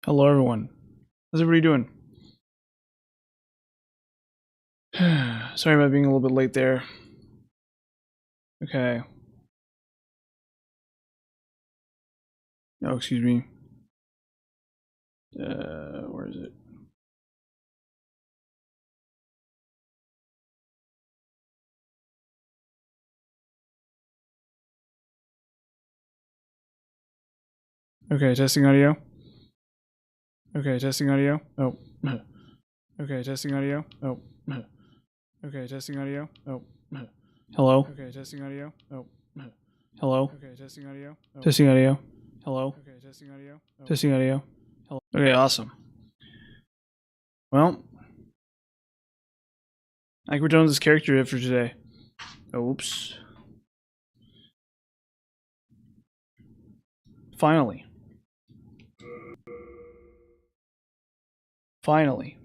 Hello, everyone. How's everybody doing? Sorry about being a little bit late there. Okay. Oh, excuse me. Where is it? Okay, testing audio. Okay, testing audio. Oh. Okay, testing audio. Oh. Okay, testing audio. Oh. Hello. Okay, testing audio. Oh. Hello. Okay, testing audio. Oh. Testing audio. Hello. Okay, testing audio. Oh. Testing audio. Hello. Okay, awesome. Well, I think we're done with this character after today. Oops. Finally. Finally.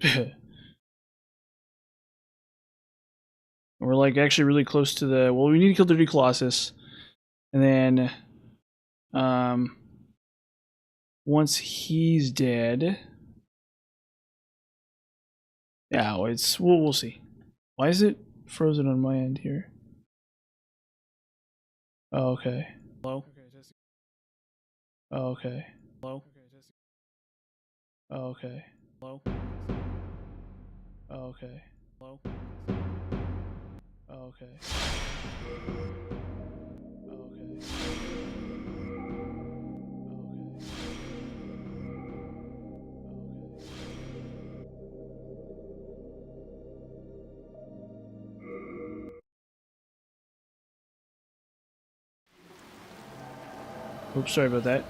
We're like actually really close to the, well, we need to kill the Colossus. And then once he's dead, yeah, it's we'll see. Why is it frozen on my end here? Oh, okay. Hello? Oh, okay. Hello? Oh, okay. Hello? Oh, okay. Hello? Oh, okay. Oh, okay. Oops, sorry about that.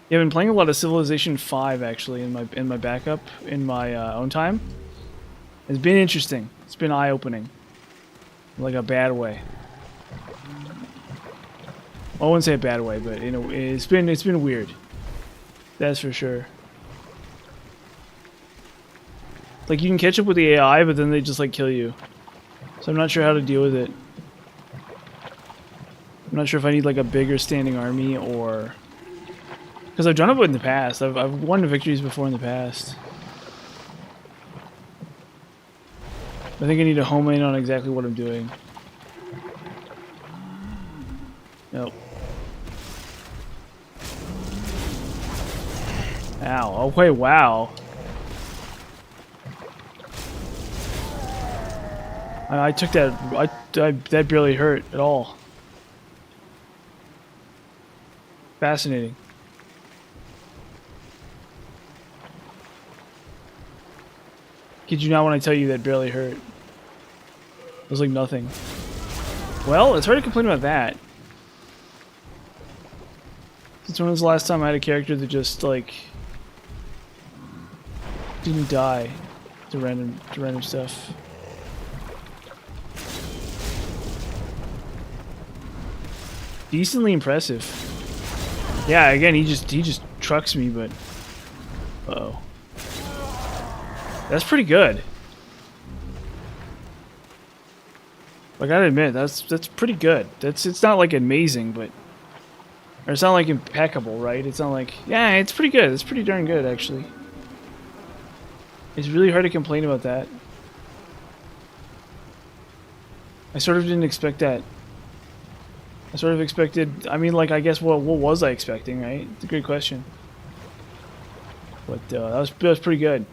Yeah, I've been playing a lot of Civilization 5 actually in my backup in my own time. It's been interesting. It's been eye-opening, like a bad way. Well, I wouldn't say a bad way, but you know, it's been weird. That's for sure. Like you can catch up with the AI, but then they just like kill you. So I'm not sure how to deal with it. I'm not sure if I need like a bigger standing army or because I've done it in the past. I've won victories before in the past. I think I need to home in on exactly what I'm doing. Nope. Ow. Okay, wow. I took that. That barely hurt at all. Fascinating. Kid you not when I tell you that barely hurt. It was like nothing. Well, it's hard to complain about that. Since when was the last time I had a character that just like didn't die to random stuff? Decently impressive. Yeah, again, he just trucks me, but uh-oh. That's pretty good. I gotta admit, that's pretty good. It's not like amazing, but or it's not like impeccable, right? It's not like, yeah, it's pretty good. It's pretty darn good actually. It's really hard to complain about that. I sort of didn't expect that. I sort of expected, I mean, like, I guess, what was I expecting, right? It's a good question. But that was pretty good.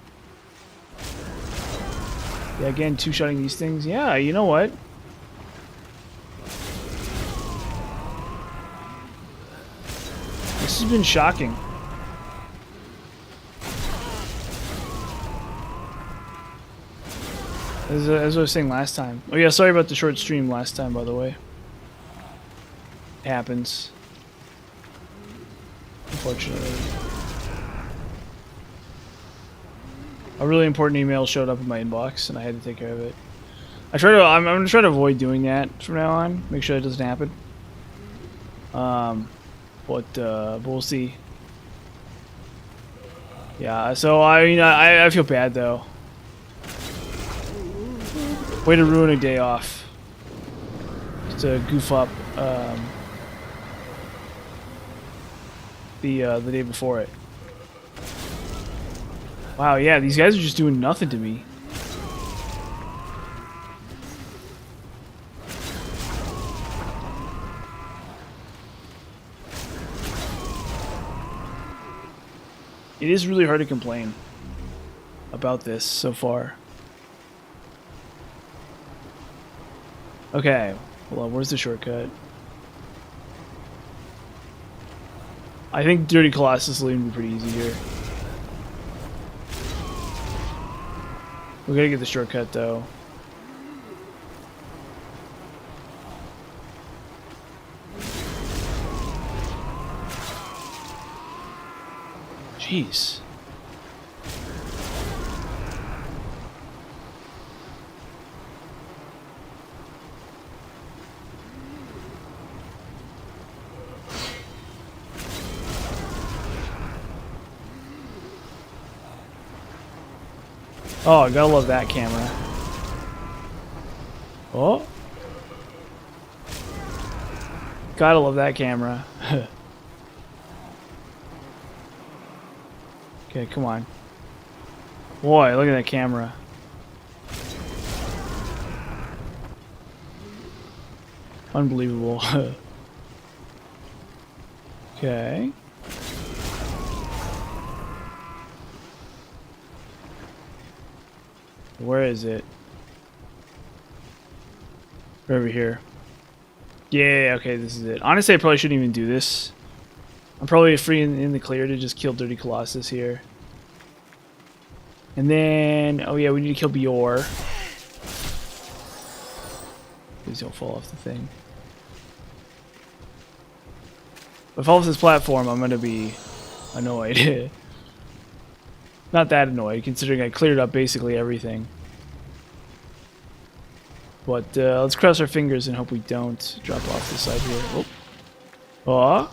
Yeah, again, two-shotting these things. Yeah, you know what? This has been shocking. As I was saying last time. Oh yeah, sorry about the short stream last time, by the way. It happens. Unfortunately. A really important email showed up in my inbox, and I had to take care of it. I'm gonna try to avoid doing that from now on. Make sure it doesn't happen. But we'll see. Yeah. So I mean, I feel bad though. Way to ruin a day off. Just to goof up the day before it. Wow, yeah, these guys are just doing nothing to me. It is really hard to complain about this so far. Okay, hold on, where's the shortcut? I think Dirty Colossus will even be pretty easy here. We gotta get the shortcut though. Jeez. Oh, I gotta love that camera. Oh. Gotta love that camera. Okay, come on. Boy, look at that camera. Unbelievable. Okay. Where is it? Over here. Yeah, okay, this is it. Honestly, I probably shouldn't even do this. I'm probably free in the clear to just kill Dirty Colossus here. And then, oh yeah, we need to kill Bior. Please don't fall off the thing. If I fall off this platform, I'm gonna be annoyed. Not that annoyed, considering I cleared up basically everything. But let's cross our fingers and hope we don't drop off the side here. Oh. Oh.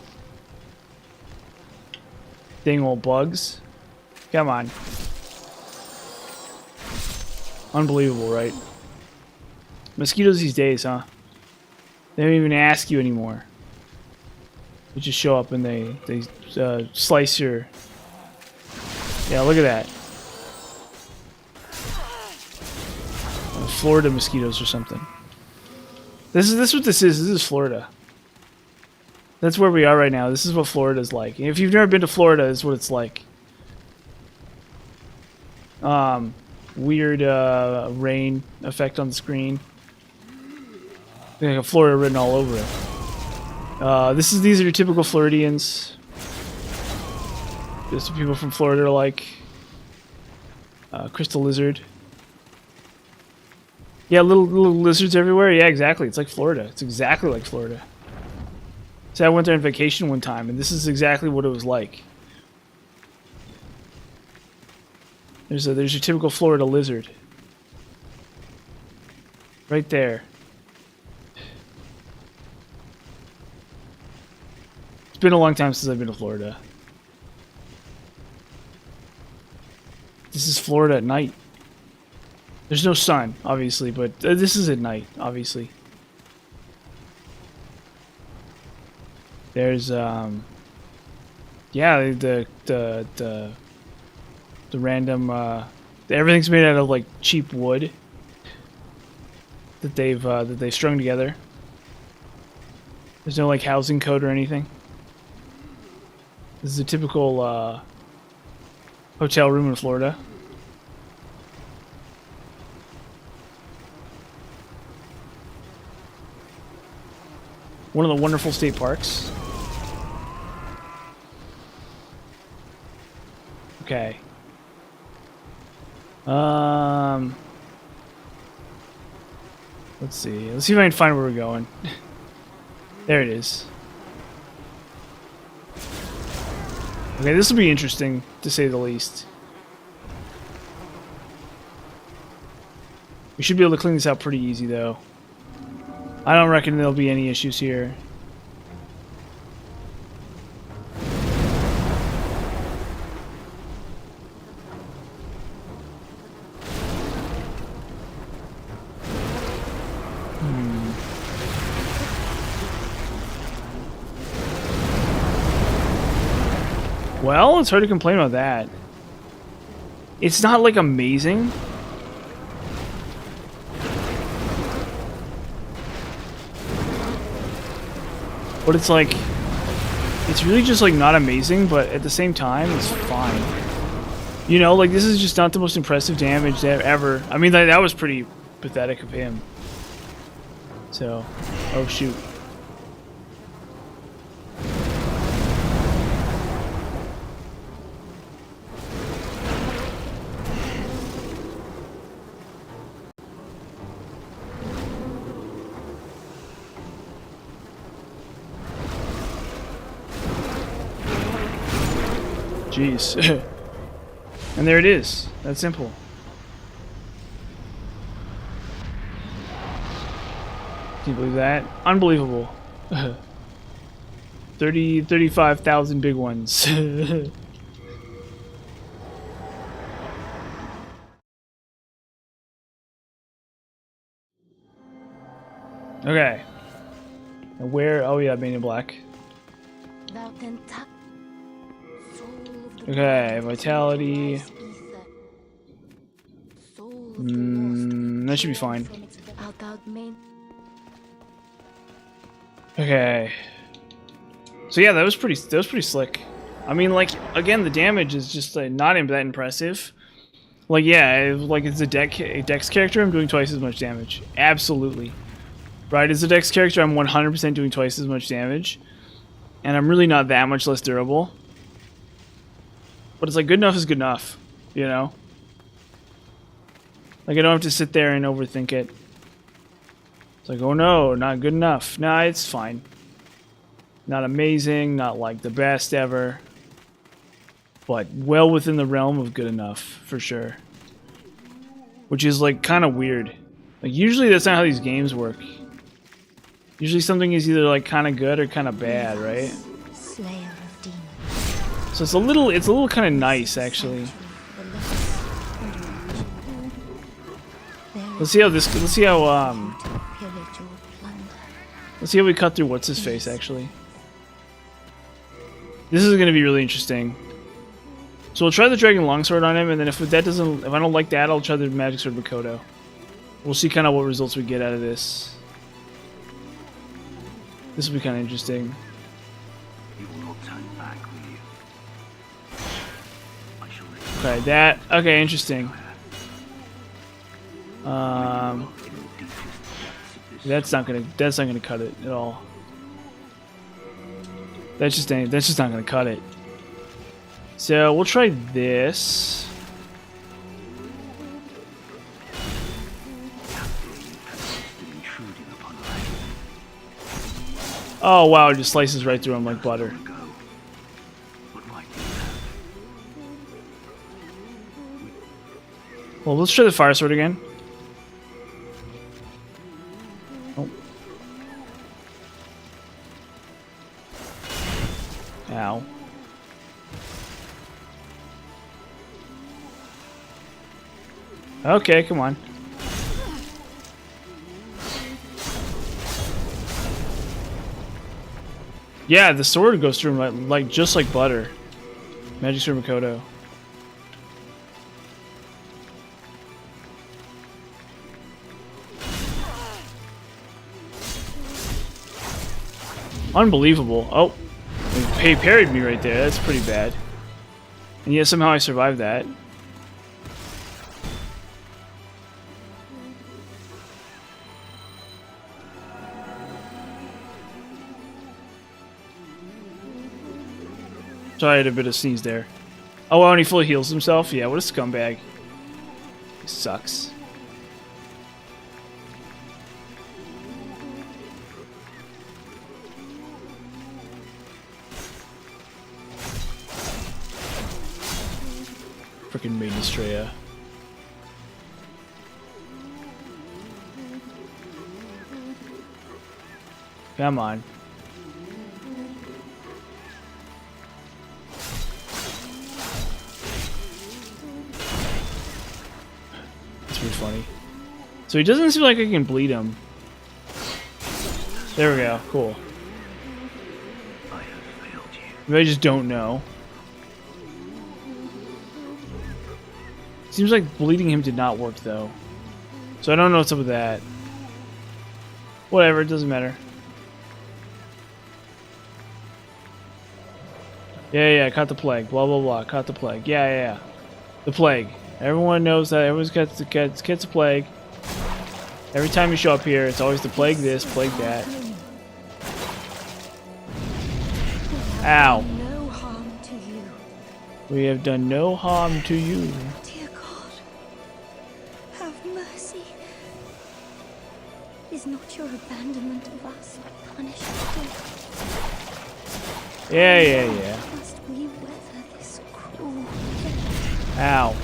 Dang old bugs. Come on. Unbelievable, right? Mosquitoes these days, huh? They don't even ask you anymore. They just show up and they slice your... Yeah, look at that. Florida mosquitoes or something. This is what this is. This is Florida. That's where we are right now. This is what Florida's like. And if you've never been to Florida, this is what it's like. Weird rain effect on the screen. Like Florida written all over it. These are your typical Floridians. Just people from Florida are like crystal lizard. Yeah, little lizards everywhere. Yeah, exactly. It's like Florida. It's exactly like Florida. So I went there on vacation one time, and this is exactly what it was like. There's your typical Florida lizard. Right there. It's been a long time since I've been to Florida. This is Florida at night. There's no sun, obviously, but this is at night, obviously. There's yeah, the random everything's made out of like cheap wood that they've strung together. There's no like housing code or anything. This is a typical hotel room in Florida. One of the wonderful state parks. Okay. Let's see. Let's see if I can find where we're going. There it is. Okay, this will be interesting, to say the least. We should be able to clean this out pretty easy, though. I don't reckon there'll be any issues here. Well, it's hard to complain about that. It's not like amazing. But it's like, it's really just like not amazing, but at the same time, it's fine. You know, like this is just not the most impressive damage ever. I mean, that was pretty pathetic of him. So, oh shoot. Jeez. And there it is. That's simple. Can you believe that? Unbelievable. 35,000 big ones. Okay. And where? Oh yeah, Mania Black. Okay, Vitality. That should be fine. Okay. So yeah, that was pretty slick. I mean, like, again, the damage is just not that impressive. Like, yeah, like it's a Dex character, I'm doing twice as much damage. Absolutely. Right, as a Dex character, I'm 100% doing twice as much damage. And I'm really not that much less durable. But it's like, good enough is good enough, you know? Like, I don't have to sit there and overthink it. It's like, oh no, not good enough. Nah, it's fine. Not amazing, not like the best ever. But well within the realm of good enough, for sure. Which is, like, kind of weird. Like, usually that's not how these games work. Usually something is either, like, kind of good or kind of bad, right? So it's a little kind of nice, actually. Let's see how we cut through what's his face, actually. This is gonna be really interesting. So we'll try the Dragon Longsword on him, and then if I don't like that, I'll try the Magic Sword Makoto. We'll see kind of what results we get out of this. This will be kind of interesting. Okay, okay, interesting. That's not gonna cut it at all. That's just not gonna cut it. So we'll try this. Oh wow, it just slices right through him like butter. Well, let's try the Fire Sword again. Oh. Ow. Okay, come on. Yeah, the sword goes through him like just like butter. Magic Sword Makoto. Unbelievable. Oh, he parried me right there. That's pretty bad. And yet somehow I survived that. Sorry, I had a bit of sneeze there. Oh, and he fully heals himself? Yeah, what a scumbag. He sucks. Frickin' Maiden Estrella. Come on. That's pretty funny. So he doesn't seem like I can bleed him. There we go. Cool. Maybe I just don't know. Seems like bleeding him did not work though. So I don't know what's up with that. Whatever, it doesn't matter. Yeah, caught the plague. Blah, blah, blah. Caught the plague. Yeah. The plague. Everyone knows that. Everyone's gets the plague. Every time you show up here, it's always the plague this, plague that. Ow. No harm to you. We have done no harm to you. Dear God, have mercy. Is not your abandonment of us punishment? Yeah. Must we weather this cruel fate? Ow.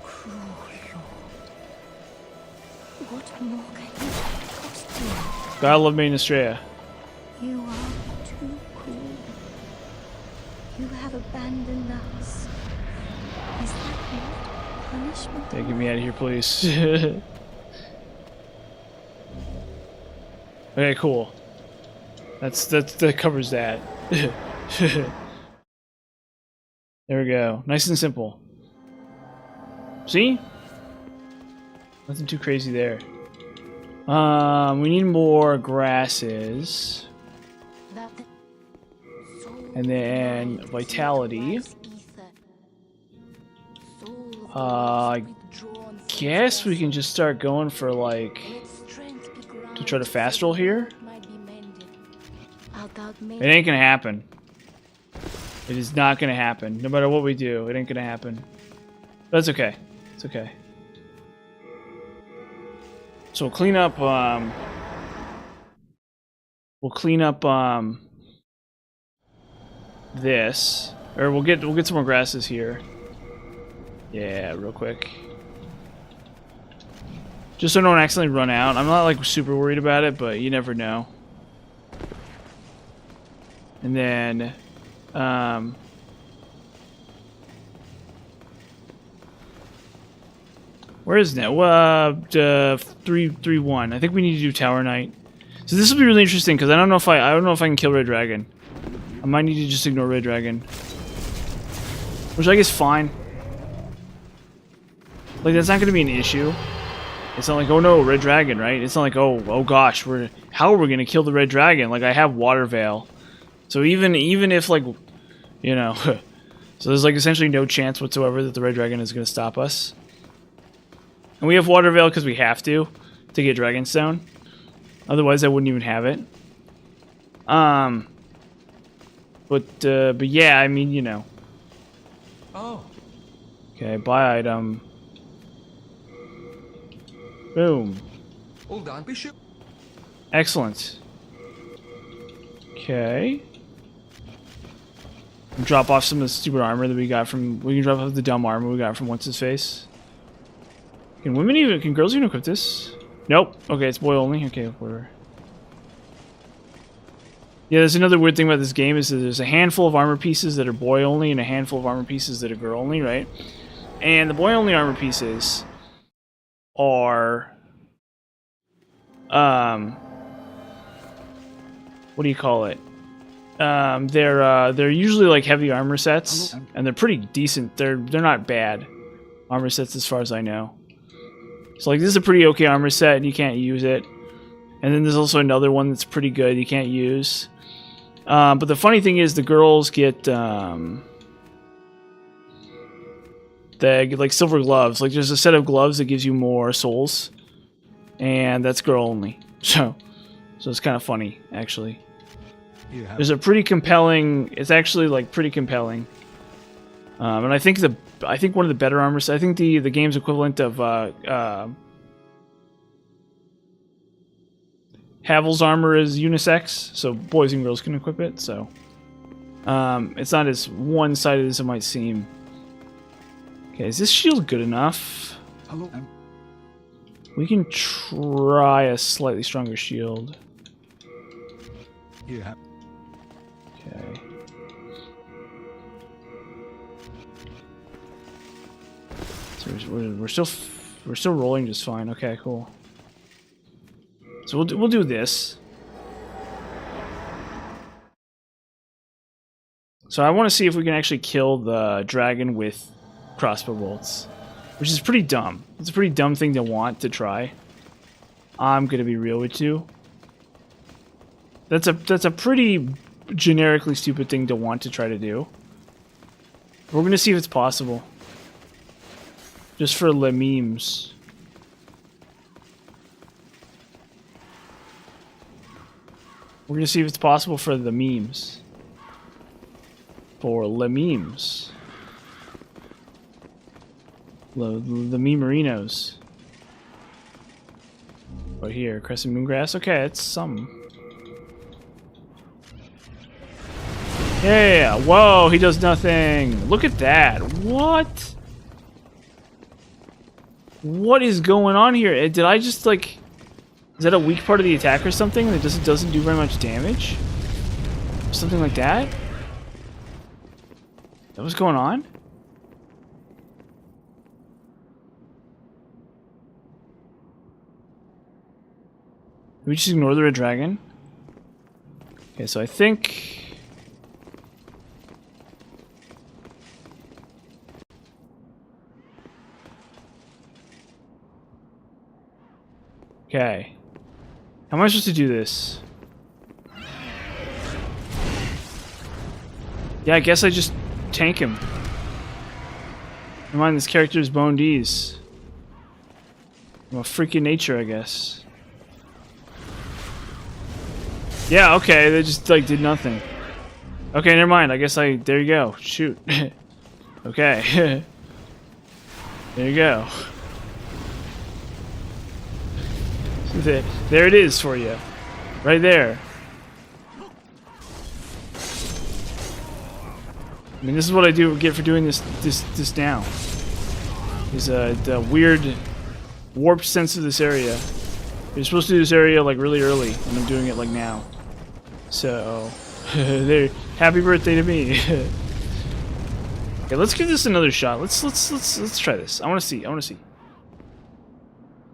Cruel Lord. What more can you possibly do? Gotta love me, Estrella. You are too cruel. You have abandoned us. Is that not punishment? Yeah, get me out of here, please. Okay, cool. That covers that. There we go. Nice and simple. See? Nothing too crazy there. We need more grasses. And then vitality. I guess we can just start going for like to try to fast roll here. It ain't gonna happen. It is not gonna happen. No matter what we do, it ain't gonna happen. That's okay. It's okay. So we'll clean up this. Or we'll get some more grasses here. Yeah, real quick. Just so I don't accidentally run out. I'm not like super worried about it, but you never know. And then where is that? 3-1. I think we need to do Tower Knight. So this will be really interesting because I don't know if I can kill Red Dragon. I might need to just ignore Red Dragon, which I guess fine. Like that's not going to be an issue. It's not like, oh no, Red Dragon, right? It's not like, oh gosh, how are we going to kill the Red Dragon? Like I have Water Veil. So even if like, you know, so there's like essentially no chance whatsoever that the Red Dragon is going to stop us. And we have Water Veil because we have to get Dragonstone. Otherwise, I wouldn't even have it. But yeah, I mean, you know. Oh. Okay, buy item. Boom. Hold on, Bishop. Excellent. Okay. Drop off some of the stupid armor that we got from. We can drop off the dumb armor we got from what's his face. Can girls even equip this? Nope. Okay, it's boy only. Okay, whatever. Yeah, there's another weird thing about this game is that there's a handful of armor pieces that are boy only and a handful of armor pieces that are girl only, right? And the boy only armor pieces are what do you call it? They're usually like heavy armor sets, and they're pretty decent. They're not bad armor sets as far as I know. So like this is a pretty okay armor set, and you can't use it. And then there's also another one that's pretty good you can't use. But the funny thing is the girls get they get like silver gloves. Like there's a set of gloves that gives you more souls, and that's girl only. So it's kind of funny actually. There's a pretty compelling. It's actually like pretty compelling. And I think one of the better armor sets. I think the game's equivalent of Havel's armor is unisex, so boys and girls can equip it. So it's not as one-sided as it might seem. Okay, is this shield good enough? Hello. We can try a slightly stronger shield. Yeah. Okay. So we're still rolling just fine. Okay, cool. So we'll do this. So I want to see if we can actually kill the dragon with crossbow bolts, which is pretty dumb. It's a pretty dumb thing to want to try. I'm gonna be real with you. That's a pretty generically stupid thing to want to try to do. We're gonna see if it's possible. Just for the memes. We're gonna see if it's possible for the memes. For the memes. The memerinos. Right here, crescent moongrass. Okay, it's some. Yeah, whoa, he does nothing. Look at that. What? What is going on here? Did I just like... Is that a weak part of the attack or something that doesn't do very much damage? Something like that? That was going on? Did we just ignore the red dragon? Okay, so I think... Okay. How am I supposed to do this? Yeah, I guess I just tank him. Never mind, this character is Bone D's. I'm a freak in nature, I guess. Yeah, okay, they just, like, did nothing. Okay, never mind, I guess there you go. Shoot. Okay. There you go. There it is for you. Right there. I mean, this is what I get for doing this now. Is the weird warped sense of this area. You're supposed to do this area like really early, and I'm doing it like now. So, happy birthday to me. Okay, let's give this another shot. Let's try this. I want to see.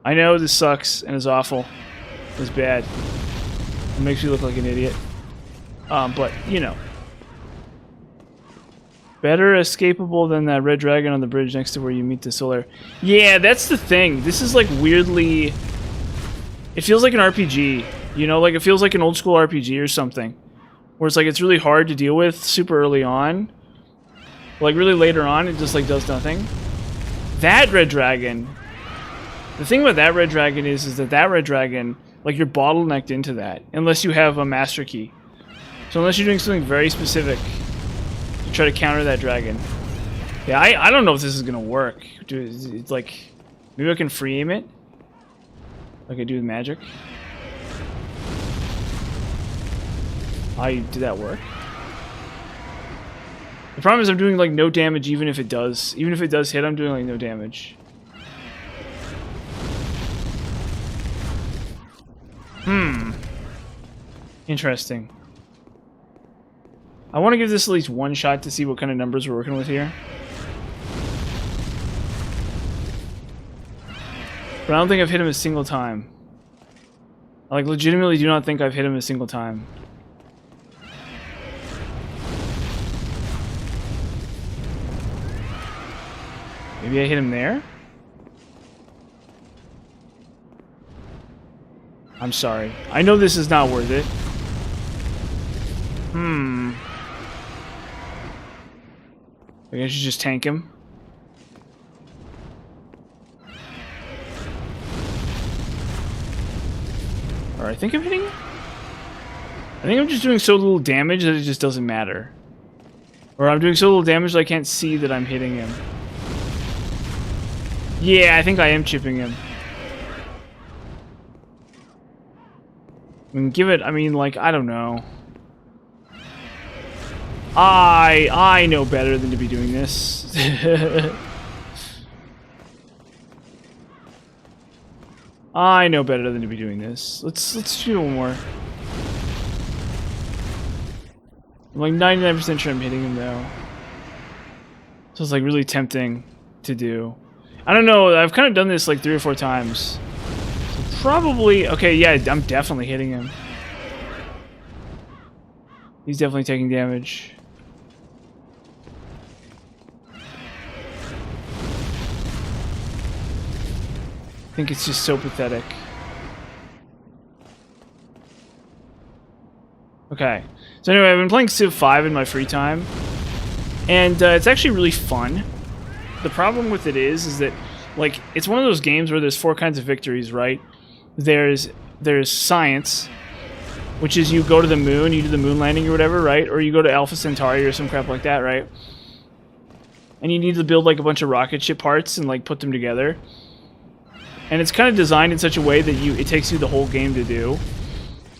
I know this sucks and is awful. It's bad. It makes me look like an idiot. But you know. Better escapable than that red dragon on the bridge next to where you meet the solar. Yeah, that's the thing. This is like weirdly... It feels like an RPG. You know, like it feels like an old school RPG or something. Where it's like it's really hard to deal with super early on. Like really later on, it just like does nothing. That red dragon... The thing about that red dragon is that red dragon, like you're bottlenecked into that. Unless you have a master key. So unless you're doing something very specific... Try to counter that dragon. Yeah, I don't know if this is gonna work. It's like maybe I can free aim it like I do with magic. Did that work? The problem is I'm doing like no damage even if it does hit. I'm doing like no damage. Interesting. I want to give this at least one shot to see what kind of numbers we're working with here. But I don't think I've hit him a single time. I like legitimately do not think I've hit him a single time. Maybe I hit him there? I'm sorry. I know this is not worth it. I guess you just tank him. Or I think I'm hitting him? I think I'm just doing so little damage that it just doesn't matter. Or I'm doing so little damage that I can't see that I'm hitting him. Yeah, I think I am chipping him. I mean, give it, I mean, like, I don't know. I know better than to be doing this. I know better than to be doing this. Let's do one more. I'm like 99% sure I'm hitting him though. So it's like really tempting to do. I don't know, I've kind of done this like 3 or 4 times. So probably, okay, yeah, I'm definitely hitting him. He's definitely taking damage. I think it's just so pathetic. Okay. So anyway, I've been playing Civ 5 in my free time. And it's actually really fun. The problem with it is that, like, it's one of those games where there's 4 kinds of victories, right? There's science, which is you go to the moon, you do the moon landing or whatever, right? Or you go to Alpha Centauri or some crap like that, right? And you need to build, like, a bunch of rocket ship parts and, like, put them together. And it's kind of designed in such a way that it takes you the whole game to do.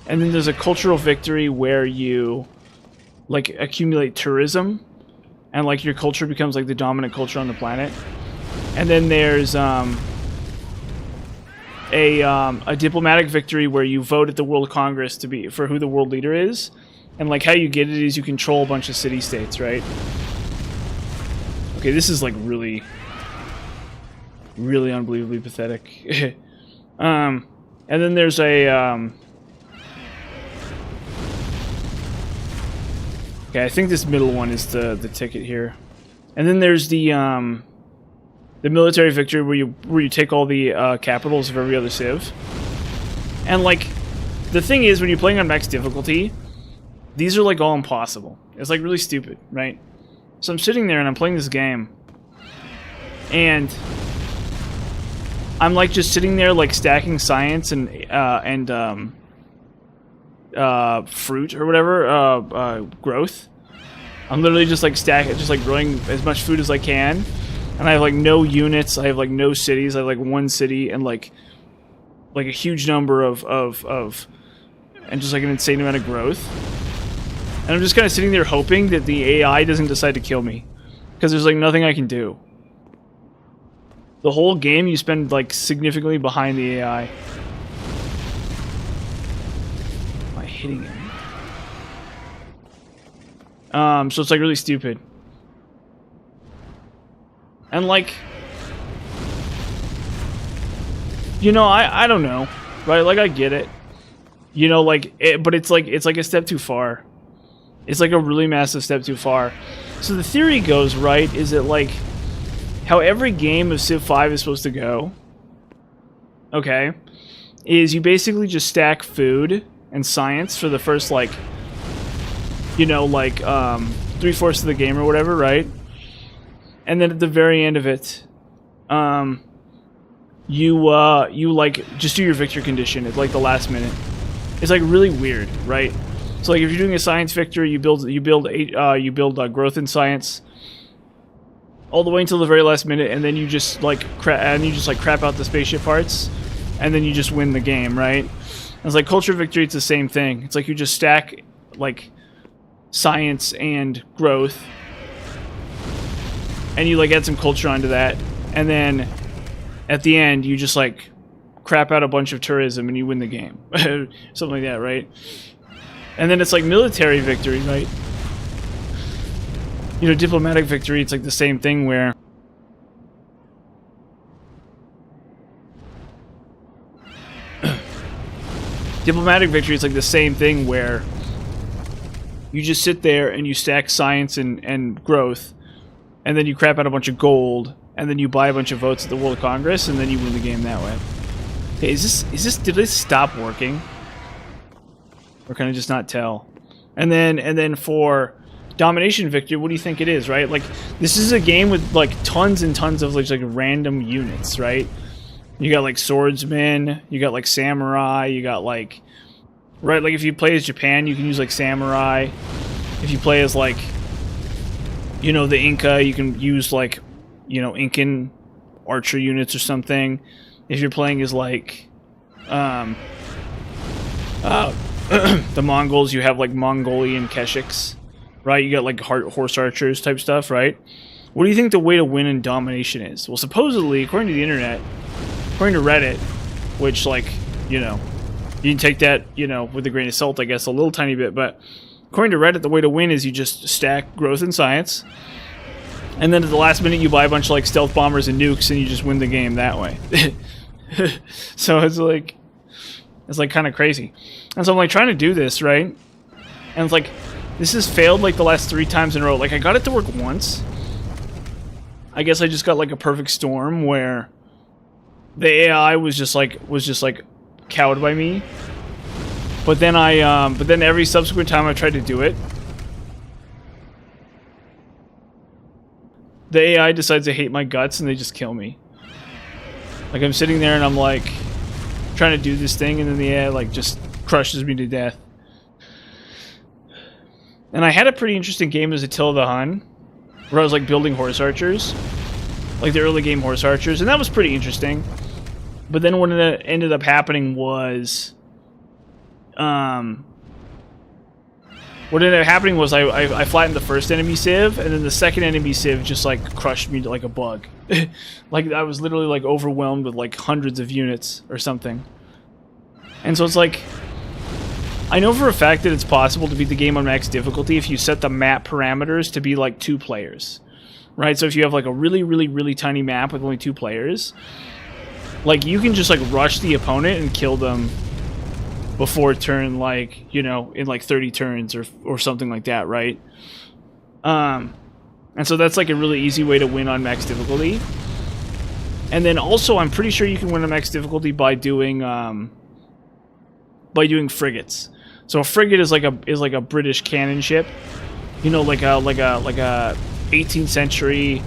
And then there's a cultural victory where you, like, accumulate tourism. And, like, your culture becomes, like, the dominant culture on the planet. And then there's a diplomatic victory where you vote at the World Congress for who the world leader is. And, like, how you get it is you control a bunch of city-states, right? Okay, this is, like, really, really unbelievably pathetic. And then there's a... Okay, I think this middle one is the ticket here. And then there's the military victory where you take all the capitals of every other civ. And, like, the thing is, when you're playing on max difficulty, these are, like, all impossible. It's, like, really stupid, right? So I'm sitting there and I'm playing this game. And I'm, like, just sitting there, like, stacking science and fruit or whatever, growth. I'm literally just, like, growing as much food as I can. And I have, like, no units, I have, like, no cities, I have, like, 1 city and, like a huge number of and just, like, an insane amount of growth. And I'm just kind of sitting there hoping that the AI doesn't decide to kill me. Because there's, like, nothing I can do. The whole game you spend, like, significantly behind the AI. Am I hitting him? So it's, like, really stupid. And, like, you know, I don't know, right? Like, I get it. You know, like, but it's like a step too far. It's, like, a really massive step too far. So the theory goes, right, is that, like, how every game of Civ 5 is supposed to go, okay, is you basically just stack food and science for the first, like, you know, like, 3/4 of the game or whatever, right? And then at the very end of it, you like, just do your victory condition at, like, the last minute. It's, like, really weird, right? So, like, if you're doing a science victory, you build growth in science all the way until the very last minute, and then you just, like, crap out the spaceship parts, and then you just win the game, right? And it's like culture victory. It's the same thing. It's like you just stack, like, science and growth, and you, like, add some culture onto that, and then at the end you just, like, crap out a bunch of tourism and you win the game. Something like that, right? And then it's like military victory, right? You know, diplomatic victory, it's like the same thing where diplomatic victory is like the same thing where you just sit there and you stack science and growth, and then you crap out a bunch of gold, and then you buy a bunch of votes at the World Congress, and then you win the game that way. Hey, did this stop working? Or can I just not tell? And then for domination victory, what do you think it is, right? Like, this is a game with, like, tons and tons of, like random units, right? You got, like, swordsmen, you got, like, samurai, you got, like, right, like, if you play as Japan, you can use, like, samurai. If you play as, like, you know, the Inca, you can use, like, you know, Incan archer units or something. If you're playing as, like, the Mongols, you have, like, Mongolian Keshiks, right? You got, like, horse archers type stuff, right? What do you think the way to win in domination is? Well, supposedly, according to the internet, according to Reddit, which, like, you know, you can take that, you know, with a grain of salt, I guess, a little tiny bit, but according to Reddit, the way to win is you just stack growth and science, and then at the last minute you buy a bunch of, like, stealth bombers and nukes, and you just win the game that way. So it's like kind of crazy. And so I'm, like, trying to do this, right? And it's like, this has failed, like, the last 3 times in a row. Like, I got it to work once. I guess I just got, like, a perfect storm where the AI was just like cowed by me. But then but then every subsequent time I tried to do it, the AI decides to hate my guts and they just kill me. Like I'm sitting there and I'm like trying to do this thing, and then the AI like just crushes me to death. And I had a pretty interesting game as Attila the Hun, where I was like building horse archers, like the early game horse archers, and that was pretty interesting. But then what ended up happening was, I flattened the first enemy civ, and then the second enemy civ just like crushed me like a bug. Like I was literally like overwhelmed with like hundreds of units or something. And so it's like, I know for a fact that it's possible to beat the game on max difficulty if you set the map parameters to be like 2 players, right? So if you have like a really, really, really tiny map with only 2 players, like you can just like rush the opponent and kill them before turn, like, you know, in like 30 turns or something like that, right? And so that's like a really easy way to win on max difficulty. And then also I'm pretty sure you can win on max difficulty by doing frigates. So a frigate is like a British cannon ship, you know, like a 18th century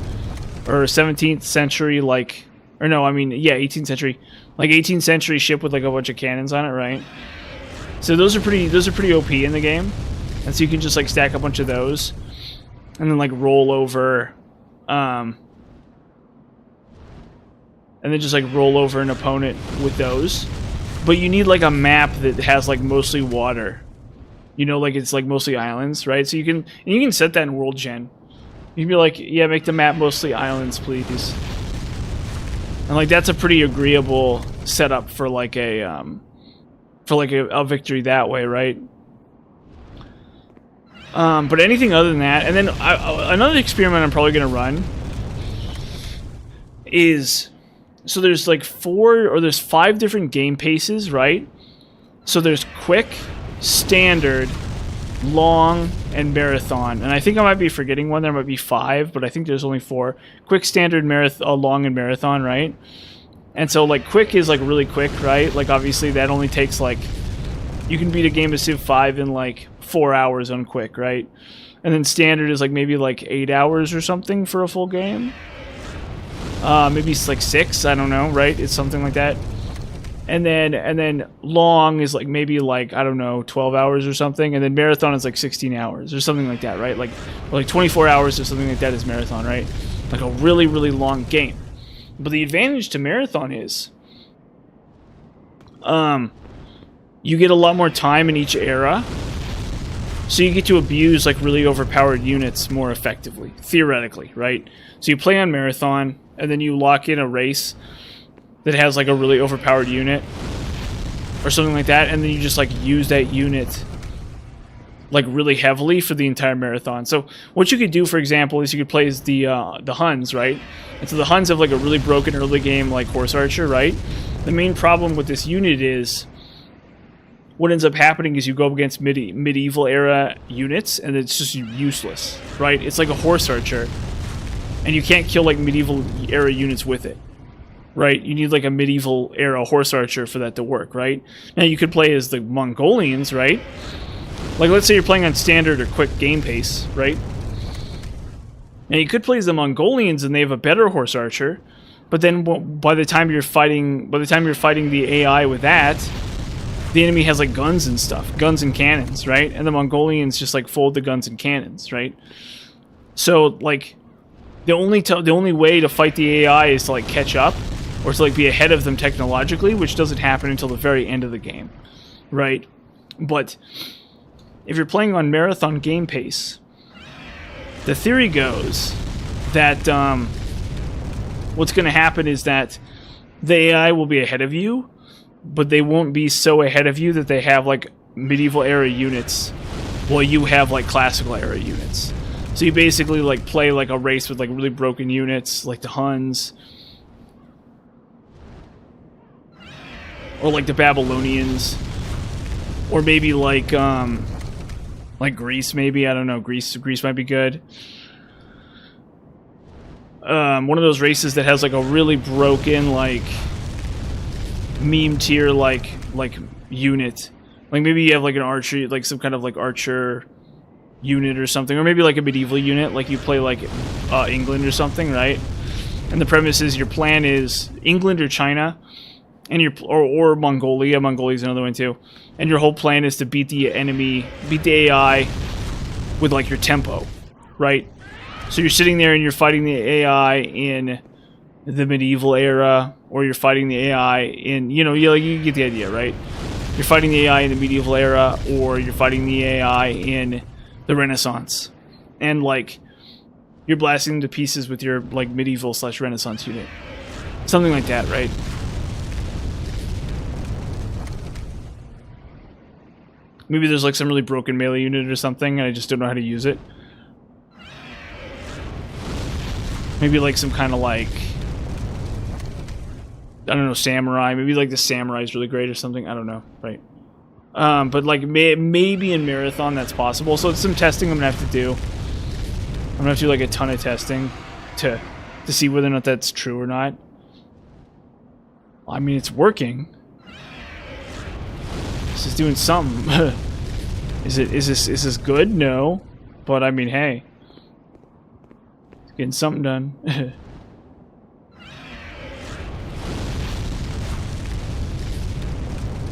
or 17th century, like, or no, I mean, yeah, 18th century, like 18th century ship with like a bunch of cannons on it, right? So those are pretty OP in the game, and so you can just like stack a bunch of those, and then like roll over, and then just like roll over an opponent with those. But you need like a map that has like mostly water, you know, like it's like mostly islands, right? So you can set that in World Gen. You can be like, yeah, make the map mostly islands, please. And like that's a pretty agreeable setup for like a victory that way, right? But anything other than that, and then another experiment I'm probably gonna run is, so there's like 5 different game paces, right? So there's quick, standard, long, and marathon. And I think I might be forgetting one. There might be 5, but I think there's only 4. Quick, standard, marathon, long, and marathon, right? And so like quick is like really quick, right? Like obviously that only takes like, you can beat a game of Civ 5 in like 4 hours on quick, right? And then standard is like maybe like 8 hours or something for a full game. Maybe it's like 6, I don't know, right? It's something like that. And then long is like maybe like, I don't know, 12 hours or something. And then marathon is like 16 hours or something like that, right? Like 24 hours or something like that is marathon, right? Like a really, really long game. But the advantage to marathon is, you get a lot more time in each era. So you get to abuse like really overpowered units more effectively, theoretically, right? So you play on marathon, and then you lock in a race that has like a really overpowered unit or something like that, and then you just like use that unit like really heavily for the entire marathon. So what you could do, for example, is you could play as the Huns, right? And so the Huns have like a really broken early game like horse archer, right? The main problem with this unit is, what ends up happening is you go up against medieval era units, and it's just useless, right? It's like a horse archer, and you can't kill like medieval era units with it, right? You need like a medieval era horse archer for that to work, right? Now you could play as the Mongolians, right? Like let's say you're playing on standard or quick game pace, right? Now you could play as the Mongolians, and they have a better horse archer, but then by the time you're fighting the AI with that, the enemy has like guns and stuff, guns and cannons, right? And the Mongolians just like fold the guns and cannons, right? So like the only way to fight the AI is to like catch up, or to like be ahead of them technologically, which doesn't happen until the very end of the game, right? But if you're playing on marathon game pace, the theory goes that what's going to happen is that the AI will be ahead of you, but they won't be so ahead of you that they have like medieval era units while you have like classical era units. So you basically like play like a race with like really broken units like the Huns or like the Babylonians, or maybe like Greece, maybe, I don't know, Greece might be good. One of those races that has like a really broken like meme tier like unit. Like maybe you have like an archer, like some kind of like archer unit or something, or maybe like a medieval unit, like you play like England or something, right? And the premise is your plan is England or China, and or Mongolia. Mongolia's another one too. And your whole plan is to beat the enemy, beat the AI with like your tempo, right? So you're sitting there and you're fighting the AI in the medieval era, or you're fighting the AI in, you know, you get the idea, right? You're fighting the AI in the medieval era, or you're fighting the AI in the Renaissance, and like you're blasting them to pieces with your like medieval / Renaissance unit, something like that, right? Maybe there's like some really broken melee unit or something, and I just don't know how to use it. Maybe like some kind of like, I don't know, samurai. Maybe like the samurai is really great or something. I don't know, right? But like maybe in Marathon that's possible. So it's some testing I'm gonna have to do. I'm gonna have to do like a ton of testing to see whether or not that's true or not. I mean, it's working. This is doing something. Is this good? No, but I mean, hey, it's getting something done.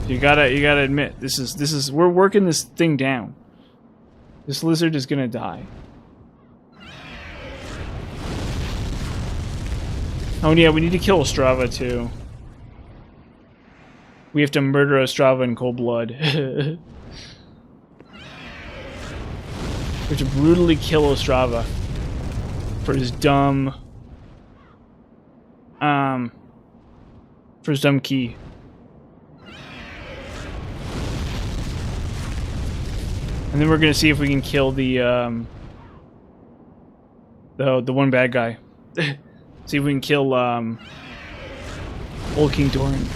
You gotta admit, this is we're working this thing down. This lizard is gonna die. Oh yeah, we need to kill Ostrava too. We have to murder Ostrava in cold blood. We have to brutally kill Ostrava for his dumb key. And then we're gonna see if we can kill the one bad guy. See if we can kill old King Doran.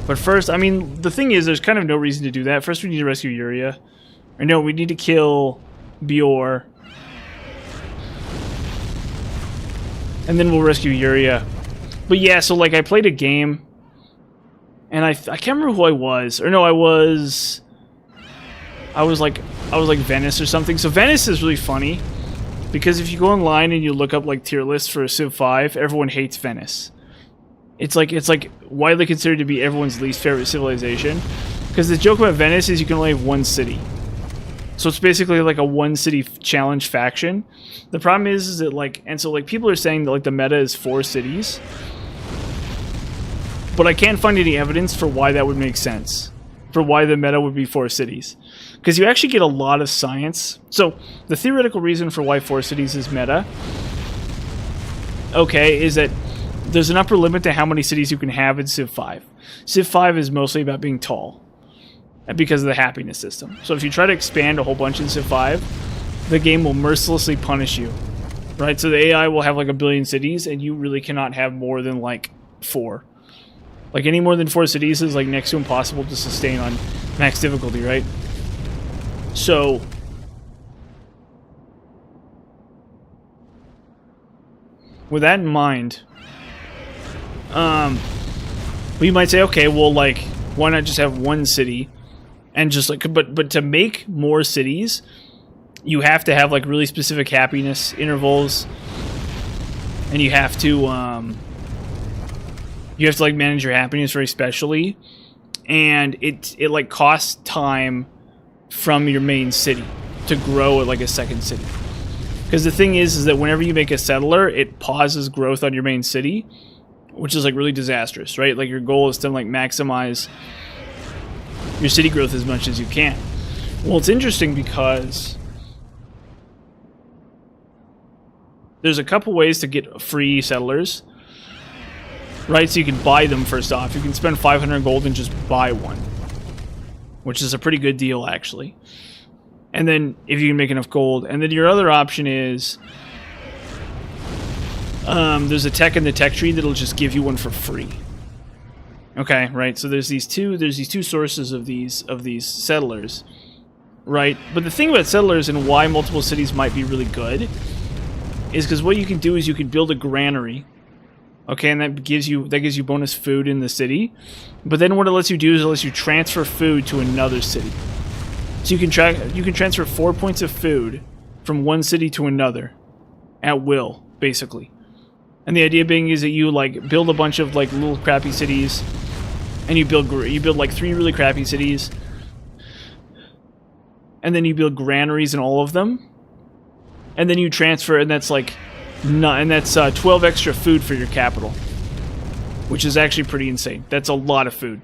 But first, I mean, the thing is, there's kind of no reason to do that. First, we need to rescue Yuria. Or no, we need to kill Bior. And then we'll rescue Yuria. But yeah, so like I played a game, and I can't remember who I was. Or no, I was like Venice or something. So Venice is really funny, because if you go online and you look up like tier lists for Civ 5, everyone hates Venice. It's like widely considered to be everyone's least favorite civilization, because the joke about Venice is you can only have one city. So it's basically like a one city challenge faction. The problem is that like, and so like people are saying that like the meta is 4 cities, but I can't find any evidence for why that would make sense, for why the meta would be 4 cities. Because you actually get a lot of science. So the theoretical reason for why 4 cities is meta, okay, is that there's an upper limit to how many cities you can have in Civ 5. Civ 5 is mostly about being tall, because of the happiness system. So if you try to expand a whole bunch in Civ 5, the game will mercilessly punish you, right? So the AI will have like 1 billion cities, and you really cannot have more than like 4. Like any more than 4 cities is like next to impossible to sustain on max difficulty, right? So with that in mind, we might say, okay, well, like, why not just have 1 city, and just like, but to make more cities, you have to have like really specific happiness intervals, and you have to like manage your happiness very specially, and it like costs time from your main city to grow at like a second city. Because the thing is that whenever you make a settler, it pauses growth on your main city, which is like really disastrous, right? Like your goal is to like maximize your city growth as much as you can. Well, it's interesting because there's a couple ways to get free settlers, right? So you can buy them first off. You can spend 500 gold and just buy one, which is a pretty good deal actually. And then if you can make enough gold, and then your other option is there's a tech in the tech tree that'll just give you one for free. Okay, right? So there's these two sources of these settlers, right? But the thing about settlers and why multiple cities might be really good is because what you can do is you can build a granary, Okay, and that gives you bonus food in the city. But then what it lets you do is it lets you transfer food to another city. So you can transfer 4 points of food from one city to another at will, basically. And the idea being is that you like build a bunch of like little crappy cities, and you build like 3 really crappy cities, and then you build granaries in all of them, and then you transfer, and that's like 12 extra food for your capital, which is actually pretty insane. That's a lot of food.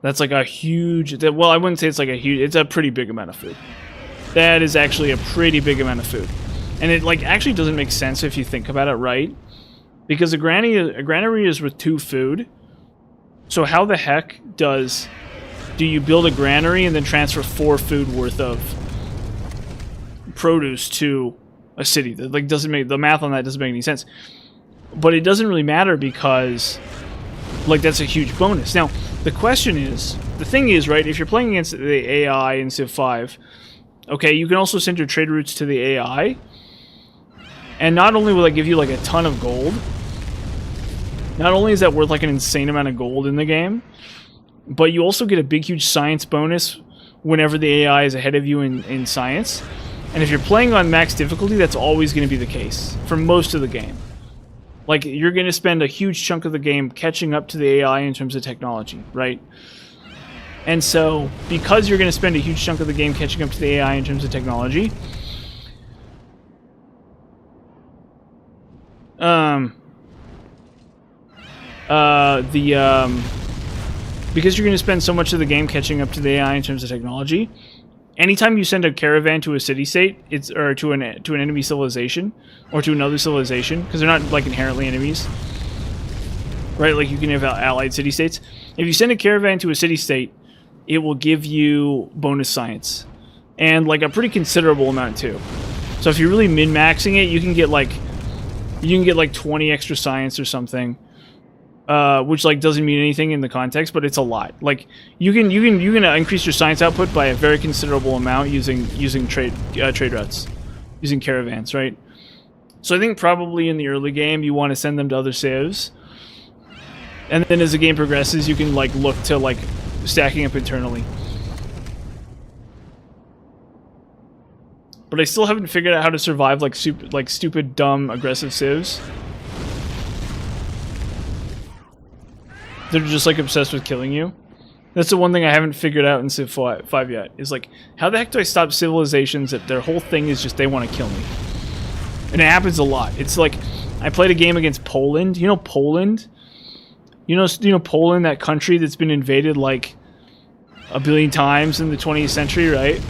That's like a huge, well, I wouldn't say it's like a huge, it's a pretty big amount of food. That is actually a pretty big amount of food. And it like actually doesn't make sense if you think about it, right? Because a granary is with 2 food. So how the heck do you build a granary and then transfer 4 food worth of produce to a city? That like doesn't make, the math on that doesn't make any sense. But it doesn't really matter because like that's a huge bonus. Now, the question is, the thing is, right, if you're playing against the AI in Civ 5, okay, you can also send your trade routes to the AI. And not only will that give you like a ton of gold, not only is that worth like an insane amount of gold in the game, but you also get a big huge science bonus whenever the AI is ahead of you in science. And if you're playing on max difficulty, that's always going to be the case for most of the game. Like, you're going to spend a huge chunk of the game catching up to the AI in terms of technology, right? And so, because you're going to spend a huge chunk of the game catching up to the AI in terms of technology, because you're going to spend so much of the game catching up to the AI in terms of technology, anytime you send a caravan to a city-state, or to an enemy civilization, or to another civilization, because they're not like inherently enemies, right? Like you can have allied city-states. If you send a caravan to a city-state, it will give you bonus science, and like a pretty considerable amount too. So if you're really min-maxing it, you can get like 20 extra science or something. Which like doesn't mean anything in the context, but it's a lot. Like you can increase your science output by a very considerable amount using trade routes, using caravans, right? So I think probably in the early game you want to send them to other civs, and then as the game progresses, you can like look to like stacking up internally. But I still haven't figured out how to survive like stupid, dumb, aggressive civs. They're just like obsessed with killing you. That's the one thing I haven't figured out in Civ 5 yet. Is like, how the heck do I stop civilizations that their whole thing is just they want to kill me? And it happens a lot. It's like, I played a game against Poland. You know Poland? You know Poland, that country that's been invaded like a billion times in the 20th century, right?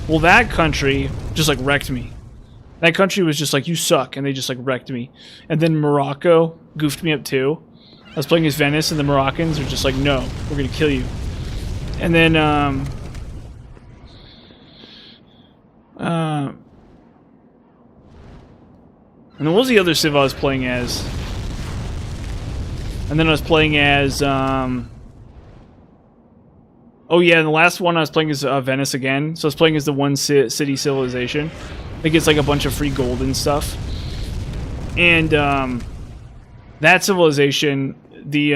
Well, that country just like wrecked me. That country was just like, you suck, and they just like wrecked me. And then Morocco goofed me up too. I was playing as Venice, and the Moroccans are just like, no, we're gonna kill you. And then, and then what was the other civ I was playing as? And then I was playing as, oh yeah, and the last one I was playing as Venice again. So I was playing as the one city civilization. It gets like a bunch of free gold and stuff. And, that civilization, the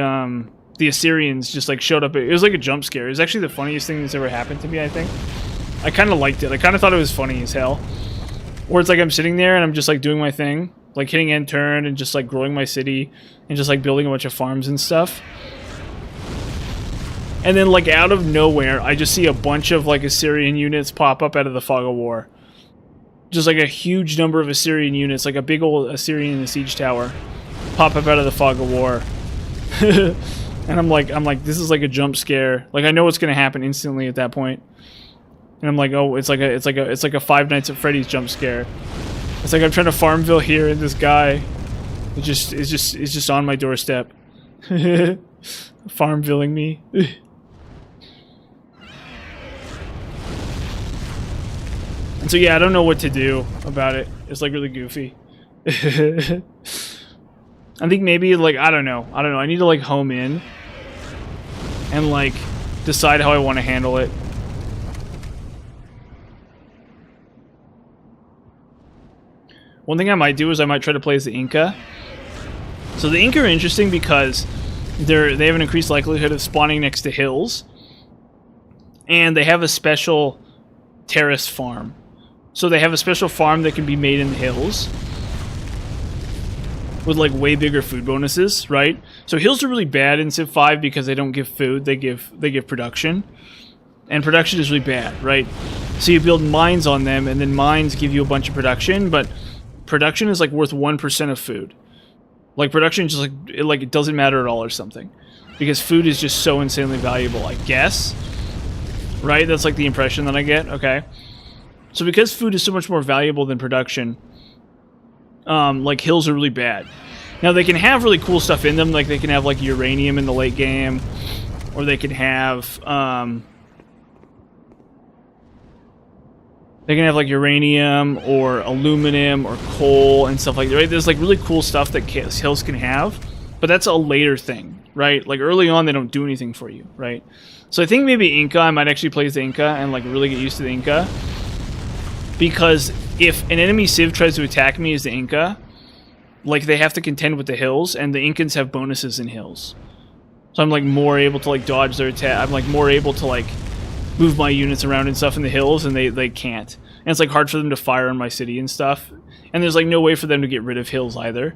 Assyrians just like showed up. It was like a jump scare. It was actually the funniest thing that's ever happened to me, I think. I kind of liked it. I kind of thought it was funny as hell. Where it's like I'm sitting there and I'm just like doing my thing, like hitting end turn and just like growing my city and just like building a bunch of farms and stuff. And then like out of nowhere, I just see a bunch of like Assyrian units pop up out of the fog of war. Just like a huge number of Assyrian units, like a big old Assyrian in the siege tower, pop up out of the fog of war. And I'm like, this is like a jump scare. Like I know what's gonna happen instantly at that point. And I'm like, oh, it's like a Five Nights at Freddy's jump scare. It's like I'm trying to Farmville here, and this guy is just on my doorstep, Farmvilling me. And so yeah, I don't know what to do about it. It's like really goofy. I think maybe like I don't know. I need to like home in and like decide how I want to handle it. One thing I might do is I might try to play as the Inca So the Inca are interesting because they have an increased likelihood of spawning next to hills, and they have a special terrace farm. So they have a special farm that can be made in the hills with like way bigger food bonuses, right? So hills are really bad in Civ 5 because they don't give food, they give production. And production is really bad, right? So you build mines on them, and then mines give you a bunch of production, but production is like worth 1% of food. Like production just like it doesn't matter at all or something. Because food is just so insanely valuable, I guess. Right? That's like the impression that I get, okay. So because food is so much more valuable than production, like hills are really bad. Now they can have really cool stuff in them, like they can have like uranium in the late game, or they can have like uranium or aluminum or coal and stuff like that. Right? There's like really cool stuff that hills can have, but that's a later thing, right? Like early on, they don't do anything for you, right? So I think maybe Inca, I might actually play as the Inca and like really get used to the Inca. Because if an enemy Civ tries to attack me as the Inca, like they have to contend with the hills, and the Incans have bonuses in hills. So I'm like more able to like dodge their attack. I'm like more able to like move my units around and stuff in the hills, and they can't. And it's like hard for them to fire on my city and stuff. And there's like no way for them to get rid of hills either.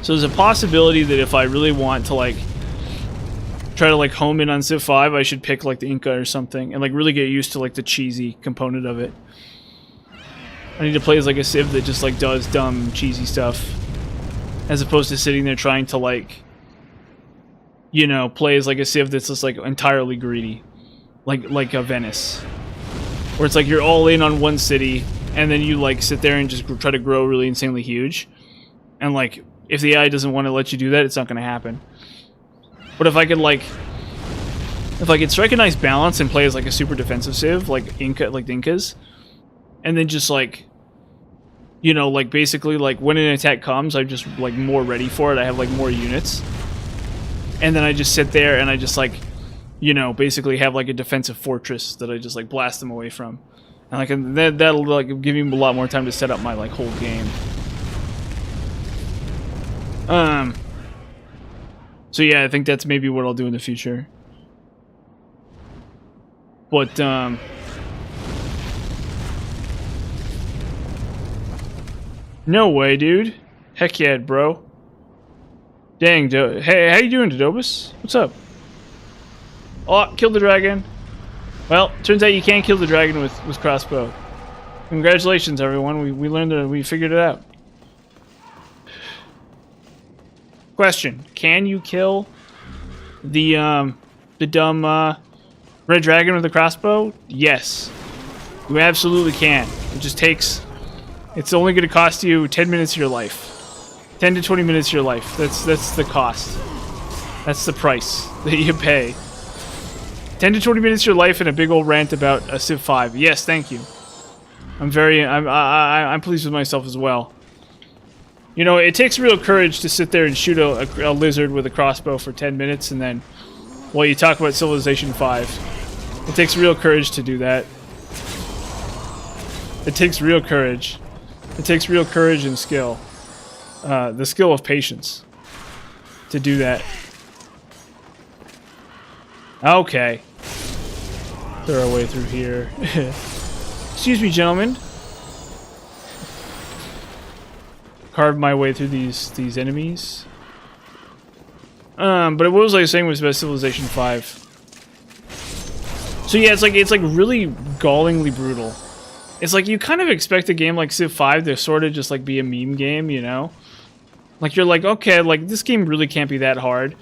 So there's a possibility that if I really want to like try to like home in on Civ 5, I should pick like the Inca or something and like really get used to like the cheesy component of it. I need to play as like a Civ that just like does dumb cheesy stuff, as opposed to sitting there trying to like, you know, play as like a Civ that's just like entirely greedy, like a Venice, where it's like you're all in on one city and then you like sit there and just try to grow really insanely huge, and like if the AI doesn't want to let you do that, it's not going to happen. But if I could strike a nice balance and play as like a super defensive Civ, like the Incas, and then just like, you know, like basically like when an attack comes, I'm just like more ready for it. I have like more units, and then I just sit there and I just like, you know, basically have like a defensive fortress that I just like blast them away from, and like that'll like give me a lot more time to set up my like whole game. So yeah, I think that's maybe what I'll do in the future. But no way, dude. Heck yeah, bro. Dang, hey, how you doing, Dodobus? What's up? Oh, killed the dragon. Well, turns out you can't kill the dragon with crossbow. Congratulations, everyone. We learned that, we figured it out. Question: can you kill the dumb red dragon with a crossbow? Yes, you absolutely can. It just takes. It's only going to cost you 10 minutes of your life, 10 to 20 minutes of your life. That's the cost. That's the price that you pay. 10 to 20 minutes of your life and a big old rant about a Civ 5. Yes, thank you. I'm pleased with myself as well. You know, it takes real courage to sit there and shoot a lizard with a crossbow for 10 minutes and then, while you talk about Civilization 5. It takes real courage to do that. It takes real courage. It takes real courage and skill. The skill of patience to do that. Okay. Throw our way through here. Excuse me, gentlemen. Carve my way through these enemies. But what was I saying was about Civilization 5? So yeah, it's like really gallingly brutal. It's like you kind of expect a game like Civ 5 to sort of just like be a meme game, you know? Like you're like, okay, like this game really can't be that hard.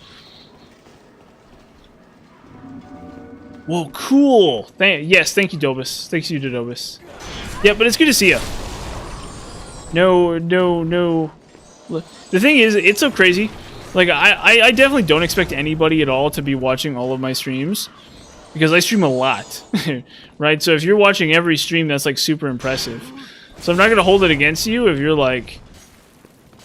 Whoa, cool! Yes, thank you, Dobus. Thanks you, Dobus. Yeah, but it's good to see you. No. The thing is, it's so crazy. Like, I definitely don't expect anybody at all to be watching all of my streams, because I stream a lot, right? So if you're watching every stream, that's like super impressive. So I'm not gonna hold it against you if you're like,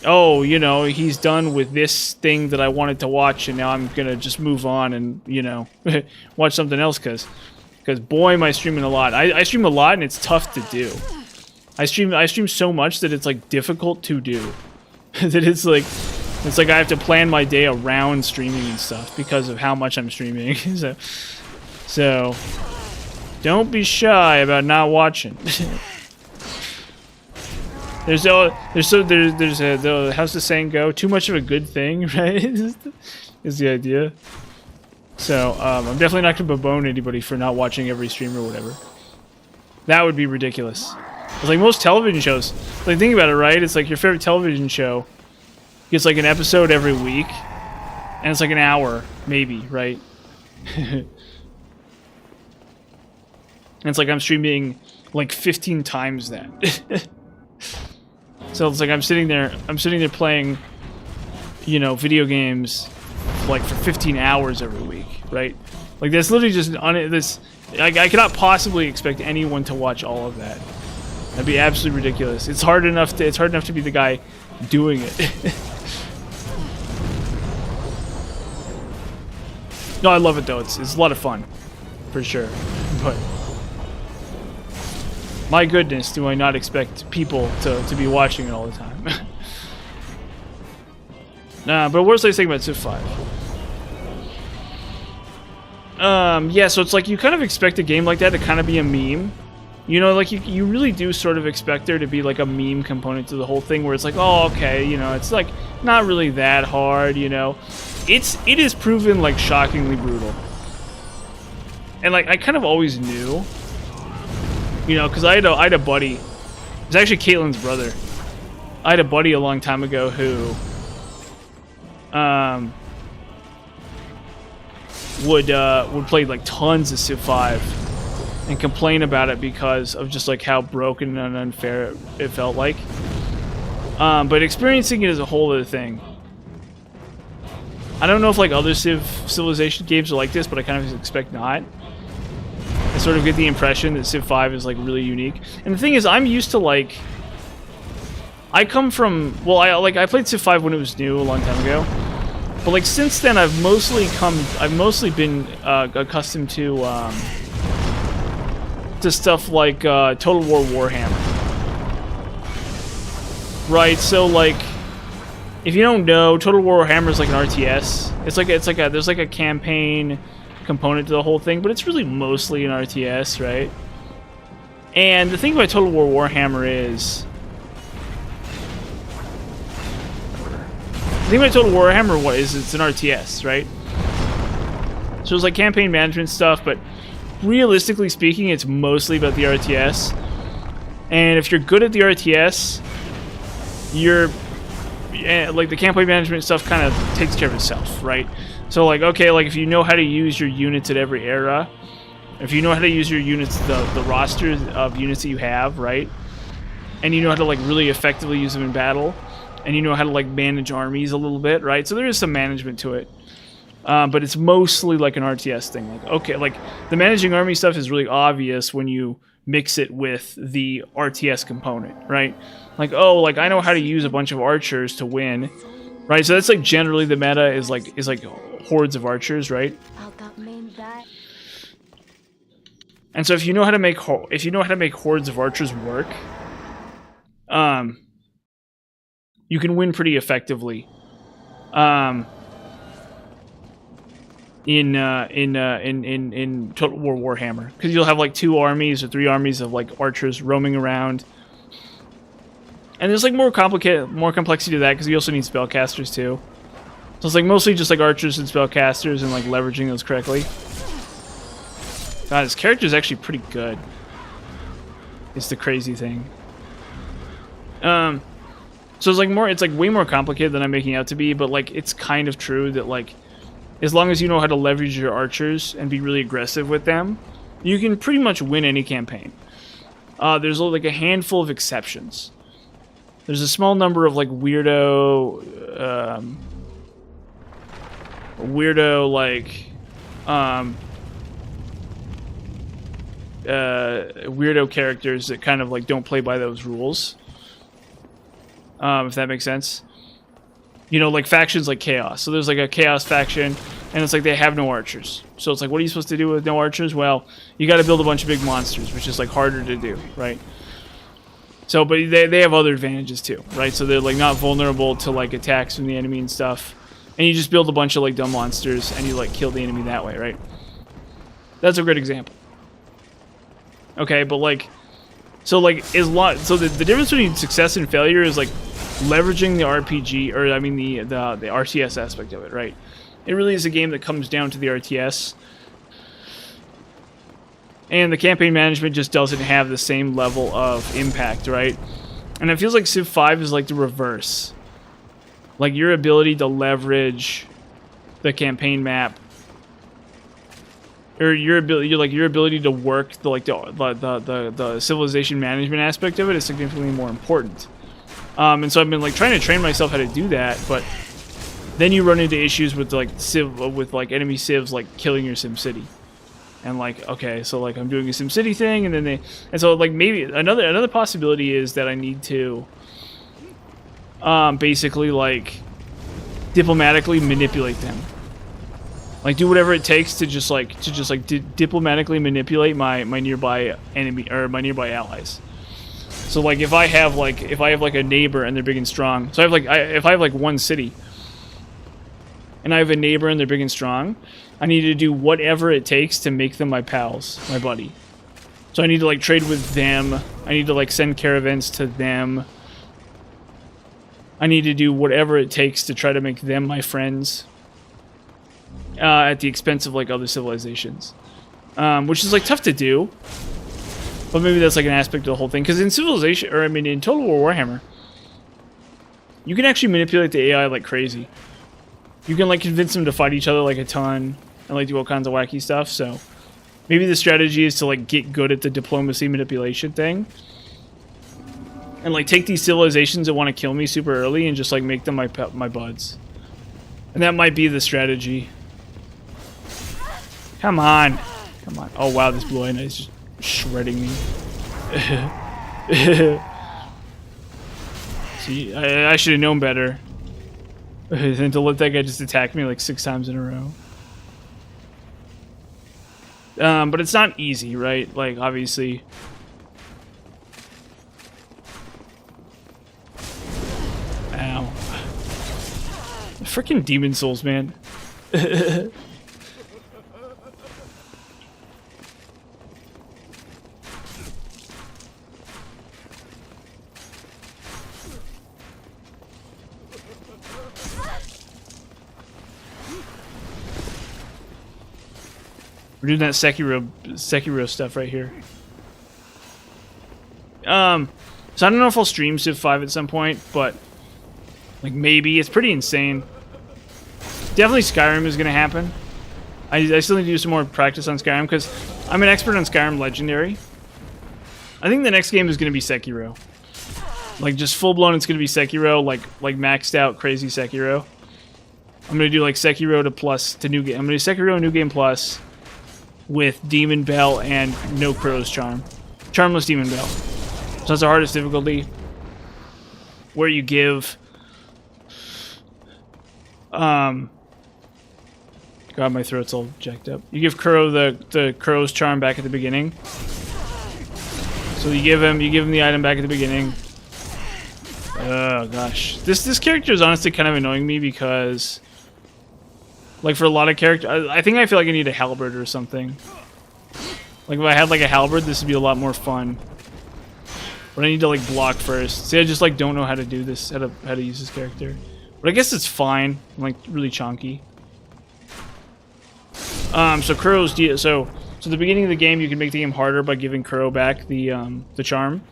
oh, you know, he's done with this thing that I wanted to watch, and now I'm gonna just move on and, you know, watch something else, because boy, am I streaming a lot. I stream a lot, and it's tough to do. I stream so much that it's like difficult to do. that it's like I have to plan my day around streaming and stuff because of how much I'm streaming. so don't be shy about not watching. There's how's the saying go? Too much of a good thing, right? is the idea. So I'm definitely not gonna bemoan anybody for not watching every stream or whatever. That would be ridiculous. It's like most television shows. Like, think about it, right? It's like your favorite television show gets like an episode every week, and it's like an hour, maybe, right? And it's like I'm streaming like 15 times that. So it's like I'm sitting there playing, you know, video games like for 15 hours every week, right? Like that's literally just I cannot possibly expect anyone to watch all of that. That'd be absolutely ridiculous. It's hard enough to be the guy doing it. No, I love it though. It's a lot of fun, for sure. But my goodness, do I not expect people to be watching it all the time? Nah, but what was I saying about Civ 5? Yeah, so it's like you kind of expect a game like that to kind of be a meme. You know, like you really do sort of expect there to be like a meme component to the whole thing where it's like, oh, okay, you know, it's like not really that hard, you know. It is proven like shockingly brutal. And like I kind of always knew, you know, because I had a buddy. It was actually Caitlin's brother. I had a buddy a long time ago who would play like tons of Civ 5 and complain about it because of just like how broken and unfair it felt like. But experiencing it is a whole other thing. I don't know if like other Civilization games are like this, but I kind of expect not. I sort of get the impression that Civ 5 is like really unique. And the thing is, I'm used to like, I come from, well, I played Civ 5 when it was new a long time ago. But like since then, I've mostly been accustomed to stuff like Total War Warhammer. Right, so like, if you don't know, Total War Warhammer is like an RTS. There's like a campaign component to the whole thing, but it's really mostly an RTS, right? And the thing about Total War Warhammer is, it's an RTS, right? So it's like campaign management stuff, but realistically speaking, it's mostly about the RTS. And if you're good at the RTS, like the campaign management stuff kind of takes care of itself, right? So like, okay, like if you know how to use your units at every era, if you know how to use your units, the roster of units that you have, right? And you know how to like really effectively use them in battle, and you know how to like manage armies a little bit, right? So there is some management to it. But it's mostly like an RTS thing. Like, okay, like the managing army stuff is really obvious when you mix it with the RTS component, right? Like, oh, like I know how to use a bunch of archers to win, right? So that's like generally the meta is like hordes of archers, right? And so if you know how to make hordes of archers work, you can win pretty effectively. In Total War Warhammer, because you'll have like 2 armies or 3 armies of like archers roaming around, and there's like more complexity to that because you also need spellcasters too. So it's like mostly just like archers and spellcasters and like leveraging those correctly. God, his character is actually pretty good. It's the crazy thing. So it's like way more complicated than I'm making it out to be, but like it's kind of true that like, as long as you know how to leverage your archers and be really aggressive with them, you can pretty much win any campaign. There's like a handful of exceptions. There's a small number of like weirdo characters that kind of like don't play by those rules. If that makes sense. You know, like factions like Chaos. So there's like a Chaos faction, and it's like they have no archers. So it's like, what are you supposed to do with no archers? Well, you got to build a bunch of big monsters, which is like harder to do, right? So, but they have other advantages too, right? So they're like not vulnerable to like attacks from the enemy and stuff. And you just build a bunch of like dumb monsters and you like kill the enemy that way, right? That's a great example. Okay, but like, so like so the difference between success and failure is like leveraging the RPG, or I mean the RTS aspect of it, right? It really is a game that comes down to the RTS. And the campaign management just doesn't have the same level of impact, right? And it feels like Civ 5 is like the reverse. Like your ability to leverage the campaign map, or your ability to work the civilization management aspect of it is significantly more important. And so I've been like trying to train myself how to do that, but then you run into issues with like enemy civs like killing your SimCity. And like, okay, so like I'm doing a SimCity thing, and so like maybe another possibility is that I need to basically like diplomatically manipulate them. Like do whatever it takes to just diplomatically manipulate my nearby enemy or my nearby allies. So like if I have like a neighbor and they're big and strong, so if I have like one city and I have a neighbor and they're big and strong, I need to do whatever it takes to make them my pals, my buddy. So I need to like trade with them. I need to like send caravans to them. I need to do whatever it takes to try to make them my friends. At the expense of like other civilizations. Which is like tough to do. But maybe that's like an aspect of the whole thing. Because in Civilization, or I mean in Total War Warhammer, you can actually manipulate the AI like crazy. You can like convince them to fight each other like a ton and like do all kinds of wacky stuff. So maybe the strategy is to like get good at the diplomacy manipulation thing. And like take these civilizations that want to kill me super early and just like make them my buds. And that might be the strategy. Come on. Come on. Oh wow, this blue eye is just shredding me. See, I should have known better than to let that guy just attack me like 6 times in a row. But it's not easy, right? Like, obviously. Ow. Freaking Demon Souls, man. We're doing that Sekiro stuff right here. So I don't know if I'll stream Civ 5 at some point, but like maybe. It's pretty insane. Definitely Skyrim is gonna happen. I still need to do some more practice on Skyrim because I'm an expert on Skyrim Legendary. I think the next game is gonna be Sekiro. Like just full blown, it's gonna be Sekiro, like maxed out crazy Sekiro. I'm gonna do like Sekiro to new game. I'm gonna do Sekiro New Game Plus with Demon Bell and no Crow's Charm. Charmless Demon Bell. So that's the hardest difficulty. Where you give God, my throat's all jacked up. You give Crow the Crow's Charm back at the beginning. So you give him the item back at the beginning. Oh gosh. This character is honestly kind of annoying me because like for a lot of characters, I think I feel like I need a halberd or something. Like if I had like a halberd, this would be a lot more fun. But I need to like block first. See, I just like don't know how to do this, how to use this character. But I guess it's fine. I'm like really chonky. So Crow's so the beginning of the game, you can make the game harder by giving Crow back the charm,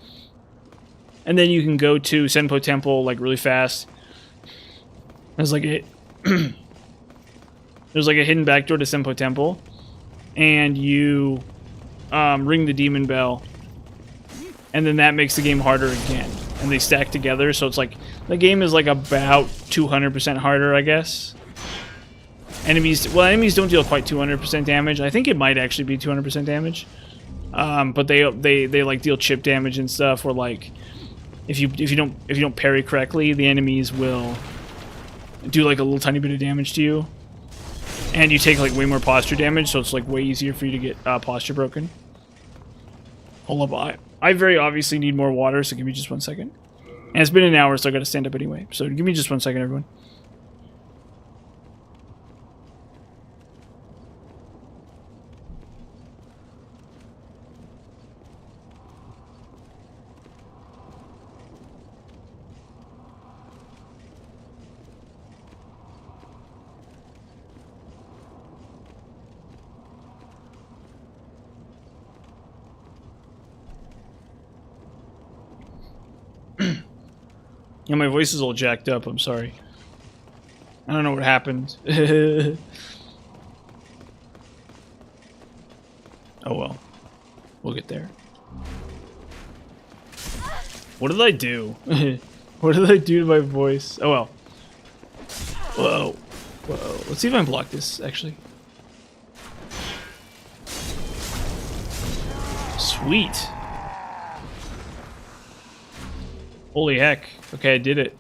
and then you can go to Senpo Temple like really fast. There's like a there's like a hidden backdoor to Senpo Temple, and you ring the demon bell, and then that makes the game harder again, and they stack together. So it's like the game is like about 200% harder, I guess. Enemies don't deal quite 200% damage. I think it might actually be 200% damage. But they like deal chip damage and stuff. Or like if you don't parry correctly, the enemies will do like a little tiny bit of damage to you, and you take like way more posture damage. So it's like way easier for you to get posture broken. Hold up, I very obviously need more water, so give me just 1 second. And it's been an hour, so I gotta stand up anyway. So give me just 1 second, everyone. Yeah, my voice is all jacked up, I'm sorry. I don't know what happened. Oh well. We'll get there. What did I do? What did I do to my voice? Oh well. Whoa. Whoa. Let's see if I can block this, actually. Sweet. Holy heck. Okay, I did it.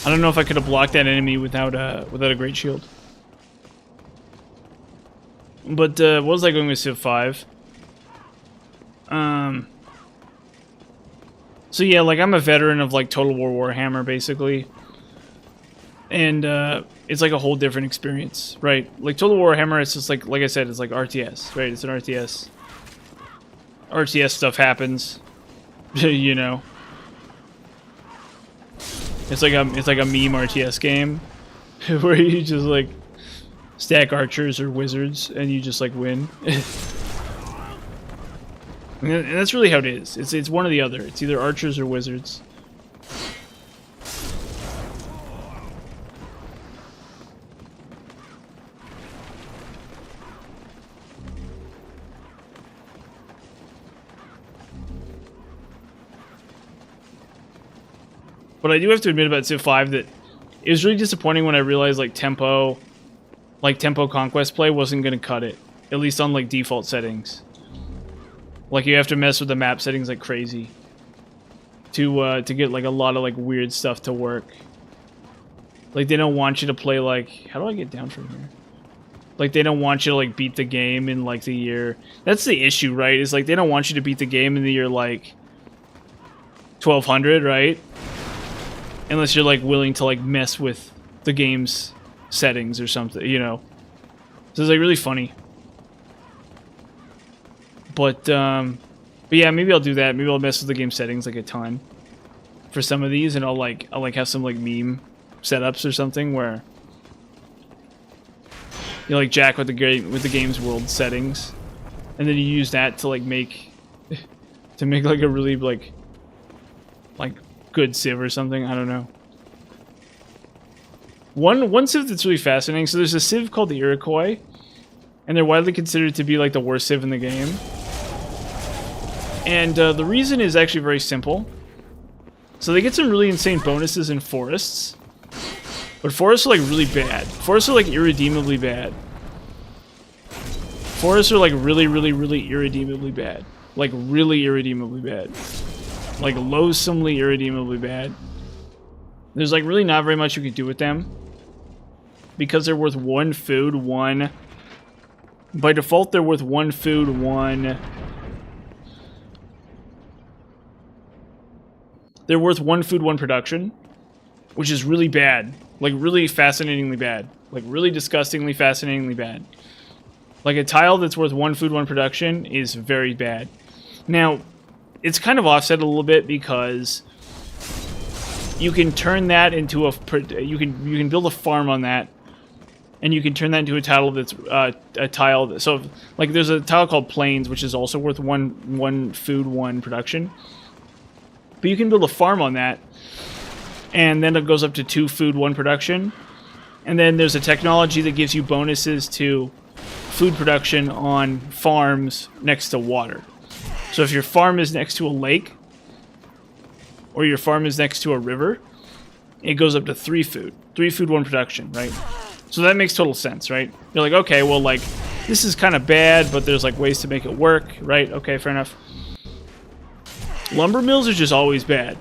I don't know if I could have blocked that enemy without a great shield. But what was I going with Civ 5? So yeah, like I'm a veteran of like Total War Warhammer basically. And it's like a whole different experience, right? Like Total War Warhammer, it's just like I said, it's like RTS, right? It's an RTS. RTS stuff happens, you know. It's like a meme RTS game where you just like stack archers or wizards and you just like win. And that's really how it is. It's one or the other. It's either archers or wizards. But I do have to admit about Civ 5 that it was really disappointing when I realized like tempo conquest play wasn't going to cut it, at least on like default settings. Like you have to mess with the map settings like crazy to get like a lot of like weird stuff to work. Like they don't want you to play like, how do I get down from here? Like they don't want you to like beat the game in like the year. That's the issue, right? Is like they don't want you to beat the game in the year like 1200, right? Unless you're like willing to like mess with the game's settings or something, you know. So it's like really funny. But yeah, maybe I'll do that. Maybe I'll mess with the game settings like a ton for some of these, and I'll have some like meme setups or something where you like jack with the game's world settings, and then you use that to like make like a really like good Civ or something. I don't know. One Civ that's really fascinating. So there's a Civ called the Iroquois, and they're widely considered to be like the worst Civ in the game. And the reason is actually very simple. So they get some really insane bonuses in forests, but forests are like really bad. Forests are like irredeemably bad. Forests are like really irredeemably bad. Like really irredeemably bad. Like loathsomely irredeemably bad. There's like really not very much you can do with them because they're worth 1 food, 1. By default, they're worth 1 food, 1. They're worth 1 food, 1 production, which is really bad. Like really fascinatingly bad. Like really disgustingly fascinatingly bad. Like a tile that's worth 1 food, 1 production is very bad. Now, it's kind of offset a little bit because you can turn that into you can build a farm on that, and you can turn that into a tile that's a tile. So like there's a tile called Plains, which is also worth 1 food, 1 production. But you can build a farm on that, and then it goes up to 2 food, 1 production. And then there's a technology that gives you bonuses to food production on farms next to water. So if your farm is next to a lake, or your farm is next to a river, it goes up to 3 food. 3 food, 1 production, right? So that makes total sense, right? You're like, okay, well, like, this is kind of bad, but there's, like, ways to make it work, right? Okay, fair enough. Lumber mills are just always bad.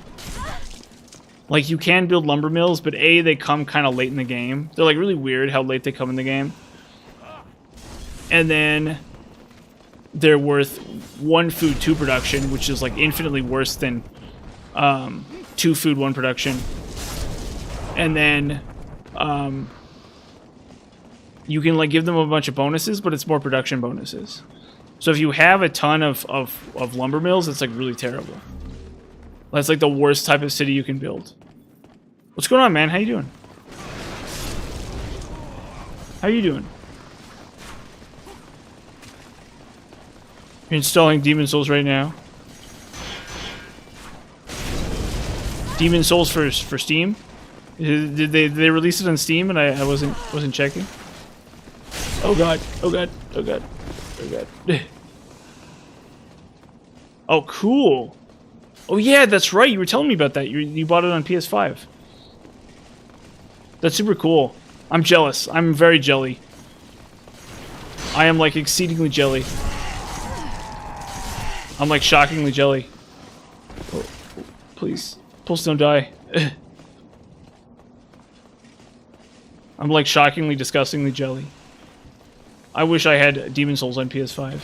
Like, you can build lumber mills, but A, they come kind of late in the game. They're, like, really weird how late they come in the game. And then they're worth 1 food, 2 production, which is, like, infinitely worse than 2 food, 1 production. And then you can, like, give them a bunch of bonuses, but it's more production bonuses. So if you have a ton of lumber mills, it's, like, really terrible. That's, like, the worst type of city you can build. What's going on, man? How you doing? How you doing? You're installing Demon Souls right now. Demon Souls for Steam? Did they release it on Steam and I wasn't checking? Oh god! Oh god! Oh god! Oh god! Oh, cool! Oh yeah, that's right. You were telling me about that. You bought it on PS5. That's super cool. I'm jealous. I'm very jelly. I am, like, exceedingly jelly. I'm, like, shockingly jelly. Oh, please. Please don't die. I'm, like, shockingly, disgustingly jelly. I wish I had Demon Souls on PS5.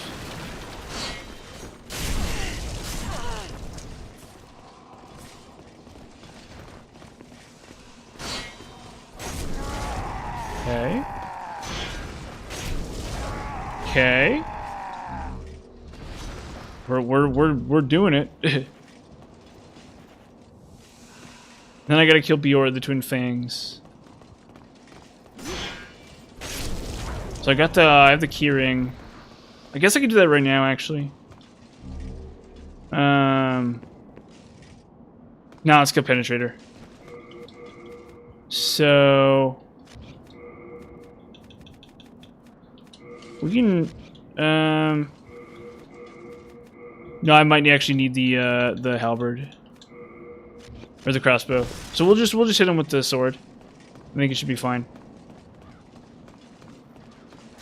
Okay. Okay. We're doing it. Then I gotta kill Bior the Twin Fangs. So I have the key ring. I guess I could do that right now, actually. No, let's go Penetrator. So we can. No, I might actually need the halberd or the crossbow. So we'll just hit him with the sword. I think it should be fine.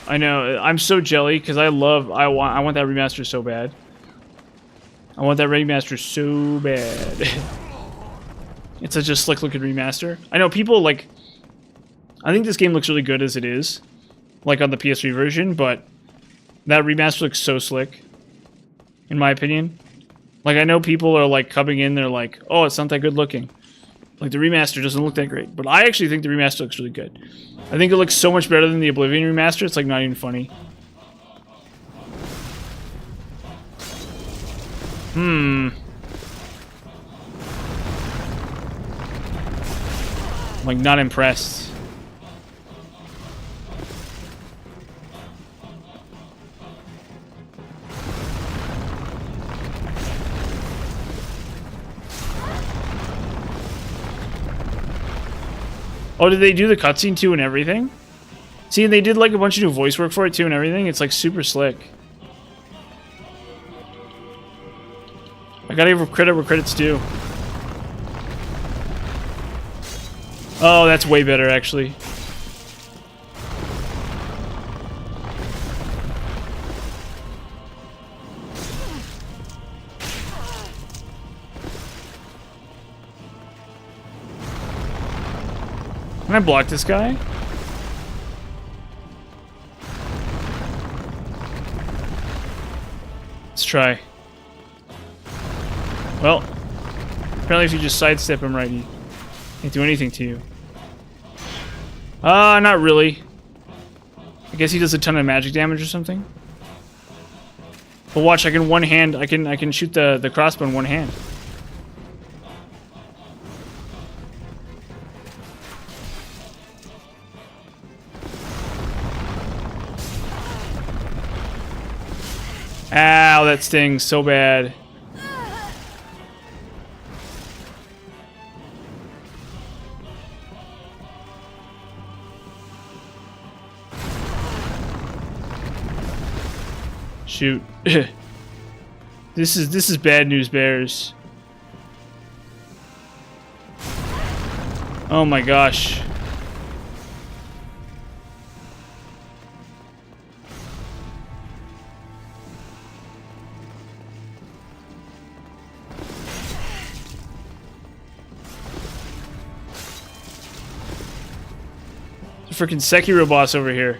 I know, I'm so jelly because I want that remaster so bad. I want that remaster so bad. It's such a slick looking remaster. I know people like. I think this game looks really good as it is, like on the PS3 version, but that remaster looks so slick, in my opinion. Like, I know people are like coming in, they're like, "Oh, it's not that good looking." Like, the remaster doesn't look that great, but I actually think the remaster looks really good. I think it looks so much better than the Oblivion remaster. It's like not even funny. I'm like not impressed. Oh, did they do the cutscene too and everything? See, and they did like a bunch of new voice work for it too and everything. It's like super slick. I gotta give credit where credit's due. Oh, that's way better actually. Can I block this guy? Let's try. Well, apparently if you just sidestep him right, he can't do anything to you. Not really. I guess he does a ton of magic damage or something. But watch, I can one hand, I can shoot the crossbow in one hand. Ow, that stings so bad. Shoot. This is bad news bears. Oh my gosh. Freaking Sekiro boss over here.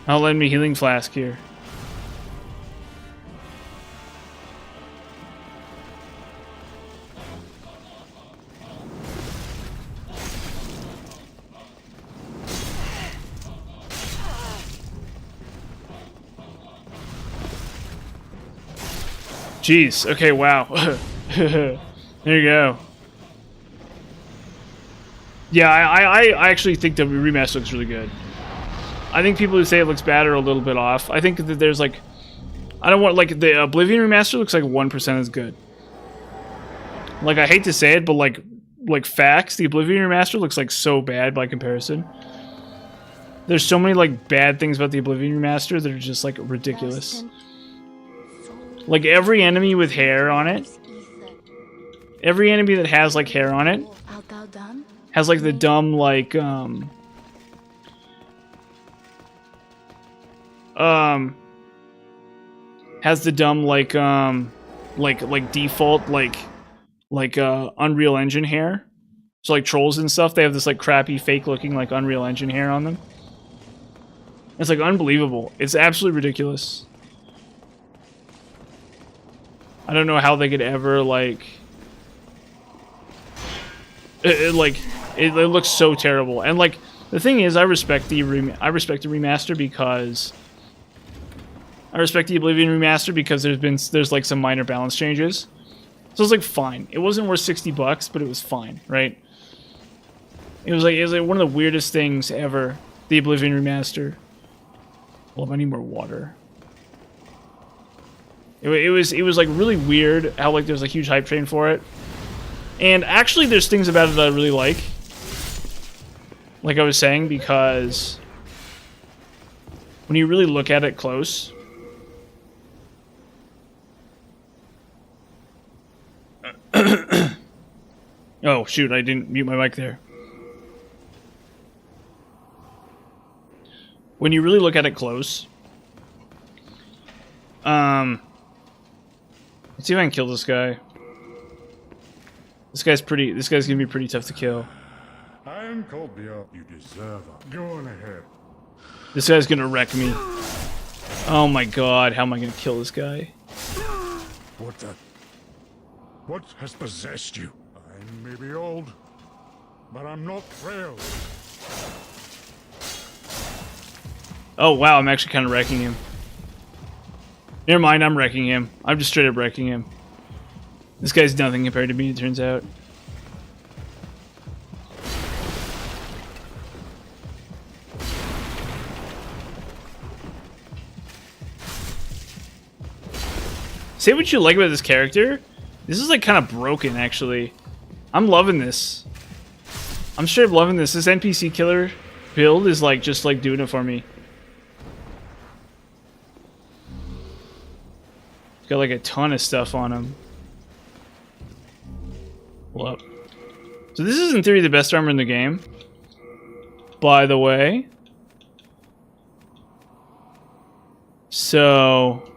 I'll lend me healing flask here. Jeez. Okay, wow. There you go. Yeah, I actually think the remaster looks really good. I think people who say it looks bad are a little bit off. I think that there's like... I don't want... Like, the Oblivion remaster looks like 1% as good. Like, I hate to say it, but like facts, the Oblivion remaster looks like so bad by comparison. There's so many like bad things about the Oblivion remaster that are just like ridiculous. Like every enemy with hair on it, every enemy that has like hair on it has like the dumb like has the dumb like default like Unreal Engine hair. So like trolls and stuff, they have this like crappy fake looking like Unreal Engine hair on them. It's like unbelievable. It's absolutely ridiculous. I don't know how they could ever like it looks so terrible. And like the thing is, I respect the remaster because I respect the Oblivion remaster because there's like some minor balance changes. So it's like fine. It wasn't worth $60, but it was fine, right? It was like one of the weirdest things ever. The Oblivion remaster. Well, I need more water. It was like really weird how like there's a huge hype train for it. And actually there's things about it that I really like. Like I was saying, because when you really look at it close, oh shoot, I didn't mute my mic there. When you really look at it close, let's see if I can kill this guy. This guy's gonna be pretty tough to kill. I am Colbia. You deserve it. Go on ahead. This guy's gonna wreck me. Oh my god, how am I gonna kill this guy? What has possessed you? I may be old, but I'm not frail. Oh wow, I'm actually kind of wrecking him. Never mind, I'm wrecking him. I'm just straight up wrecking him. This guy's nothing compared to me, it turns out. Say what you like about this character. This is like kind of broken, actually. I'm loving this. I'm straight up loving this. This NPC killer build is like just like doing it for me. He's got like a ton of stuff on him. Pull up. So this is in theory the best armor in the game. By the way. So...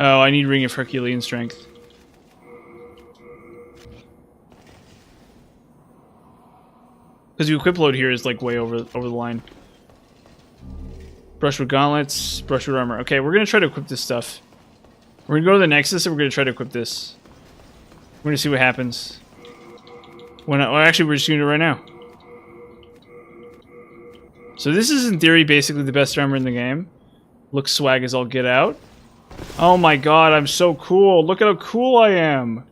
Oh, I need Ring of Herculean Strength. Because the equip load here is like way over the line. Brushwood gauntlets, brushwood armor. Okay, we're gonna try to equip this stuff. We're gonna go to the Nexus and we're gonna try to equip this. We're gonna see what happens. Well, actually, we're just gonna do it right now. So this is in theory basically the best armor in the game. Looks swag as all get out. Oh my god, I'm so cool. Look at how cool I am.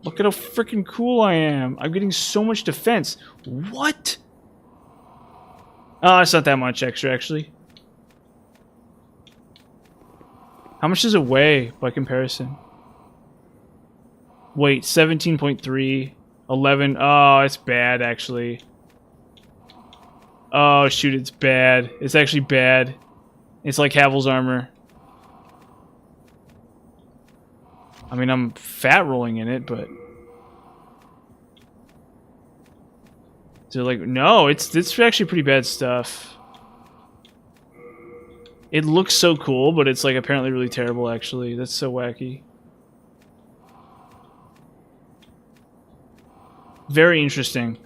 Look at how freaking cool I am. I'm getting so much defense. What? Oh, it's not that much extra, actually. How much does it weigh by comparison? Wait, 17.3, 11. Oh, it's bad, actually. Oh, shoot, it's bad. It's actually bad. It's like Havel's armor. I mean, I'm fat rolling in it, but... So like, no, it's actually pretty bad stuff. It looks so cool, but it's like apparently really terrible actually. That's so wacky. Very interesting.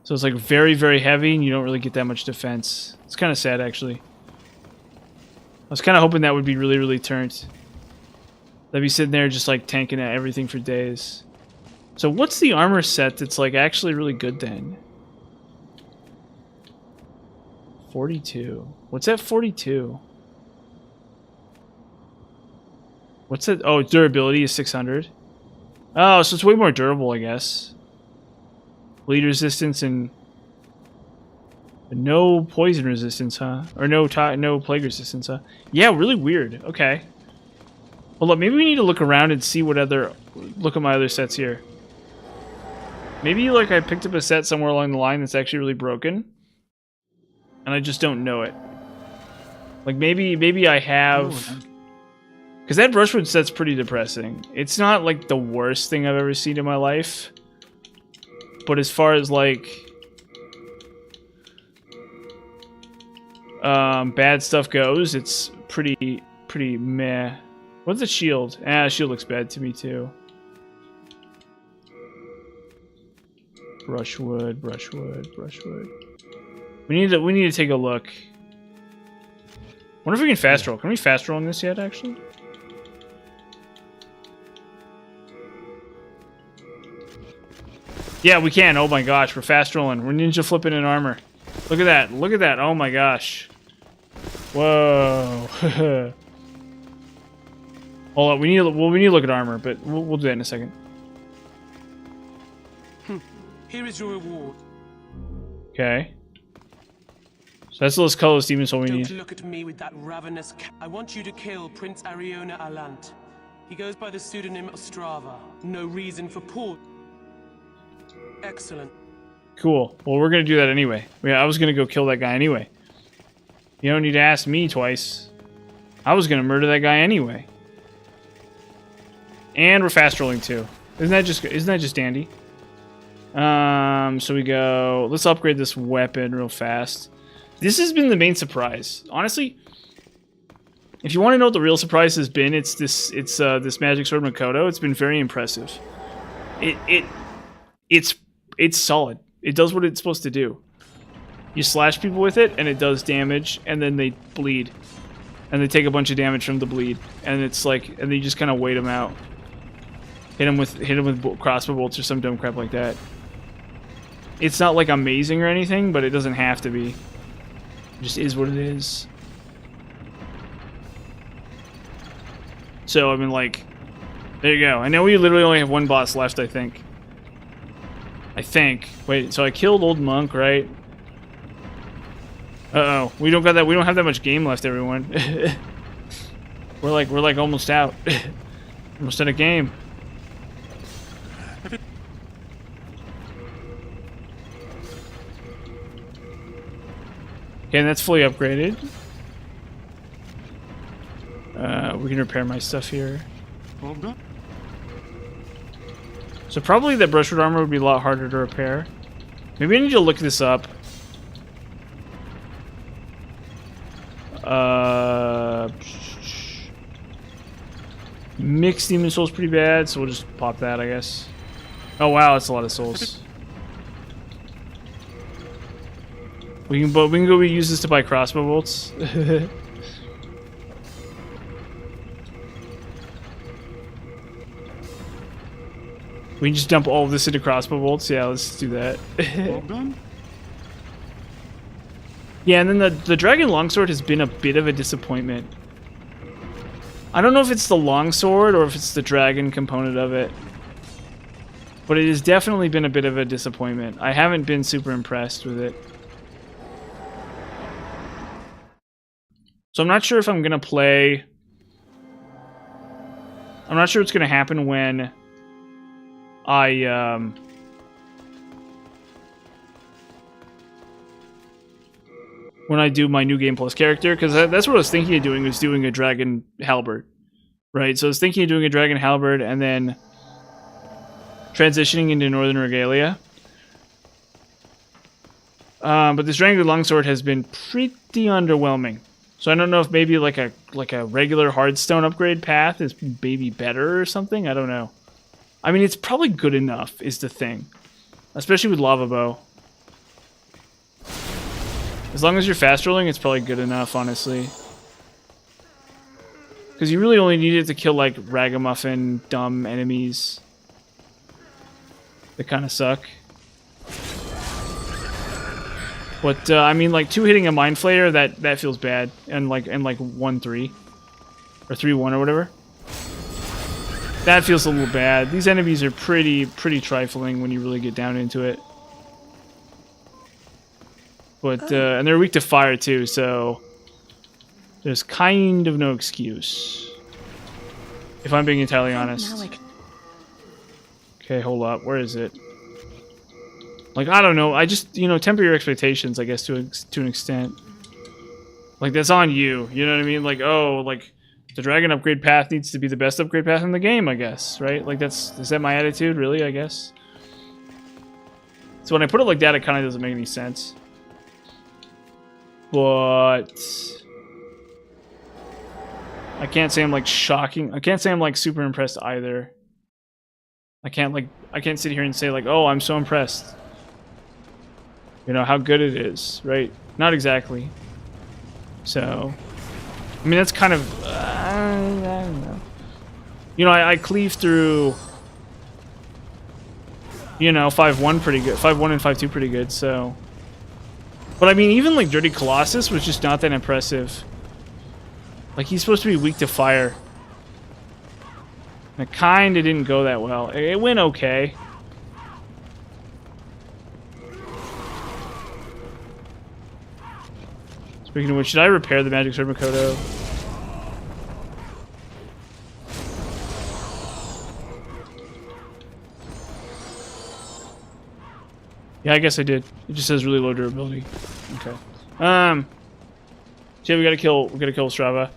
So it's like very, very heavy and you don't really get that much defense. It's kind of sad actually. I was kind of hoping that would be really, really turned. I'd be sitting there just like tanking at everything for days. So what's the armor set that's like actually really good then? 42. What's that 42? What's that? Oh, durability is 600. Oh, so it's way more durable, I guess. Bleed resistance and no poison resistance, huh? Or no plague resistance, huh? Yeah, really weird. Okay. Well, look, maybe we need to look around and see what other... Look at my other sets here. Maybe, like, I picked up a set somewhere along the line that's actually really broken. And I just don't know it. Like, maybe I have... Because that brushwood set's pretty depressing. It's not, like, the worst thing I've ever seen in my life. But as far as, like... bad stuff goes, it's pretty meh. What's the shield? Ah, shield looks bad to me, too. Brushwood. We need to take a look. Wonder if we can fast roll. Can we fast roll on this yet, actually? Yeah, we can. Oh my gosh, we're fast rolling. We're ninja flipping in armor. Look at that. Look at that. Oh my gosh. Whoa. Hold on. We need to look at armor, but we'll do that in a second. Here is your reward. Okay. So that's the list colorless demon soul we need. Don't look at me with that ravenous I want you to kill Prince Ariona Alant. He goes by the pseudonym Ostrava. No reason for port. Excellent. Cool. Well, we're gonna do that anyway. Yeah, I was gonna go kill that guy anyway. You don't need to ask me twice. I was gonna murder that guy anyway. And we're fast rolling too. Isn't that just dandy? So we go. Let's upgrade this weapon real fast. This has been the main surprise, honestly. If you want to know what the real surprise has been, it's this magic sword Makoto. It's been very impressive. It's solid. It does what it's supposed to do. You slash people with it, and it does damage, and then they bleed, and they take a bunch of damage from the bleed, and it's like, and you just kind of wait them out. Hit them with crossbow bolts or some dumb crap like that. It's not like amazing or anything, but it doesn't have to be. It just is what it is. So I mean, like, there you go. I know we literally only have one boss left, I think. Wait, so I killed Old Monk, right? Uh-oh. We don't have that much game left, everyone. we're like almost out. Almost out of game. Okay, and that's fully upgraded. We can repair my stuff here. All done. So probably that brushwood armor would be a lot harder to repair. Maybe I need to look this up. Mixed demon soul's pretty bad, so we'll just pop that, I guess. Oh wow, that's a lot of souls. We can go use this to buy crossbow bolts. We can just dump all of this into crossbow bolts. Yeah, let's do that. All done. Yeah, and then the dragon longsword has been a bit of a disappointment. I don't know if it's the longsword or if it's the dragon component of it. But it has definitely been a bit of a disappointment. I haven't been super impressed with it. So I'm not sure if I'm going to play... I'm not sure what's going to happen when I do my new game plus character, because that's what I was thinking of doing, was doing a dragon halberd. Right, so I was thinking of doing a Dragon Halberd and then transitioning into Northern Regalia. But this Dragon Longsword has been pretty underwhelming. So I don't know if maybe like a regular hardstone upgrade path is maybe better or something. I don't know. I mean, it's probably good enough is the thing. Especially with Lava Bow. As long as you're fast rolling, it's probably good enough, honestly. Because you really only need it to kill, like, ragamuffin, dumb enemies. That kind of suck. But, I mean, like, 2-hitting a Mind Flayer, that feels bad. And, like, 1-3. Or 3-1 or whatever. That feels a little bad. These enemies are pretty trifling when you really get down into it. But, and they're weak to fire, too, so... There's kind of no excuse. If I'm being entirely honest. Okay, hold up. Where is it? Like, I don't know. I just, you know, temper your expectations, I guess, to an extent. Like, that's on you. You know what I mean? Like, oh, like, the dragon upgrade path needs to be the best upgrade path in the game, I guess, right? Like, is that my attitude, really, I guess? So when I put it like that, it kind of doesn't make any sense. But... I can't say I'm, like, shocking. I can't say I'm, like, super impressed either. I can't sit here and say, like, oh, I'm so impressed. You know, how good it is, right? Not exactly. So, I mean, that's kind of, I don't know. You know, I cleave through, you know, 5-1 pretty good. 5-1 and 5-2 pretty good, so. But I mean, even, like, Dirty Colossus was just not that impressive. Like, he's supposed to be weak to fire. And it kind of didn't go that well. It went okay. Speaking of which, should I repair the Magic Sword Makoto? Yeah, I guess I did. It just says really low durability. Okay. So yeah, we gotta kill Strava.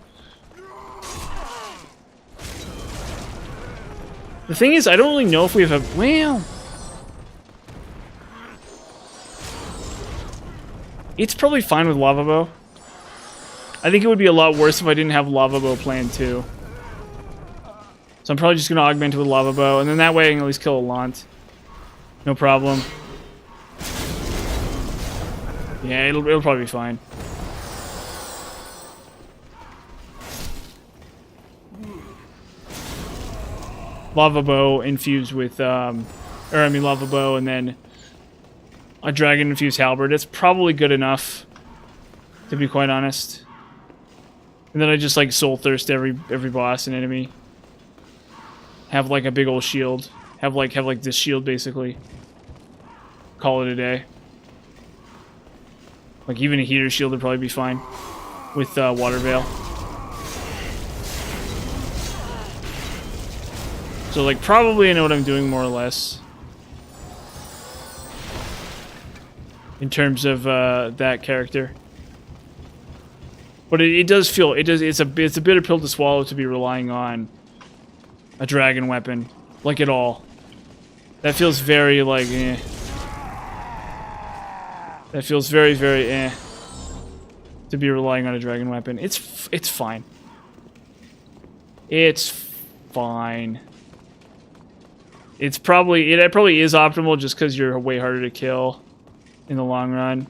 The thing is, I don't really know if we have a... Well... It's probably fine with Lava Bow. I think it would be a lot worse if I didn't have Lava Bow planned too. So I'm probably just going to augment it with Lava Bow, and then that way I can at least kill a Lant. No problem. Yeah, it'll probably be fine. Lava Bow infused with, Lava Bow and then a Dragon infused Halberd. It's probably good enough, to be quite honest. And then I just, like, Soul Thirst every boss and enemy. Have, like, a big old shield. Have like this shield, basically. Call it a day. Like, even a heater shield would probably be fine. With, Water Veil. So, like, probably I know what I'm doing more or less. In terms of, that character. But it does feel, it's a bitter pill to swallow to be relying on a dragon weapon. Like, at all. That feels very, like, eh. That feels very, very, eh. To be relying on a dragon weapon. It's fine. It's fine. It probably is optimal just because you're way harder to kill in the long run.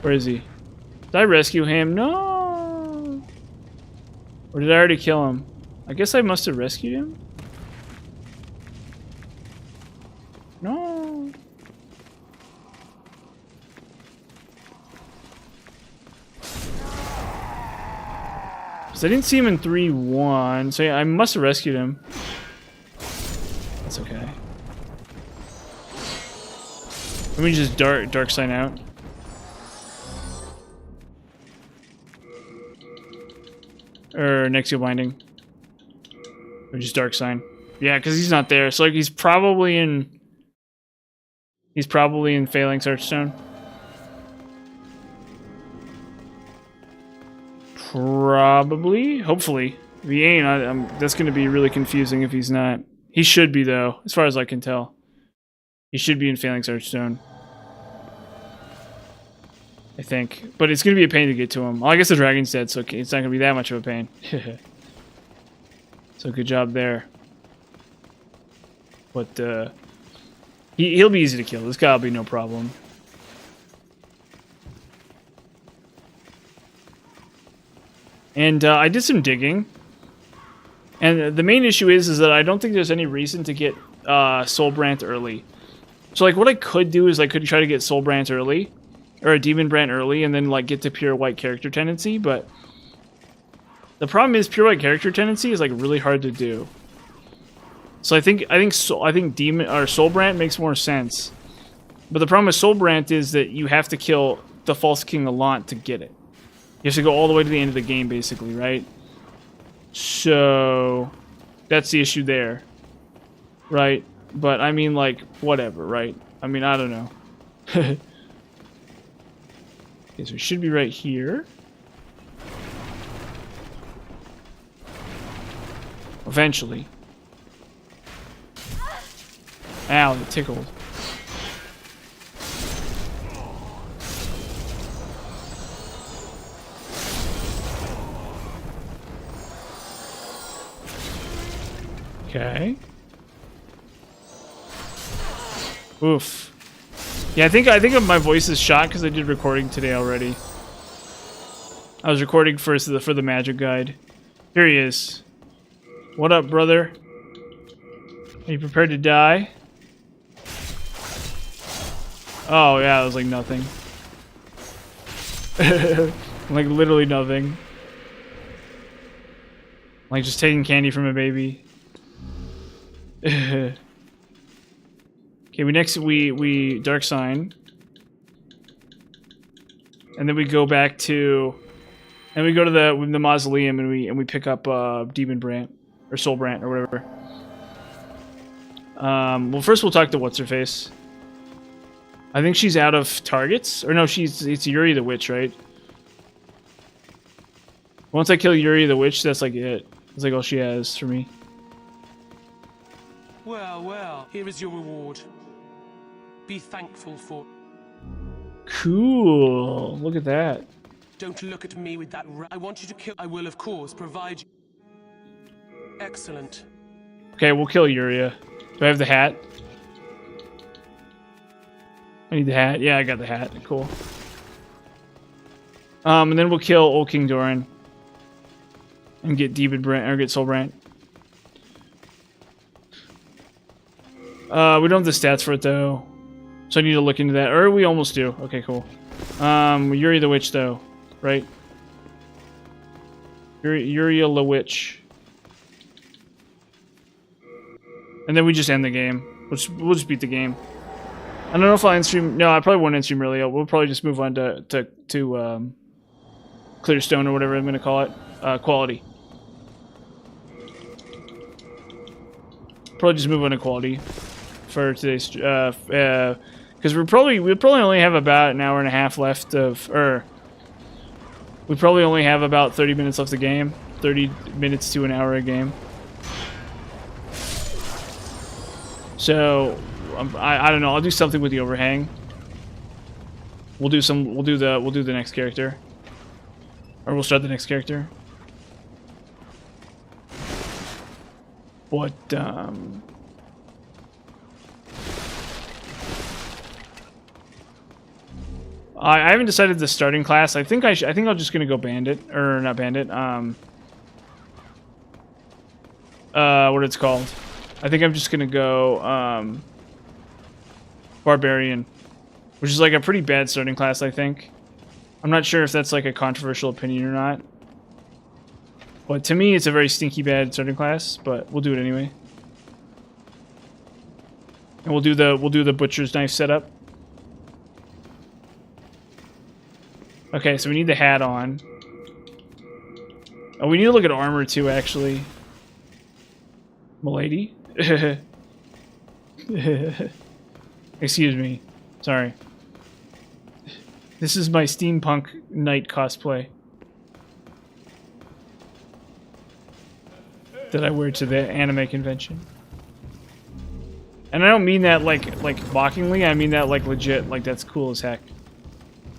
Where is he? Did I rescue him? No! Or did I already kill him? I guess I must have rescued him? No! So I didn't see him in 3-1, so yeah, I must have rescued him. That's okay. Let me just dark sign out. Or Nexio Binding. Or just Dark Sign. Yeah, because he's not there. So, like, he's probably in Failing Searchstone. Probably. Hopefully. If he ain't, that's going to be really confusing if he's not. He should be, though, as far as I can tell. He should be in Phalanx Archstone. I think. But it's going to be a pain to get to him. Well, I guess the dragon's dead, so it's not going to be that much of a pain. So good job there. But, he'll be easy to kill. This guy will be no problem. And I did some digging. And the main issue is that I don't think there's any reason to get Soulbrand early. So, like, what I could do is I could try to get Soulbrand early. Or a Demon Brand early, and then, like, get to Pure White character tendency, but... The problem is Pure White character tendency is, like, really hard to do. So I think Demon or Soulbrand makes more sense. But the problem with Soulbrand is that you have to kill the False King Alant to get it. You have to go all the way to the end of the game, basically, right? So that's the issue there, right? But I mean, like, whatever, right? I mean, I don't know. Okay, so it should be right here. Eventually. Ow, it tickled. Okay. Oof. Yeah, I think my voice is shot because I did recording today already. I was recording first for the magic guide. Here he is. What up, brother? Are you prepared to die? Oh yeah, it was like nothing. Like literally nothing. Like just taking candy from a baby. Okay, we Dark Sign. And then we go back to, and we go to the mausoleum and we pick up Demon Brant or Soul Brant or whatever. Well, first we'll talk to what's her face. I think she's out of targets, or no, it's Yuri the Witch, right? Once I kill Yuri the Witch, that's like it. That's like all she has for me. Well, well, here is your reward. Be thankful for... Cool. Look at that. Don't look at me with that I want you to kill... I will, of course, provide you... Excellent. Okay, we'll kill Yuria. Do I have the hat? I need the hat. Yeah, I got the hat. Cool. And then we'll kill Old King Doran. And get Demon Brant, or get Soul Brant. We don't have the stats for it, though. So I need to look into that. Or we almost do. Okay, cool. Yuri the Witch, though. Right? Yuri the Witch. And then we just end the game. We'll just beat the game. I don't know if I'll end stream. No, I probably won't end stream really. We'll probably just move on to Clearstone or whatever I'm going to call it. Quality. Probably just move on to quality for today's because we'll probably only have about an hour and a half left of, or we probably only have about 30 minutes left of the game. 30 minutes to an hour a game. So I don't know. I'll do something with the overhang. We'll do the next character, or we'll start the next character. But I haven't decided the starting class. I think I'm just gonna go bandit, or not bandit. What it's called? I think I'm just gonna go barbarian, which is like a pretty bad starting class. I think. I'm not sure if that's like a controversial opinion or not. But to me, it's a very stinky bad starting class. But we'll do it anyway. And we'll do the butcher's knife setup. Okay, so we need the hat on. Oh, we need to look at armor too, actually. Milady? Excuse me. Sorry. This is my steampunk knight cosplay. that I wear to the anime convention. And I don't mean that like mockingly. I mean that like legit. Like that's cool as heck.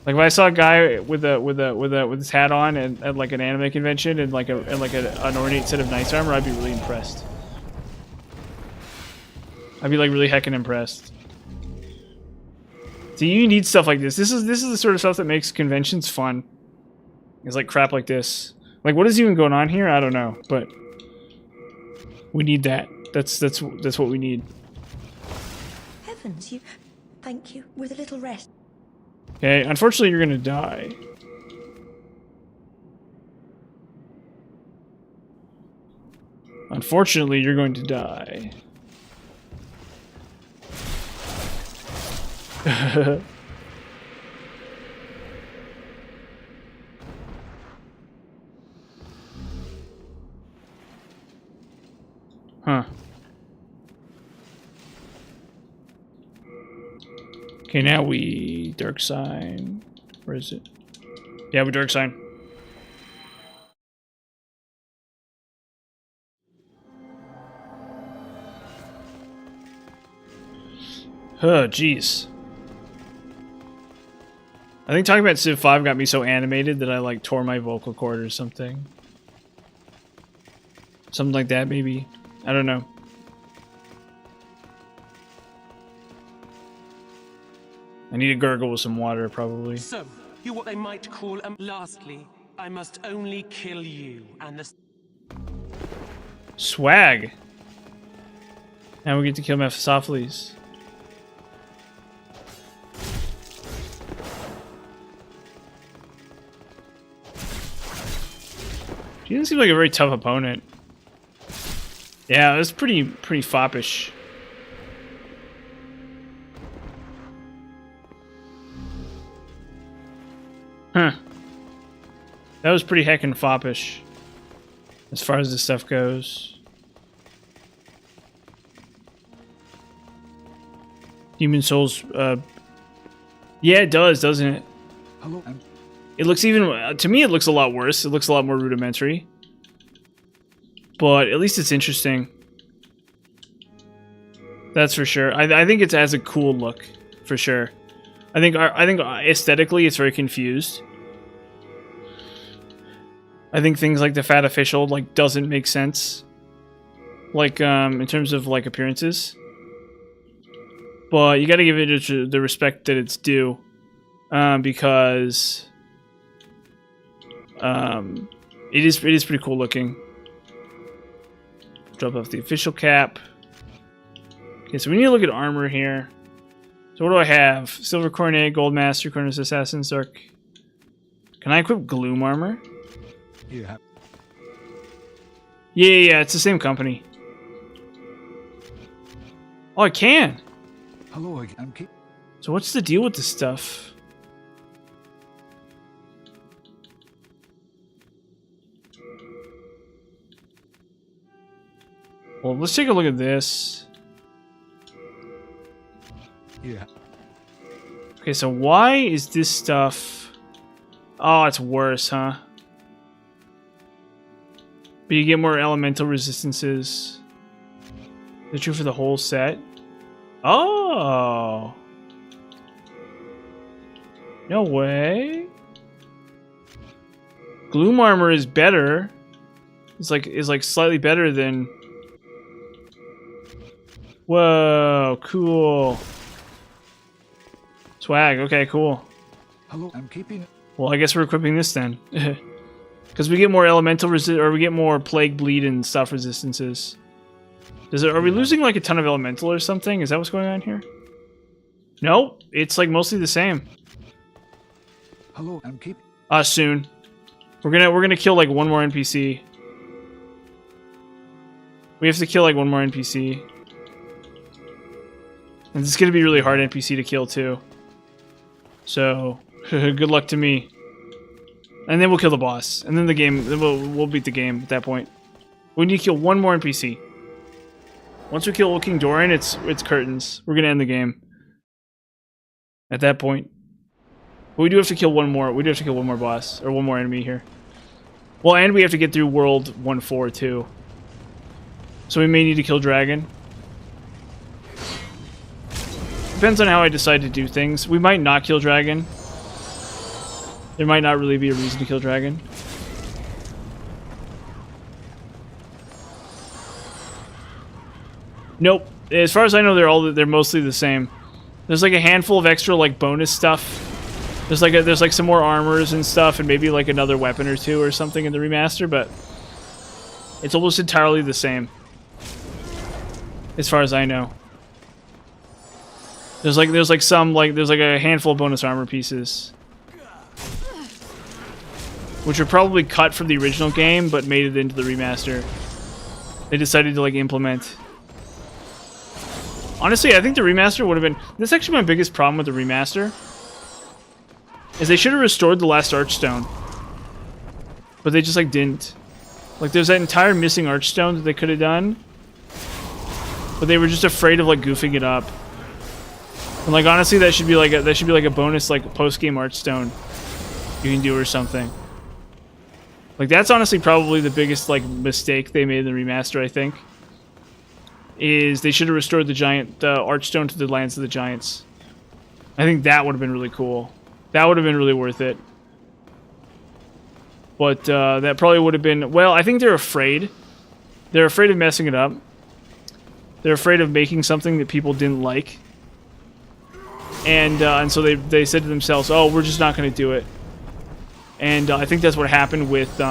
Like if I saw a guy with his hat on at like an anime convention and like an ornate set of knight's armor, I'd be really impressed. I'd be like really heckin' impressed. See, you need stuff like this. This is the sort of stuff that makes conventions fun. It's like crap like this. Like what is even going on here? I don't know, but we need that. That's what we need. Heavens, you... Thank you. With a little rest. Okay, unfortunately you're gonna die. Unfortunately, you're going to die. Huh. Okay, now we dark sign. Where is it? Yeah, we dark sign. Oh, jeez. I think talking about Civ 5 got me so animated that I like tore my vocal cord or something. Something like that, maybe. I don't know. I need to gargle with some water, probably. So, you're what they might call a... Lastly, I must only kill you and the... Swag! Now we get to kill Mephistopheles. He doesn't seem like a very tough opponent. Yeah, that's pretty foppish. Huh. That was pretty heckin' foppish. As far as this stuff goes. Demon Souls, yeah, it does, doesn't it? Hello. It looks even, to me it looks a lot worse. It looks a lot more rudimentary. But at least it's interesting. That's for sure. I think it has a cool look, for sure. I think aesthetically it's very confused. I think things like the fat official like doesn't make sense. Like in terms of like appearances. But you got to give it the respect that it's due. Because it is pretty cool looking. Drop off the official cap. Okay, so we need to look at armor here. So what do I have? Silver Coronet, Gold Master, Cornus Assassin, Dark. Can I equip Gloom armor? Yeah. Yeah, it's the same company. Oh, I can. Hello, I'm Keith. So what's the deal with this stuff? Well, let's take a look at this. Yeah. Okay, so why is this stuff... Oh, it's worse, huh? But you get more elemental resistances. Is that true for the whole set? Oh! No way. Gloom armor is better. It's like slightly better than... Whoa, cool. Swag, okay, cool. Hello, I'm keeping it. Well, I guess we're equipping this then. Because we get more elemental or we get more plague bleed and stuff resistances. Are we losing like a ton of elemental or something? Is that what's going on here? No, it's like mostly the same. Hello, I'm keeping. Soon. We're gonna kill like one more NPC. We have to kill like one more NPC. And it's gonna be really hard NPC to kill too. So, good luck to me. And then we'll kill the boss. And then the game, then we'll beat the game at that point. We need to kill one more NPC. Once we kill King Dorian, it's curtains. We're gonna end the game. At that point. But we do have to kill one more. We do have to kill one more boss. Or one more enemy here. Well, and we have to get through World 1-4 too. So we may need to kill Dragon. Depends on how I decide to do things. We might not kill Dragon. There might not really be a reason to kill Dragon. Nope. As far as I know, they're mostly the same. There's like a handful of extra like bonus stuff. There's like some more armors and stuff, and maybe like another weapon or two or something in the remaster, but it's almost entirely the same. As far as I know. There's like a handful of bonus armor pieces, which are probably cut from the original game but made it into the remaster. They decided to like implement. Honestly, I think the remaster would have been... This is actually my biggest problem with the remaster. Is they should have restored the last Archstone. But they just, like, didn't. Like, there's that entire missing Archstone that they could have done. But they were just afraid of, like, goofing it up. And, like, honestly, that should be like a bonus, like, post-game Archstone you can do or something. Like, that's honestly probably the biggest, like, mistake they made in the remaster, I think. Is they should have restored the Archstone to the Lands of the Giants. I think that would have been really cool. That would have been really worth it. But that probably would have been... Well, I think they're afraid. They're afraid of messing it up. They're afraid of making something that people didn't like. And so they said to themselves, oh, we're just not going to do it. And I think that's what happened with...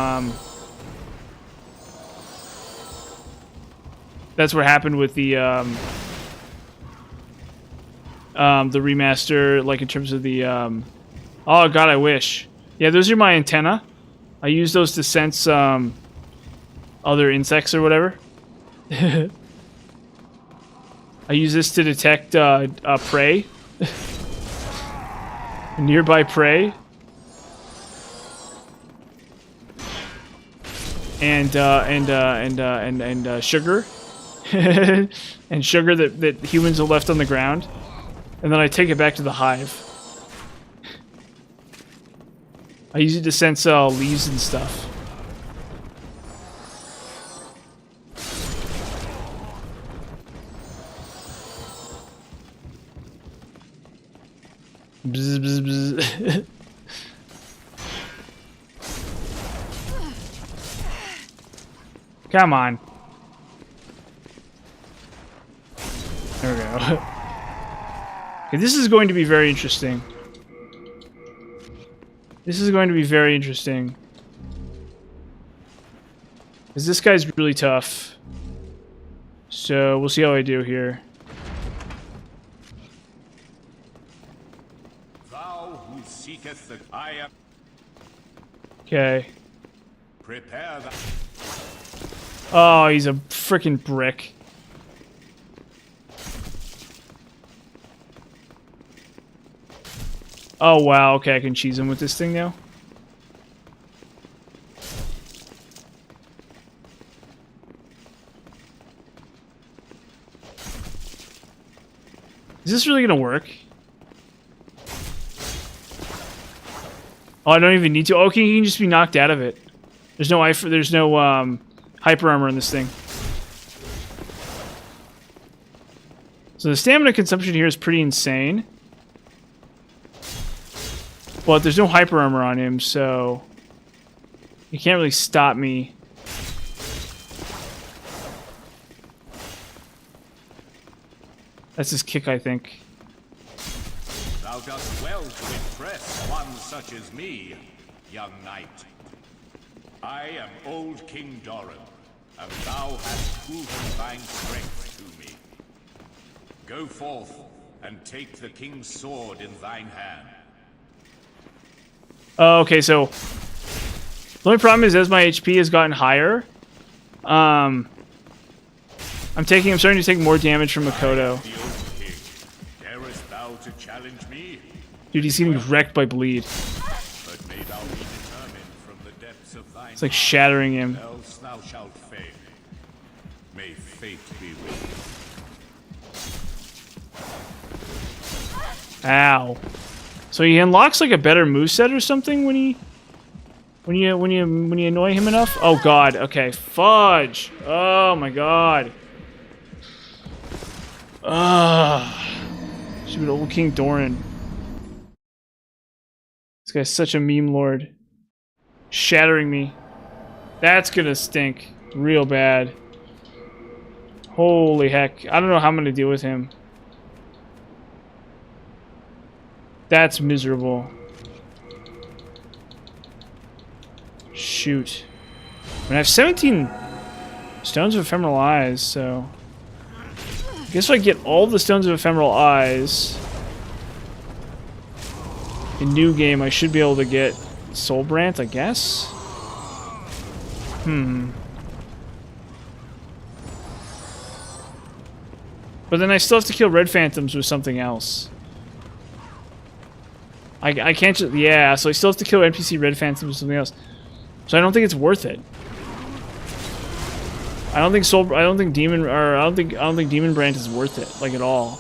That's what happened with the remaster, like in terms of the oh god, I wish. Yeah, those are my antenna. I use those to sense other insects or whatever. I use this to detect prey, nearby prey, and sugar. And sugar that humans have left on the ground, and then I take it back to the hive. I use it to sense leaves and stuff. Bzz, bzz, bzz. Come on. There we go. Okay, this is going to be very interesting. This is going to be very interesting. Because this guy's really tough. So, we'll see how I do here. Thou who seeketh the I am. Okay. Prepare the... Oh, he's a freaking brick. Oh, wow. Okay, I can cheese him with this thing now. Is this really gonna work? Oh, I don't even need to. Okay, he can just be knocked out of it. There's no hyper armor in this thing. So the stamina consumption here is pretty insane. But there's no hyper armor on him, so he can't really stop me. That's his kick, I think. Thou dost well to impress one such as me, young knight. I am old King Doran, and thou hast proven thine strength to me. Go forth and take the king's sword in thine hand. Okay, so the only problem is as my HP has gotten higher, I'm starting to take more damage from Makoto. Darest thou to challenge me? Dude, he's getting wrecked by bleed. But may thou be determined from the depths of thine It's like shattering him. heart, else thou shalt fail. May fate be with thee. Ow. So he unlocks like a better moveset or something when he... When you annoy him enough? Oh god, okay. Fudge! Oh my god. Stupid old King Doran. This guy's such a meme lord. Shattering me. That's gonna stink real bad. Holy heck. I don't know how I'm gonna deal with him. That's miserable. Shoot. I mean, I have 17 Stones of Ephemeral Eyes, so... I guess if I get all the Stones of Ephemeral Eyes... in New Game, I should be able to get Soulbrand, I guess? But then I still have to kill Red Phantoms with something else. I can't just... Yeah, so I still have to kill NPC Red Phantoms with something else. So I don't think it's worth it. I don't think Demon Brand is worth it, like, at all.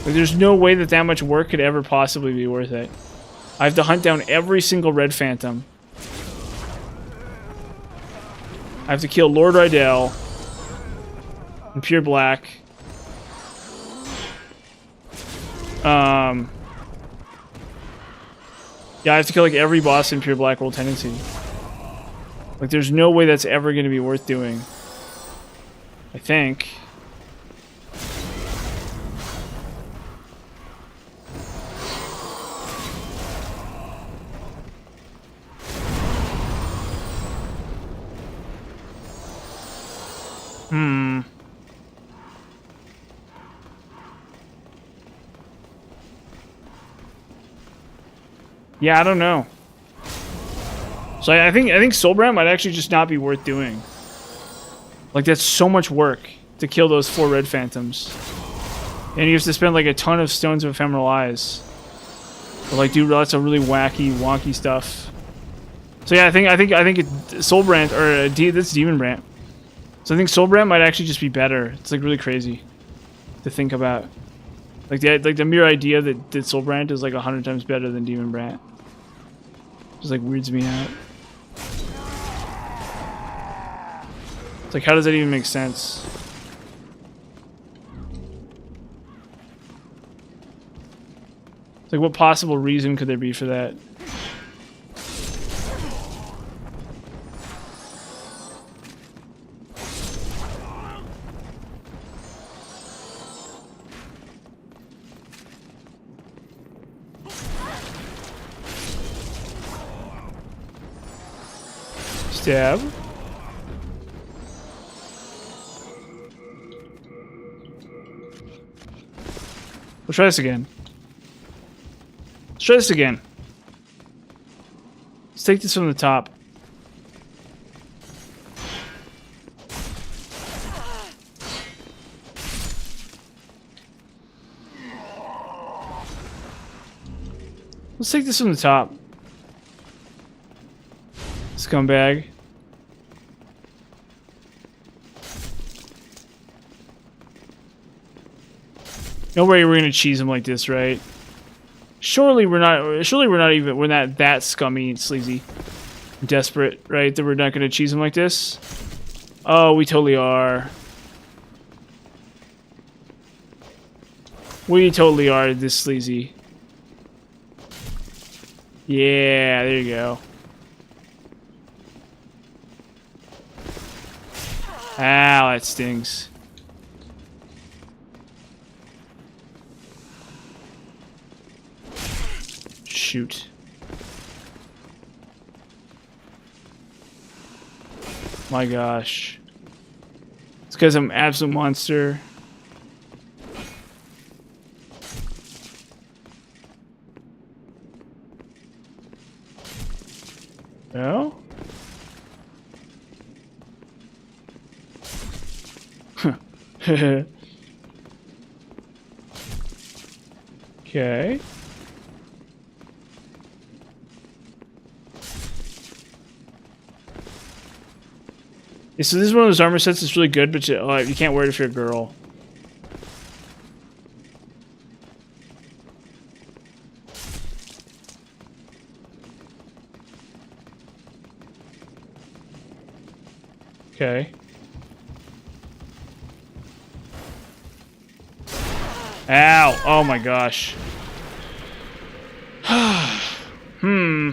Like, there's no way that much work could ever possibly be worth it. I have to hunt down every single Red Phantom. I have to kill Lord Rydell in Pure Black. Yeah, I have to kill like every boss in Pure Black World Tendency. Like, there's no way that's ever going to be worth doing. I think. Yeah, I don't know. So I think Soulbrand might actually just not be worth doing. Like, that's so much work to kill those 4 Red Phantoms. And you have to spend like a ton of Stones of Ephemeral Eyes. Or like do lots of really wacky, wonky stuff. So yeah, I think Soulbrand, or that's Demon Brand. So I think Soulbrand might actually just be better. It's like really crazy to think about. Like the mere idea that Soulbrand is like 100 times better than Demon Brand. Just like weirds me out. It's like, how does that even make sense? It's like, what possible reason could there be for that? Stab. We'll try this again. Let's try this again. Let's take this from the top. Let's take this from the top. Scumbag. No way we're gonna cheese him like this, right? Surely we're not that scummy and sleazy, desperate, right? That we're not gonna cheese him like this. Oh, we totally are. We totally are this sleazy. Yeah, there you go. Ow, that stings. Shoot. My gosh. This guy's an absolute monster. No? Okay. Yeah, so this is one of those armor sets that's really good, but you can't wear it if you're a girl. Okay. Ow! Oh my gosh. Hmm.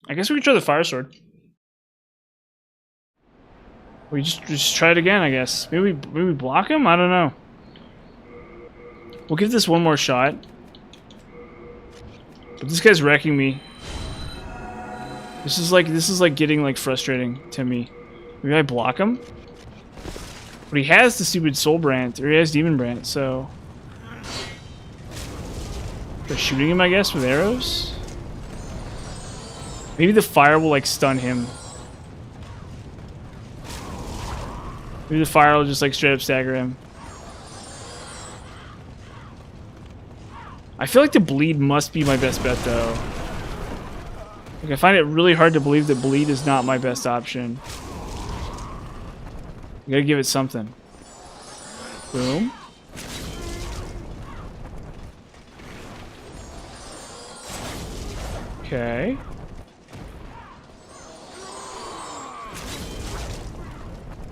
I guess we could try the fire sword. We just try it again, I guess. Maybe we block him? I don't know. We'll give this one more shot. But this guy's wrecking me. This is like getting like frustrating to me. Maybe I block him? But he has the stupid soul brand, or he has demon brand, so they're shooting him, I guess, with arrows? Maybe the fire will like stun him. Maybe the fire will just like straight up stagger him. I feel like the bleed must be my best bet though. Like I find it really hard to believe that bleed is not my best option. You gotta give it something. Boom. Okay.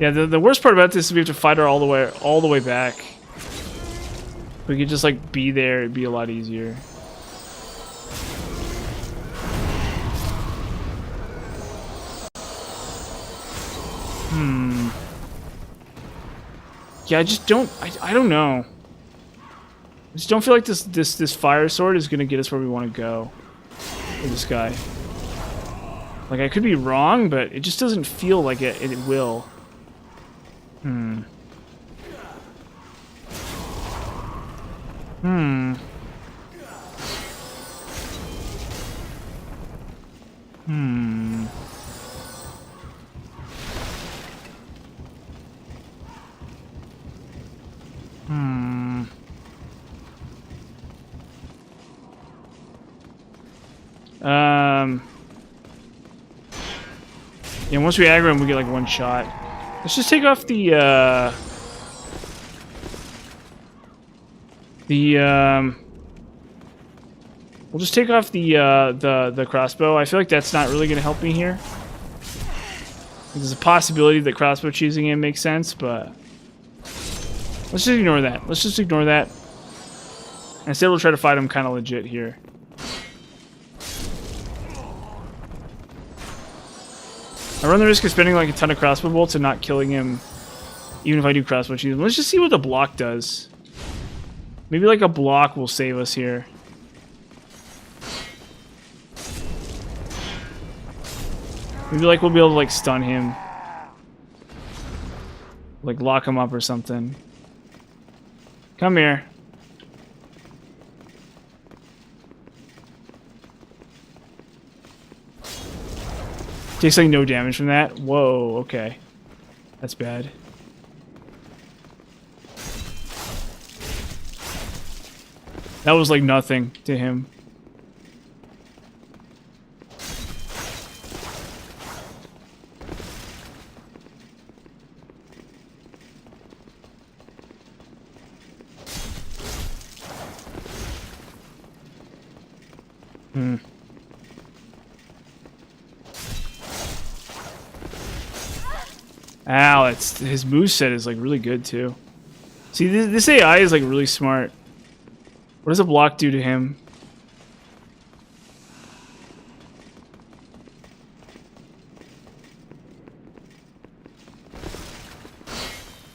Yeah, the worst part about this is we have to fight her all the way back. If we could just like be there, it'd be a lot easier. Yeah, I just don't I don't know. I just don't feel like this fire sword is gonna get us where we want to go with this guy. Like I could be wrong, but it just doesn't feel like it will. Hmm. Hmm. Yeah, once we aggro him, we get like one shot. Let's just take off we'll just take off the crossbow. I feel like that's not really gonna help me here. There's a possibility that crossbow choosing him makes sense, but let's just ignore that. Let's just ignore that. Instead, we'll try to fight him kind of legit here. I run the risk of spending like a ton of crossbow bolts and not killing him, even if I do crossbow choosing. Let's just see what the block does. Maybe like a block will save us here. Maybe like we'll be able to like stun him. Like lock him up or something. Come here. Takes like no damage from that. Whoa, okay. That's bad. That was like nothing to him. Ow, it's his moveset is like really good too. See, this AI is like really smart. What does a block do to him?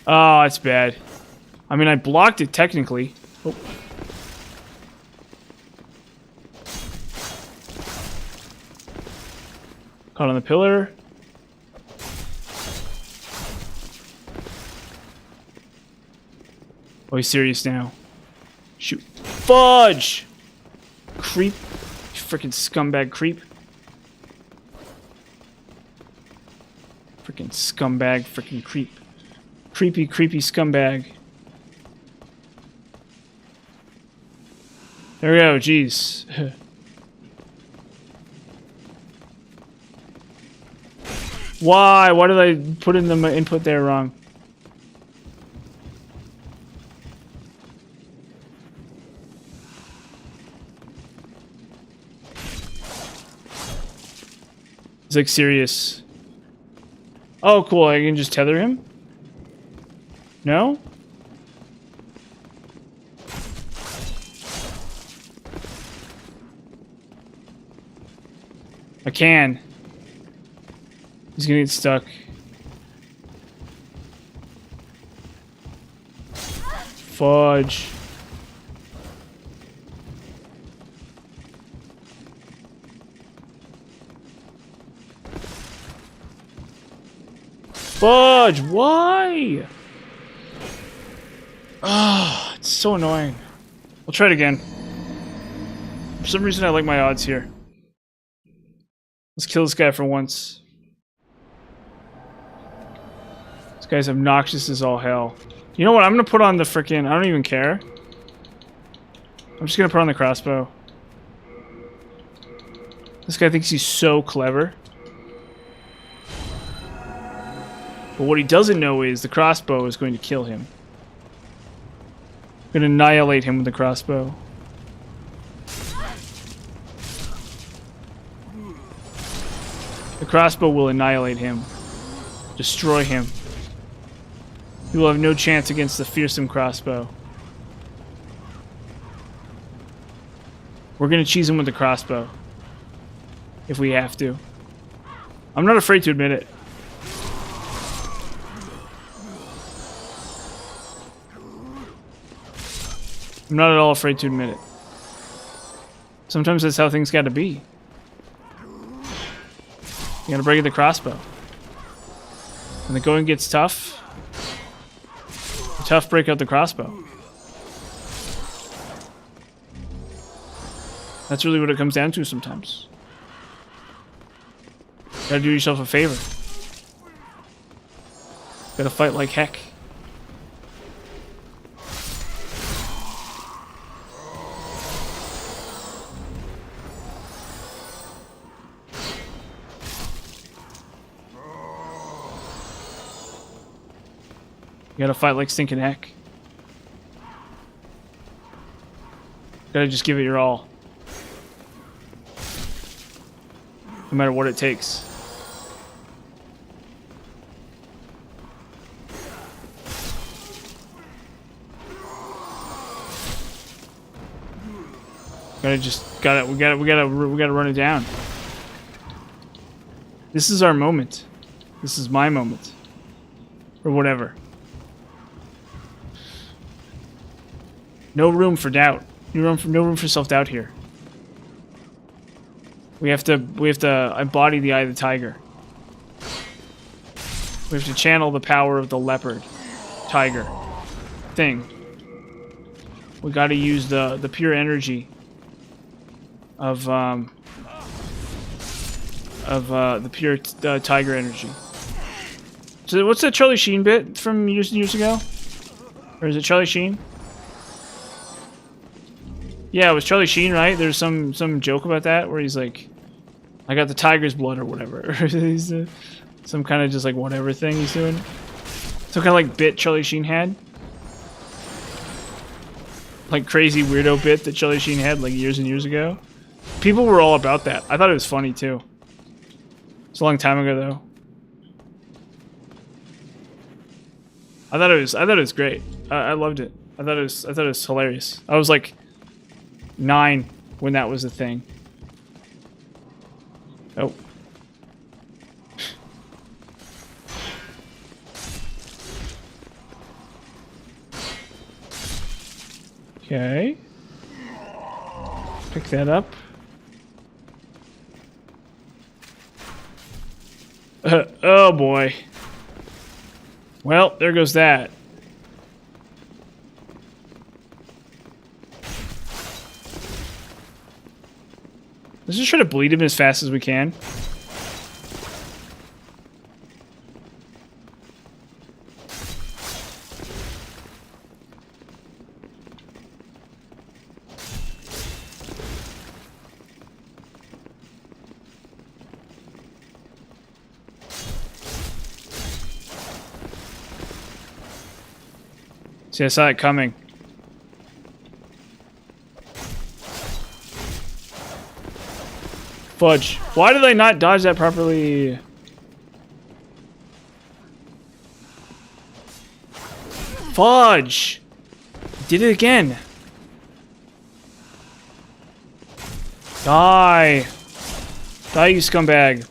Oh, it's bad. I mean, I blocked it technically. Oh. Caught on the pillar. Oh, he's serious now. Shoot. Fudge! Creep. You freaking scumbag creep. Freaking scumbag, freaking creep. Creepy, creepy scumbag. There we go, jeez. Why? Why did I put in the input there wrong? He's like serious. Oh, cool. I can just tether him? No? I can. He's gonna get stuck. Fudge. Fudge, why? Ah, it's so annoying. We'll try it again. For some reason I like my odds here. Let's kill this guy for once. This guy's obnoxious as all hell. You know what? I'm gonna put on the frickin'... I don't even care. I'm just gonna put on the crossbow. This guy thinks he's so clever. But what he doesn't know is the crossbow is going to kill him. I'm gonna annihilate him with the crossbow. The crossbow will annihilate him. Destroy him. He will have no chance against the fearsome crossbow. We're gonna cheese him with the crossbow. If we have to. I'm not afraid to admit it. I'm not at all afraid to admit it. Sometimes that's how things gotta be. You gotta break the crossbow. When the going gets tough, the tough break out the crossbow. That's really what it comes down to sometimes. Gotta do yourself a favor. Gotta fight like heck. You gotta fight like stinking heck. Gotta just give it your all. No matter what it takes. We gotta run it down. This is our moment. This is my moment. Or whatever. No room for doubt. No room for self-doubt here. We have to embody the eye of the tiger. We have to channel the power of the leopard, tiger, thing. We got to use the pure energy of the pure tiger energy. So what's that Charlie Sheen bit from years and years ago? Or is it Charlie Sheen? Yeah, it was Charlie Sheen, right? There's some joke about that where he's like, I got the tiger's blood or whatever. He's some kind of just like whatever thing he's doing. Some kind of like bit Charlie Sheen had. Like crazy weirdo bit that Charlie Sheen had like years and years ago. People were all about that. I thought it was funny too. It's a long time ago though. I thought it was great. I loved it. I thought it was hilarious. I was like 9 when that was a thing. Oh. Okay. Pick that up. Oh boy. Well, there goes that. Let's just try to bleed him as fast as we can. See, I saw it coming. Fudge. Why did I not dodge that properly? Fudge! Did it again. Die. Die, you scumbag.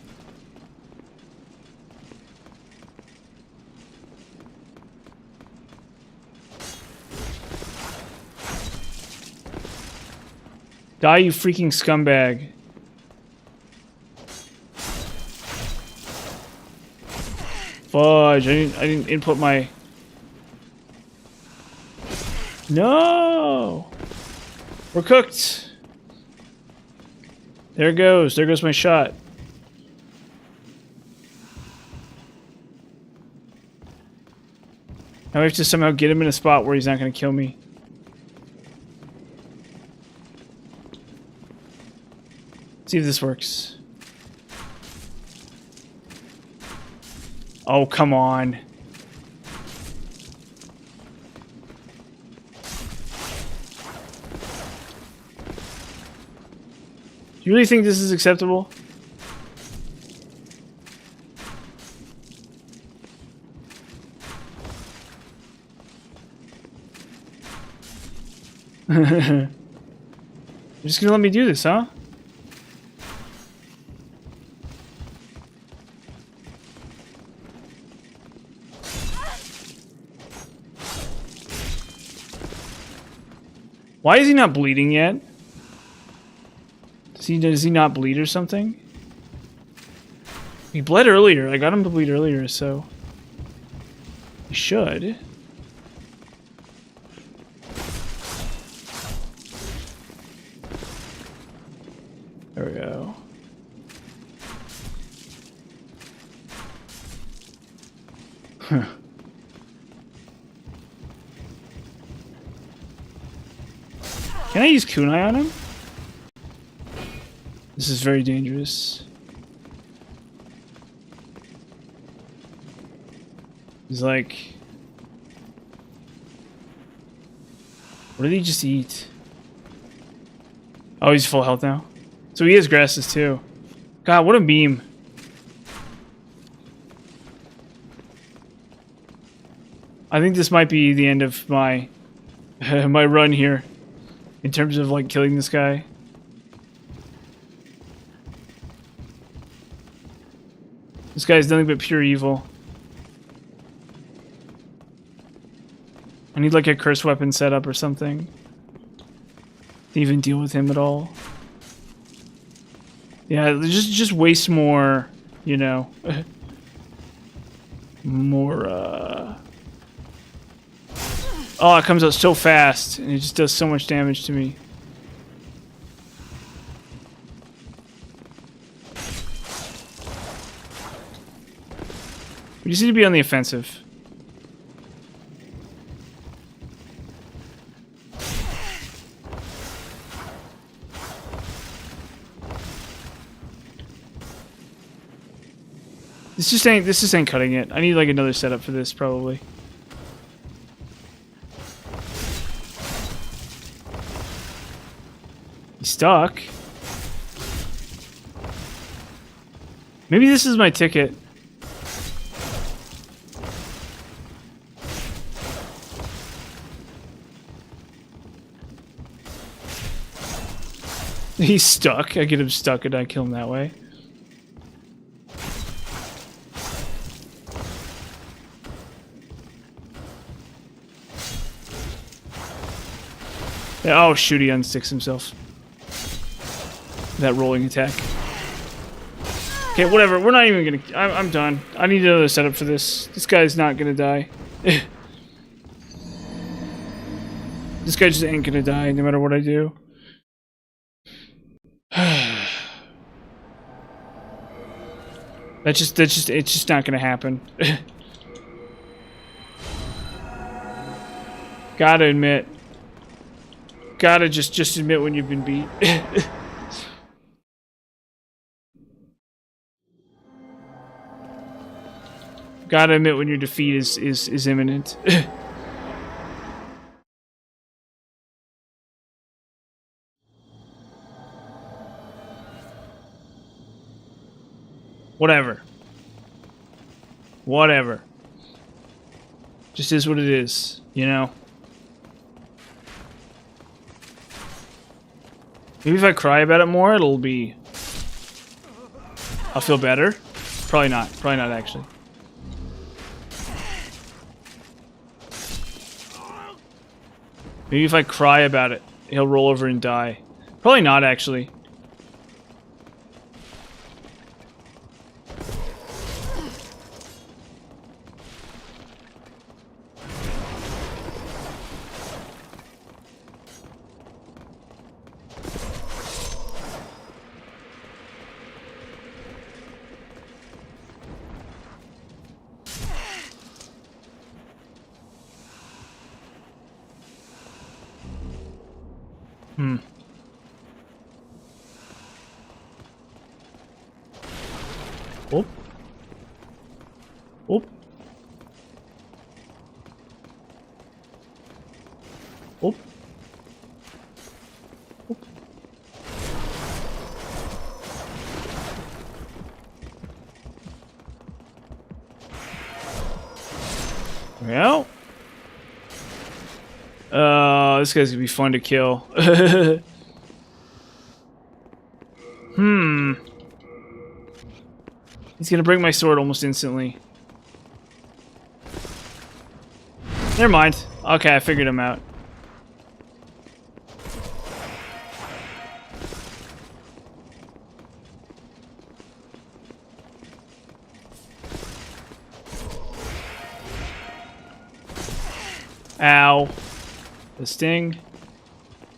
Die, you freaking scumbag. Fudge, I didn't input my... No! We're cooked! There it goes. There goes my shot. Now we have to somehow get him in a spot where he's not going to kill me. See if this works. Oh, come on. Do you really think this is acceptable? You're just gonna let me do this, huh? Why is he not bleeding yet? Does he not bleed or something? He bled earlier. I got him to bleed earlier, so he should. There we go. Huh. Can I use kunai on him? This is very dangerous. He's like... What did he just eat? Oh, he's full health now. So he has grasses too. God, what a beam. I think this might be the end of my my run here. In terms of like killing this guy. This guy is nothing but pure evil. I need like a curse weapon setup or something to even deal with him at all. Yeah, just waste more, you know, more, Oh, it comes out so fast, and it just does so much damage to me. We just need to be on the offensive. This just ain't cutting it. I need like another setup for this probably. He's stuck. Maybe this is my ticket. He's stuck. I get him stuck and I kill him that way. Yeah, oh shoot, he unsticks himself. That rolling attack. Okay, whatever. We're not even gonna... I'm done. I need another setup for this. This guy's not gonna die. This guy just ain't gonna die no matter what I do. It's just not gonna happen. Gotta admit. Gotta just admit when you've been beat. Gotta admit when your defeat is imminent. Whatever. Whatever. Just is what it is, you know? Maybe if I cry about it more, it'll be... I'll feel better. Probably not. Probably not, actually. Maybe if I cry about it, he'll roll over and die. Probably not, actually. Oh. Oh. Oh. Oh. Well. This guy's gonna be fun to kill. He's gonna break my sword almost instantly. Never mind. Okay, I figured him out. Ow. The sting.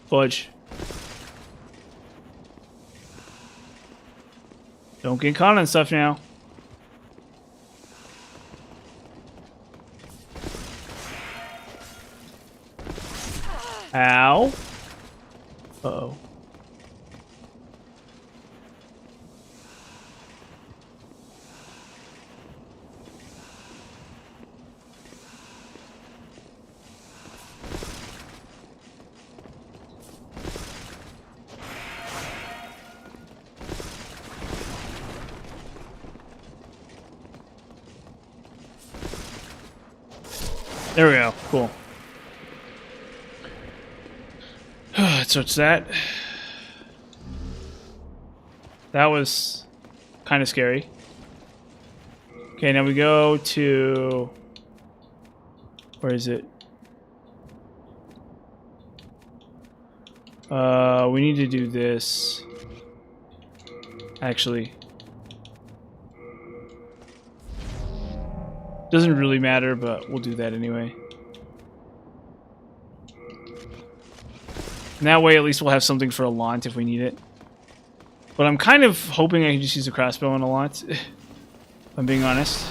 Fudge. Don't get caught on stuff now. Ow. Uh-oh. There we go. Cool. So it's that. That was kind of scary. Okay, now we go to... Where is it? We need to do this. Actually. Doesn't really matter, but we'll do that anyway. And that way, at least we'll have something for a Allant if we need it. But I'm kind of hoping I can just use a crossbow on Allant, if I'm being honest.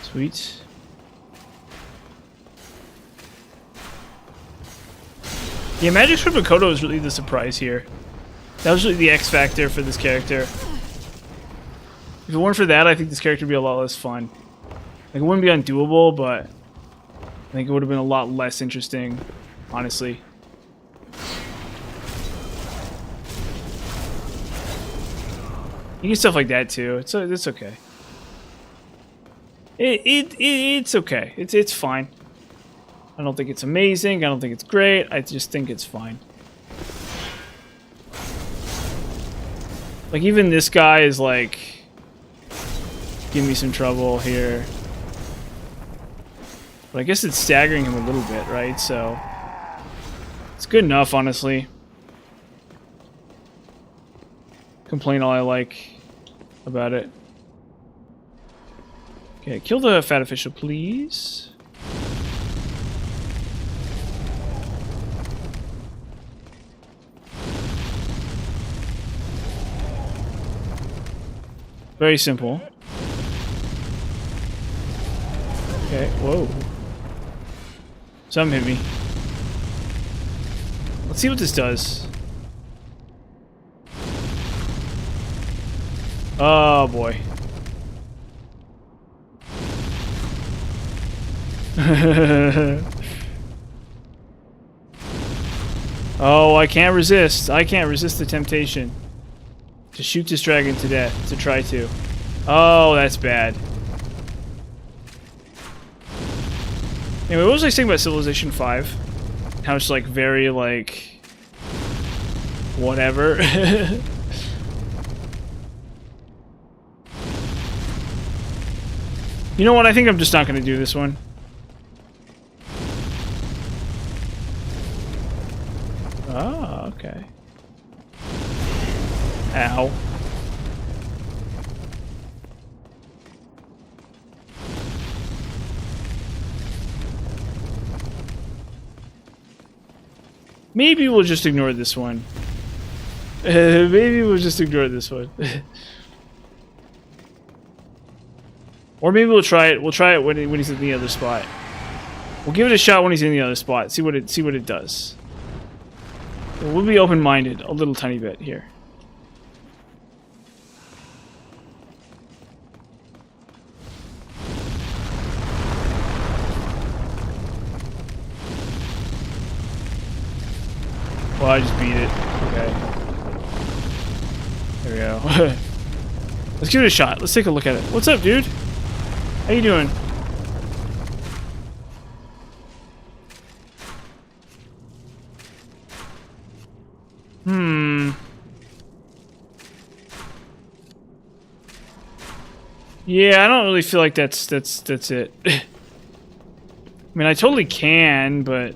Sweet. Yeah, Magic Sword Makoto is really the surprise here. That was really the X factor for this character. If it weren't for that, I think this character would be a lot less fun. Like, it wouldn't be undoable, but I think it would have been a lot less interesting, honestly. You get stuff like that too. It's okay. It's okay. It's fine. I don't think it's amazing. I don't think it's great. I just think it's fine. Like, even this guy is like, give me some trouble here. But I guess it's staggering him a little bit, right? So it's good enough, honestly. Complain all I like about it. Okay, kill the fat official, please. Very simple. Okay, whoa. Something hit me. Let's see what this does. Oh boy. Oh, I can't resist. I can't resist the temptation to shoot this dragon to death, to try to. Oh, that's bad. Anyway, what was I saying about Civilization 5? How it's like very like whatever. You know what? I think I'm just not going to do this one. Oh, okay. Ow. Maybe we'll just ignore this one. Maybe we'll just ignore this one. Or maybe we'll try it. We'll try it when he's in the other spot. We'll give it a shot when he's in the other spot. See what it does. We'll be open-minded a little tiny bit here. Well, I just beat it. Okay. There we go. Let's give it a shot. Let's take a look at it. What's up, dude? How you doing? Yeah, I don't really feel like that's it. I mean, I totally can, but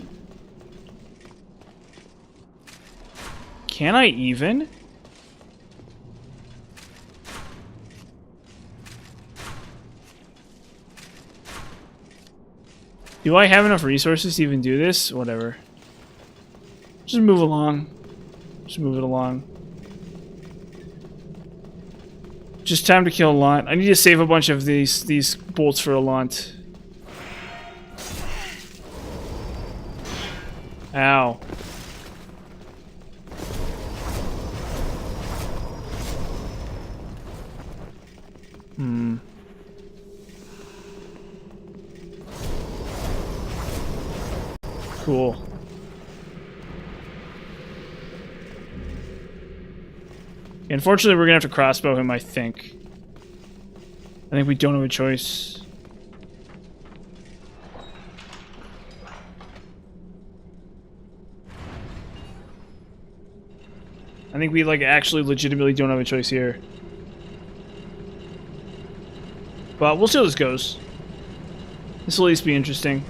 can I even? Do I have enough resources to even do this? Whatever. Just move along. Just move it along. Just time to kill Alant. I need to save a bunch of these bolts for Alant. Ow. Cool. Unfortunately, we're gonna have to crossbow him, I think. I think we don't have a choice. I think we, like, actually legitimately don't have a choice here. But we'll see how this goes. This will at least be interesting.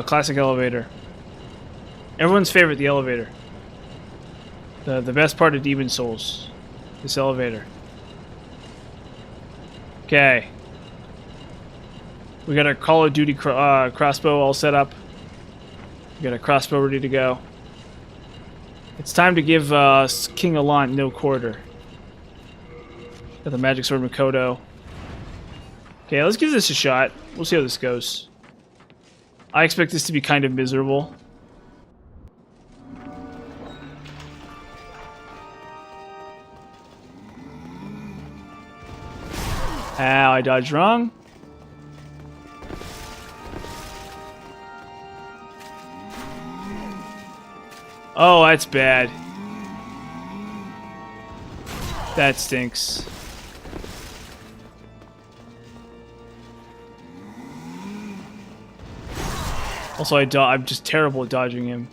Classic elevator. Everyone's favorite, the elevator. The best part of Demon Souls. This elevator. Okay. We got our Call of Duty crossbow all set up. We got a crossbow ready to go. It's time to give King Alant no quarter. Got the magic sword Makoto. Okay, let's give this a shot. We'll see how this goes. I expect this to be kind of miserable. Ow, I dodged wrong. Oh, that's bad. That stinks. Also, I'm just terrible at dodging him.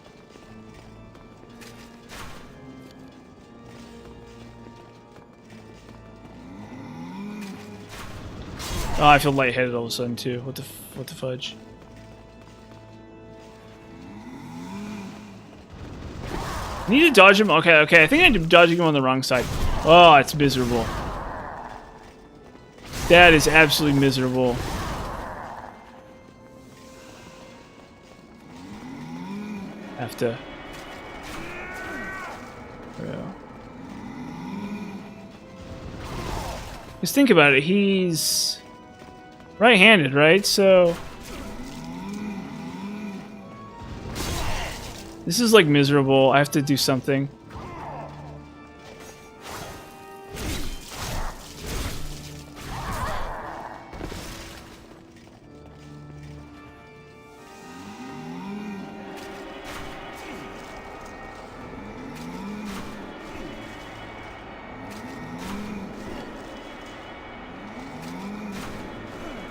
Oh, I feel lightheaded all of a sudden too. What the fudge? I need to dodge him. Okay, I think I'm dodging him on the wrong side. Oh, it's miserable. That is absolutely miserable. Have to. Yeah. Just think about it. He's right-handed, right? So this is like miserable. I have to do something.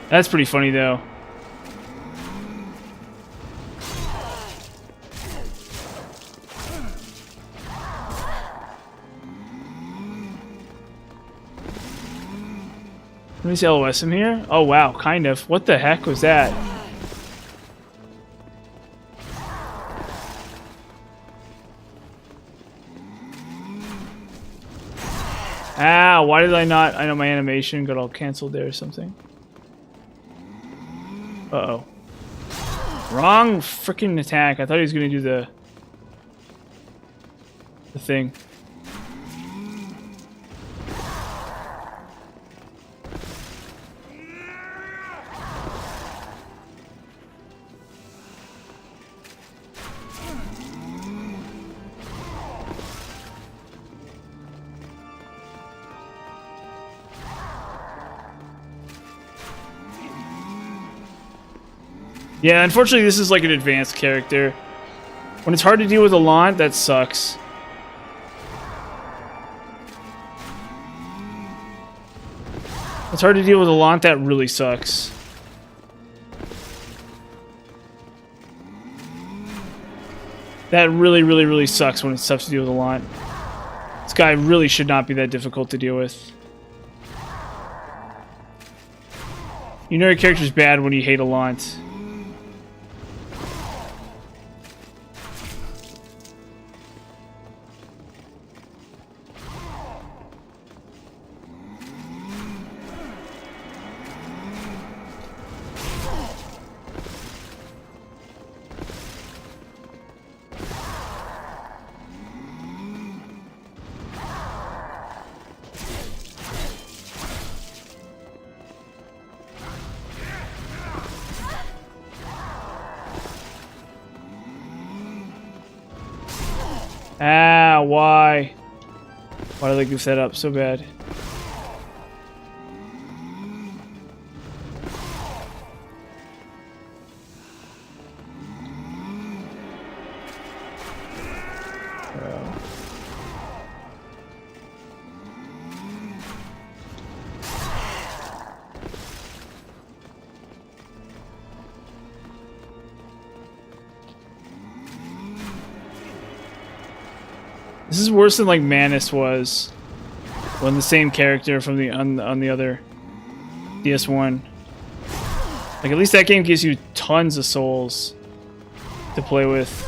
That's pretty funny, though. Let me see LOS him here. Oh, wow, kind of. What the heck was that? Ah, why did I not? I know my animation got all canceled there or something. Uh-oh. Wrong freaking attack. I thought he was going to do the thing. Yeah, unfortunately this is like an advanced character. When it's hard to deal with a Lant, that sucks. It's hard to deal with a Lant, that really sucks. That really, really, really sucks when it's tough to deal with a Lant. This guy really should not be that difficult to deal with. You know your character's bad when you hate a Lant. Ah, why? Why did I goof that up so bad? This is worse than like Manus was when the same character from the on the other DS1. Like at least that game gives you tons of souls to play with.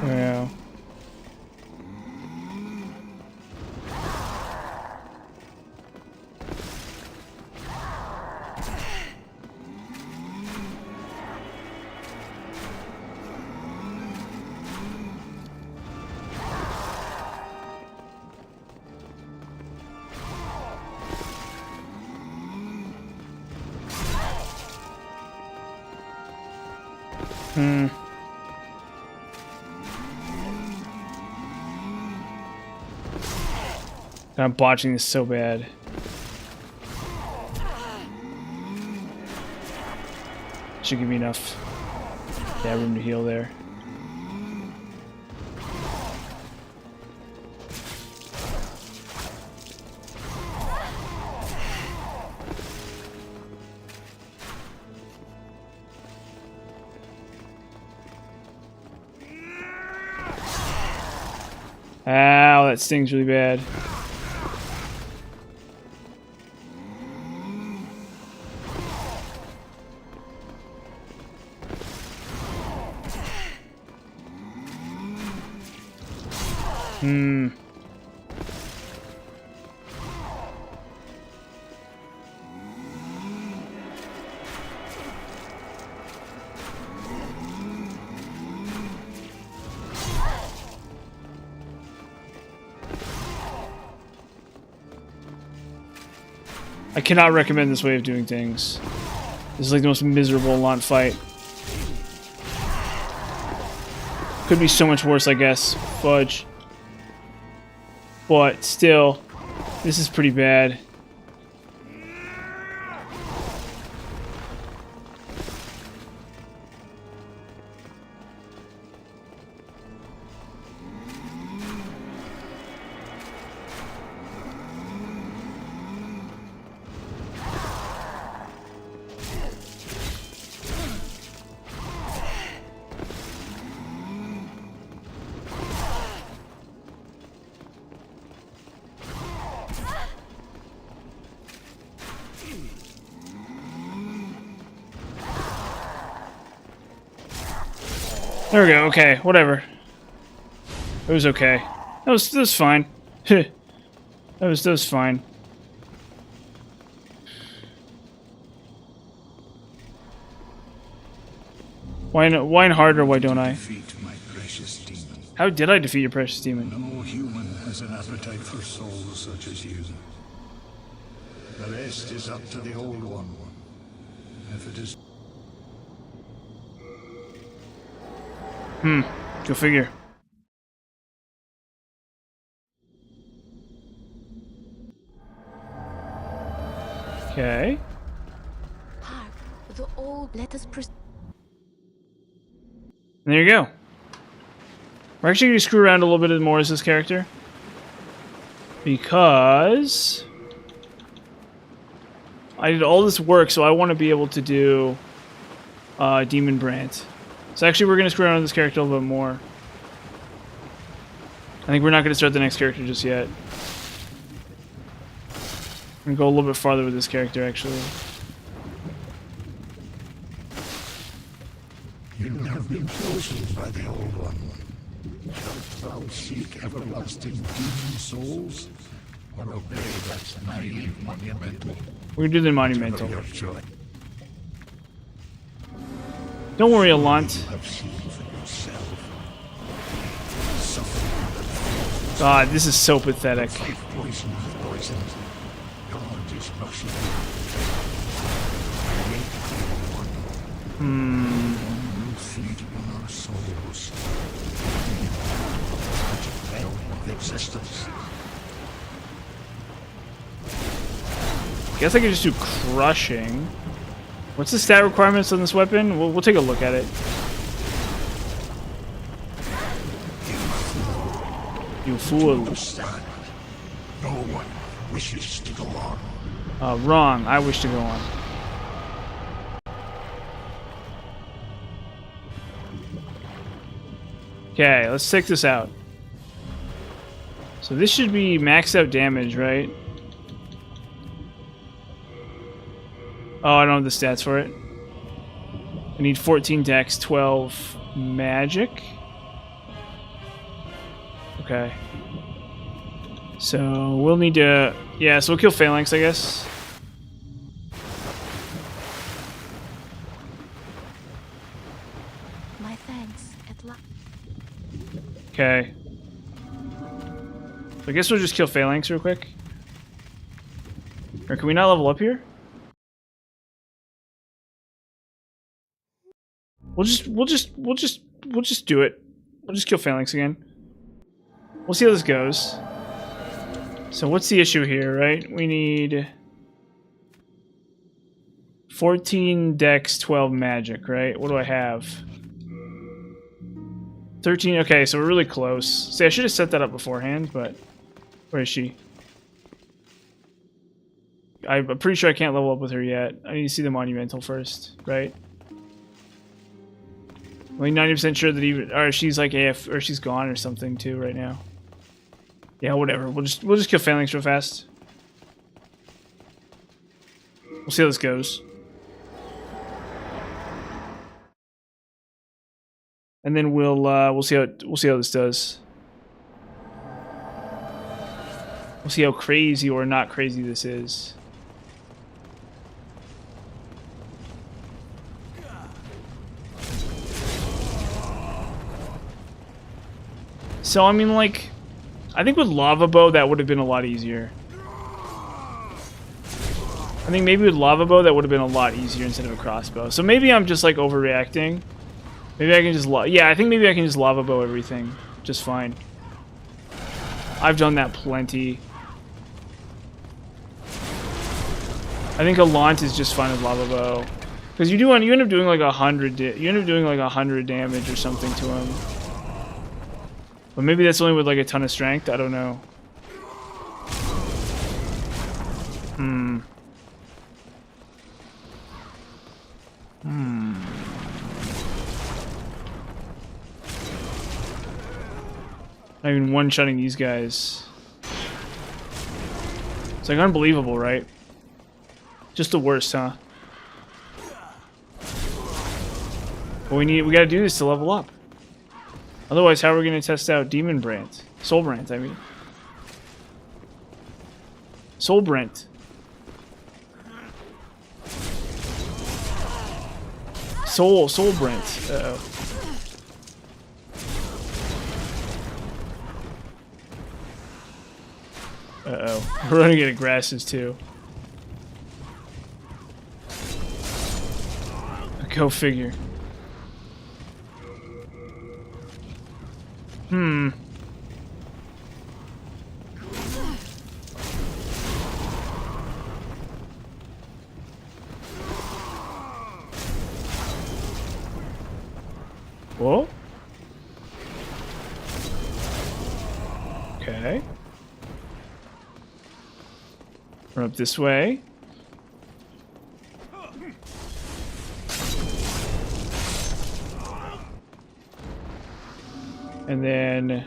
Yeah. I'm botching this so bad. Should give me enough room to heal there. Ow, that stings really bad. Hmm. I cannot recommend this way of doing things. This is like the most miserable launch fight. Could be so much worse, I guess. Fudge. But still, this is pretty bad. There we go. Okay, whatever. It was okay. That was fine. that was fine. Why harder? Why don't I? Defeat my precious demon. How did I defeat your precious demon? No human has an appetite for souls such as you. The rest is up to the old one. If it is... Go figure. Okay. Hark, the old. Let us proceed. There you go. We're actually going to screw around a little bit more as this character. Because I did all this work, so I want to be able to do Demon Brand. So actually we're going to screw around with this character a little bit more. I think we're not going to start the next character just yet. I'm going to go a little bit farther with this character, actually. You have been chosen by the old one. Shalt thou seek everlasting demon souls? Or obey that naive monumental? We're going to do the Monumental. Your choice. Don't worry, Alant. Have seen for yourself. God, this is so pathetic. Poison of poisons. God is merciful. Will feed on our souls. Such a realm of existence. Guess I could just do crushing. What's the stat requirements on this weapon? We'll take a look at it. You fool. Understand. No one wishes to go on. Wrong. I wish to go on. Okay, let's take this out. So this should be maxed out damage, right? Oh, I don't have the stats for it. I need 14 dex, 12 magic. Okay. So we'll need to... Yeah, so we'll kill Phalanx, I guess. My thanks. At last. Okay. So I guess we'll just kill Phalanx real quick. Or can we not level up here? We'll just do it. We'll just kill Phalanx again. We'll see how this goes. So what's the issue here, right? We need 14 dex, 12 magic, right? What do I have? 13. Okay, so we're really close. See, I should have set that up beforehand, but where is she? I'm pretty sure I can't level up with her yet. I need to see the Monumental first, right? I'm like 90% sure that even, or she's like AF, or she's gone or something too right now. Yeah, whatever. We'll just kill Phalanx real fast. We'll see how this goes. And then we'll see how this does. We'll see how crazy or not crazy this is. So, I mean, like, I think with Lava Bow, that would have been a lot easier. I think maybe with Lava Bow, that would have been a lot easier instead of a crossbow. So maybe I'm just, like, overreacting. Maybe I can just... Yeah, I think maybe I can just Lava Bow everything. Just fine. I've done that plenty. I think a Launt is just fine with Lava Bow. Because you end up doing, like, 100... You end up doing, like, 100 damage or something to him. But maybe that's only with, like, a ton of strength. I don't know. Not even one-shotting these guys. It's, like, unbelievable, right? Just the worst, huh? But we gotta do this to level up. Otherwise, how are we gonna test out Demon Brant? Soul Brant, I mean. Soul Brant. Soul Brant. Uh-oh. Uh-oh. We're running into grasses, too. Go figure. Whoa. Okay. Run up this way. And then...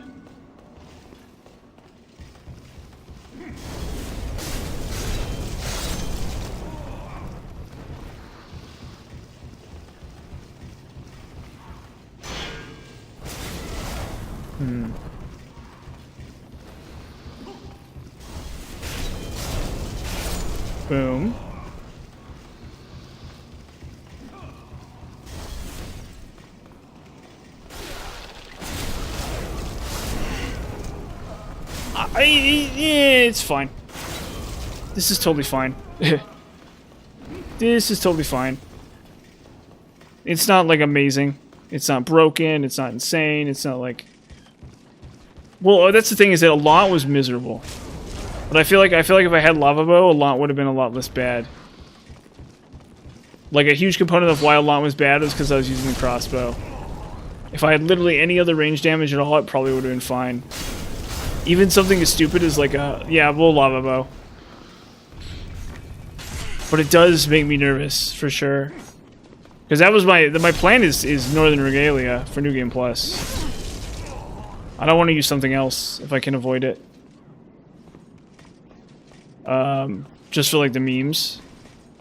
Boom. Yeah, it's fine. This is totally fine. This is totally fine. It's not, like, amazing. It's not broken. It's not insane. It's not, like... Well, that's the thing, is that a lot was miserable. But I feel like if I had Lava Bow, a lot would have been a lot less bad. Like, a huge component of why a lot was bad was because I was using the crossbow. If I had literally any other range damage at all, it probably would have been fine. Even something as stupid as, like, we'll Lava Bow. But it does make me nervous, for sure. Because that was my plan is Northern Regalia for New Game Plus. I don't want to use something else if I can avoid it. Just for, like, the memes.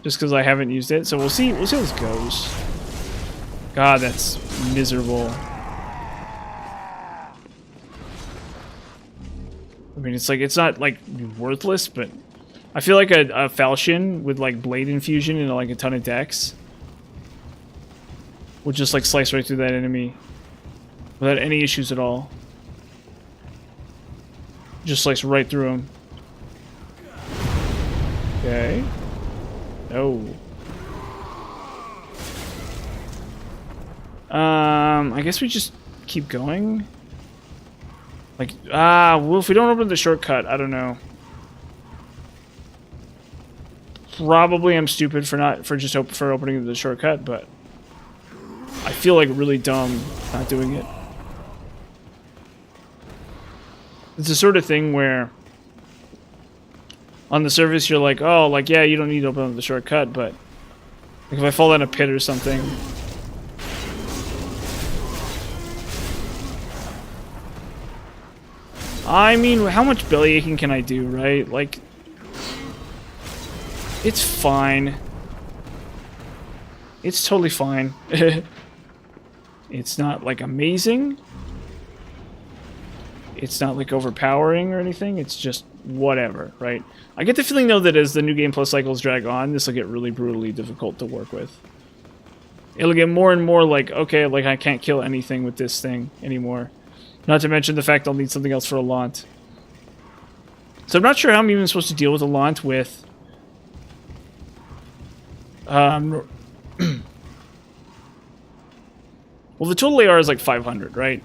Just because I haven't used it. So we'll see how this goes. God, that's miserable. I mean, it's like, it's not, like, worthless, but I feel like a falchion with, like, blade infusion and, like, a ton of dex would just, like, slice right through that enemy without any issues at all. Just slice right through him. Okay. No. I guess we just keep going. Like, well, if we don't open the shortcut, I don't know. Probably I'm stupid for opening the shortcut, but I feel like really dumb not doing it. It's the sort of thing where on the surface you're like, oh, like, yeah, you don't need to open up the shortcut, but like if I fall down a pit or something. I mean, how much belly aching can I do, right? Like, it's fine. It's totally fine. It's not, like, amazing. it's not like overpowering or anything. It's just whatever, right? I get the feeling though that as the New Game Plus cycles drag on, this will get really brutally difficult to work with. It'll get more and more like, okay, like I can't kill anything with this thing anymore. Not to mention the fact I'll need something else for a Launt. So I'm not sure how I'm even supposed to deal with a Launt with... well, the total AR is like 500, right?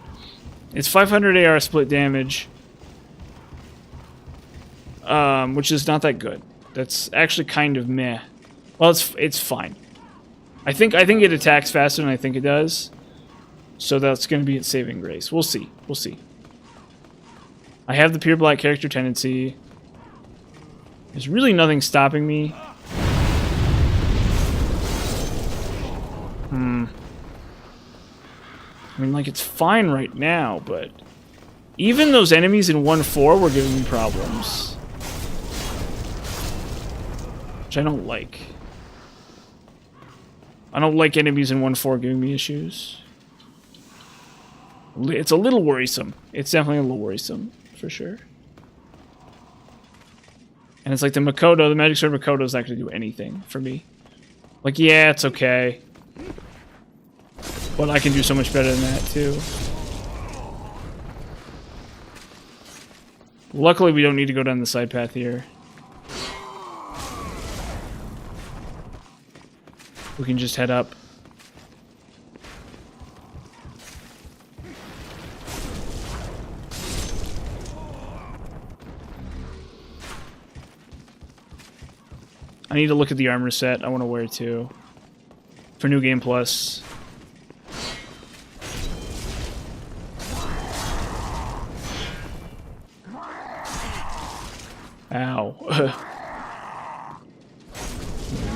It's 500 AR split damage. Which is not that good. That's actually kind of meh. Well, it's fine. I think it attacks faster than I think it does. So that's going to be its saving grace. We'll see. We'll see. I have the pure black character tendency. There's really nothing stopping me. I mean, like, it's fine right now, but... even those enemies in 1-4 were giving me problems. Which I don't like. I don't like enemies in 1-4 giving me issues. It's a little worrisome. It's definitely a little worrisome, for sure. And it's like the Makoto, the Magic Sword Makoto is not going to do anything for me. Like, yeah, it's okay. But I can do so much better than that, too. Luckily, we don't need to go down the side path here. We can just head up. I need to look at the armor set. I want to wear it too. For New Game Plus. Ow.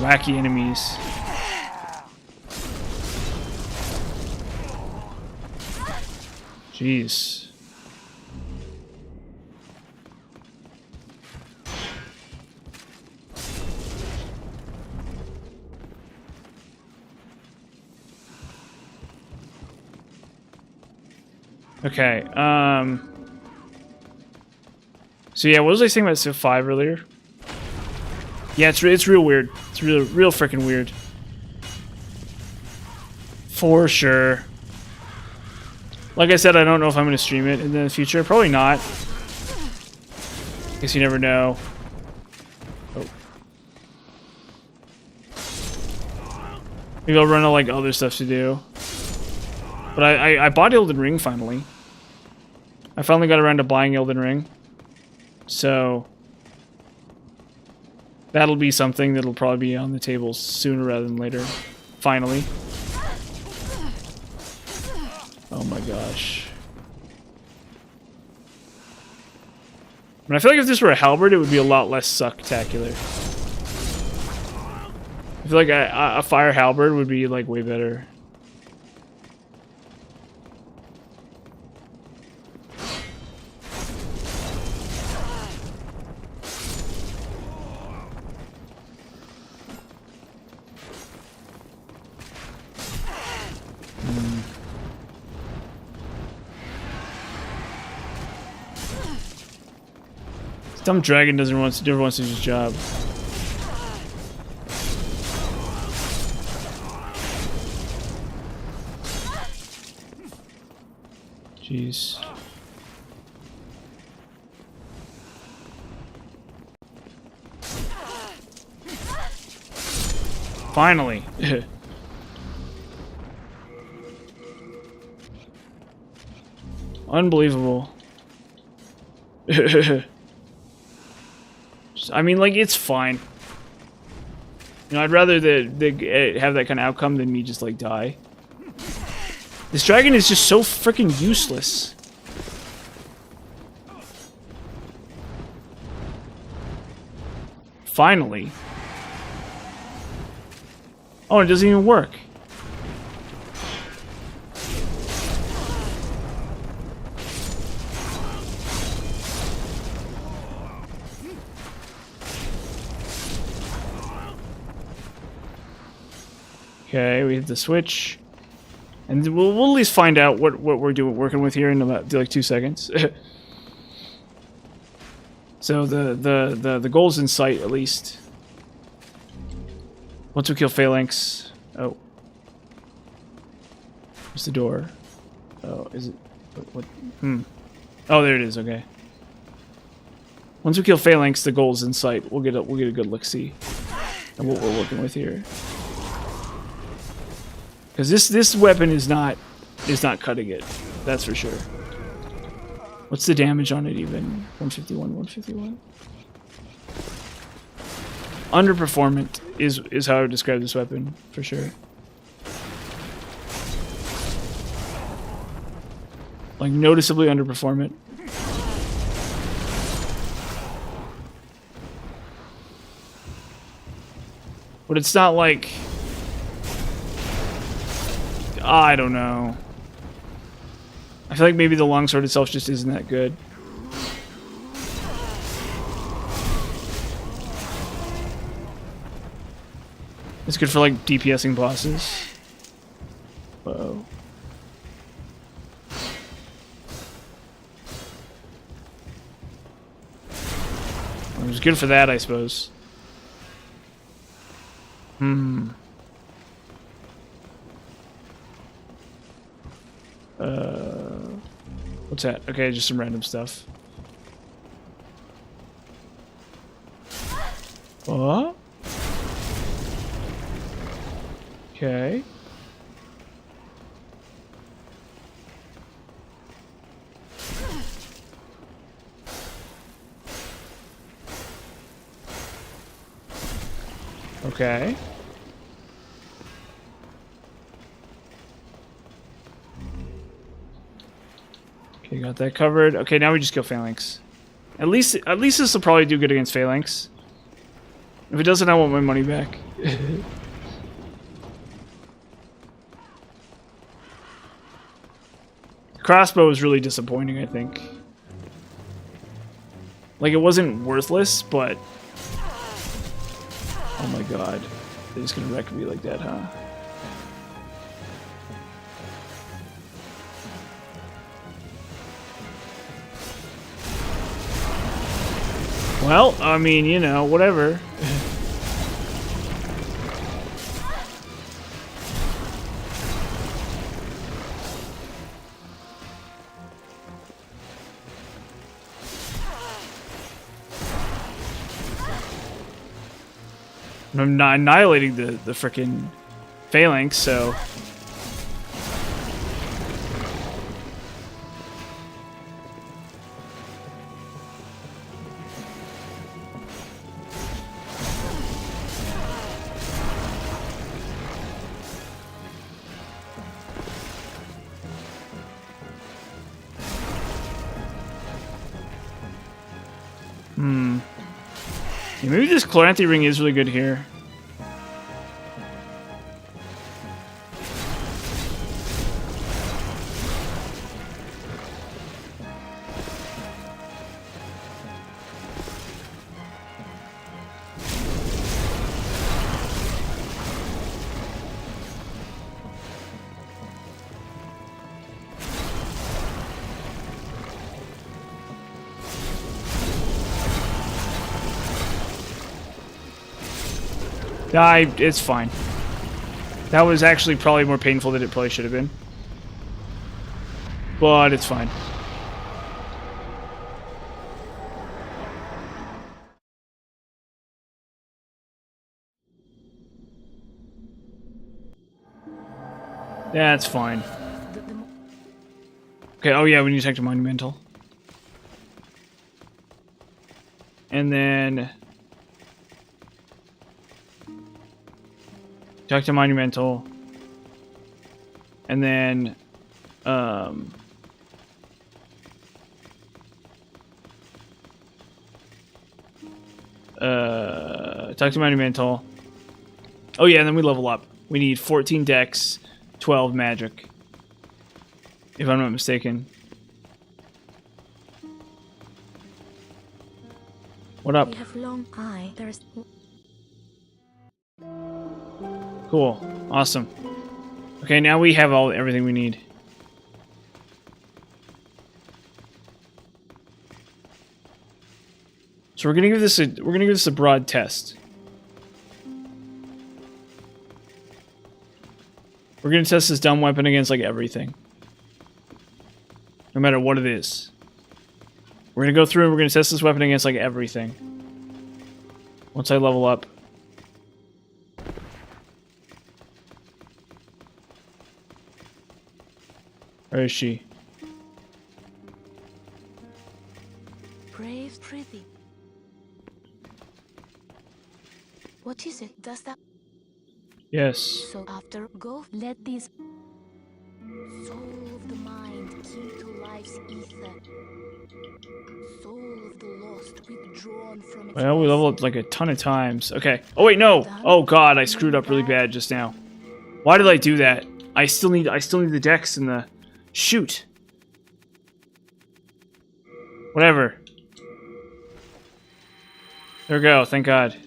Wacky enemies. Jeez. Okay, so yeah, what was I saying about Civ 5 earlier? Yeah, it's real weird. It's real freaking weird. For sure. Like I said, I don't know if I'm going to stream it in the future. Probably not. Guess you never know. Oh. Maybe I'll run out like other stuff to do. But I bought Elden Ring finally. I finally got around to buying Elden Ring. So that'll be something that'll probably be on the table sooner rather than later. Finally. Oh my gosh. I mean, I feel like if this were a halberd, it would be a lot less sucktacular. I feel like a fire halberd would be like way better. Dumb dragon never wants to do his job. Jeez. Finally. Unbelievable. I mean, like, it's fine. You know, I'd rather they have that kind of outcome than me just, like, die. This dragon is just so freaking useless. Finally. Oh, it doesn't even work. Okay, we hit the switch, and we'll at least find out what we're working with here in about like 2 seconds. So the goal's in sight, at least. Once we kill Phalanx... Oh. Where's the door? Oh, is it... What? Oh, there it is, okay. Once we kill Phalanx, the goal's in sight. We'll get a good look-see at what we're working with here. Because this weapon is not cutting it. That's for sure. What's the damage on it even? 151, 151. Underperformant is how I would describe this weapon, for sure. Like, noticeably underperformant. But it's not like... I don't know. I feel like maybe the longsword itself just isn't that good. It's good for like DPSing bosses. Uh-oh. It was good for that, I suppose. What's that? Okay, just some random stuff. What? Okay. Okay. Okay, got that covered. Okay, now we just kill Phalanx. At least this will probably do good against Phalanx. If it doesn't, I want my money back. Crossbow was really disappointing, I think. Like, it wasn't worthless, but... Oh my god. They're just gonna wreck me like that, huh? Well, I mean, you know, whatever. I'm not annihilating the frickin' Phalanx, so... Yeah, maybe this Chloranthy ring is really good here. It's fine. That was actually probably more painful than it probably should have been. But it's fine. That's fine. Okay, oh yeah, we need to talk to Monumental. And then... talk to Monumental. And then... talk to Monumental. Oh yeah, and then we level up. We need 14 dex, 12 magic. If I'm not mistaken. What up? We have long eye. There is Cool. Awesome. Okay, now we have everything we need. So we're gonna give this a broad test. We're gonna test this dumb weapon against like everything. No matter what it is. We're gonna go through and we're gonna test this weapon against like everything. Once I level up. Where is she? Brave, pretty. What is it? Does that? Yes. So after go, let these soul of the mind, key to life's ether. Soul of the lost, withdrawn from its Well, we leveled up like a ton of times. Okay. Oh wait, no. Oh god, I screwed up really bad just now. Why did I do that? I still need the dex and the shoot. Whatever. There we go. Thank God.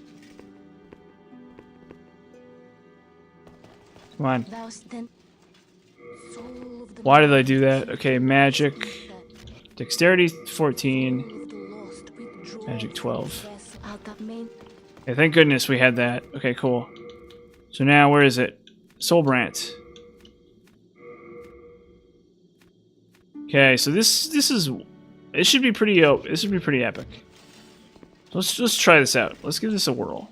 Come on. Then soul of the Why did I do that? Okay, magic. ether, Dexterity 14. soul of the lost, withdrawn Magic from 12. its vessel. Out that main Okay, thank goodness we had that. Okay, cool. So now, where is it? Soulbrant. Okay, so this is it should be pretty this should be pretty epic. Let's try this out. Let's give this a whirl.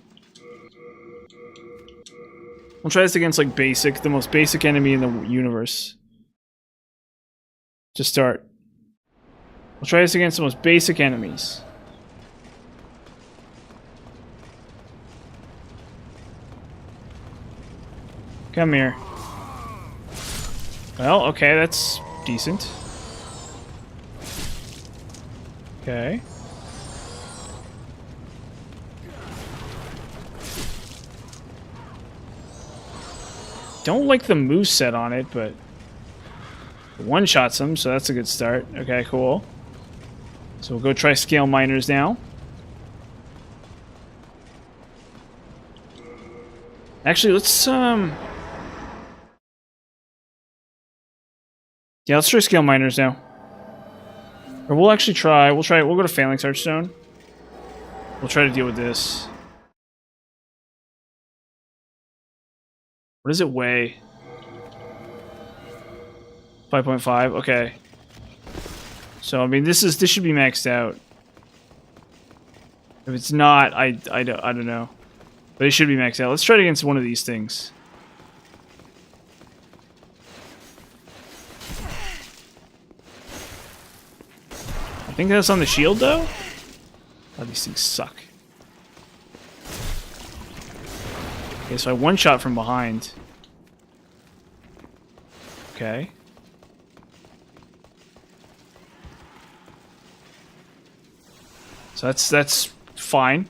We'll try this against like the most basic enemy in the universe. To start. We'll try this against the most basic enemies. Come here. Well, okay, that's decent. Okay. Don't like the moveset on it, but one-shots him, so that's a good start. Okay, cool. So we'll go try scale miners now. Actually, let's yeah, let's try scale miners now. Or we'll actually try, we'll go to Phalanx Archstone. We'll try to deal with this. What does it weigh? 5.5, okay. So I mean this should be maxed out. If it's not, I don't know. But it should be maxed out. Let's try it against one of these things. I think that's on the shield, though? Oh, these things suck. Okay, so I one-shot from behind. Okay. So that's fine.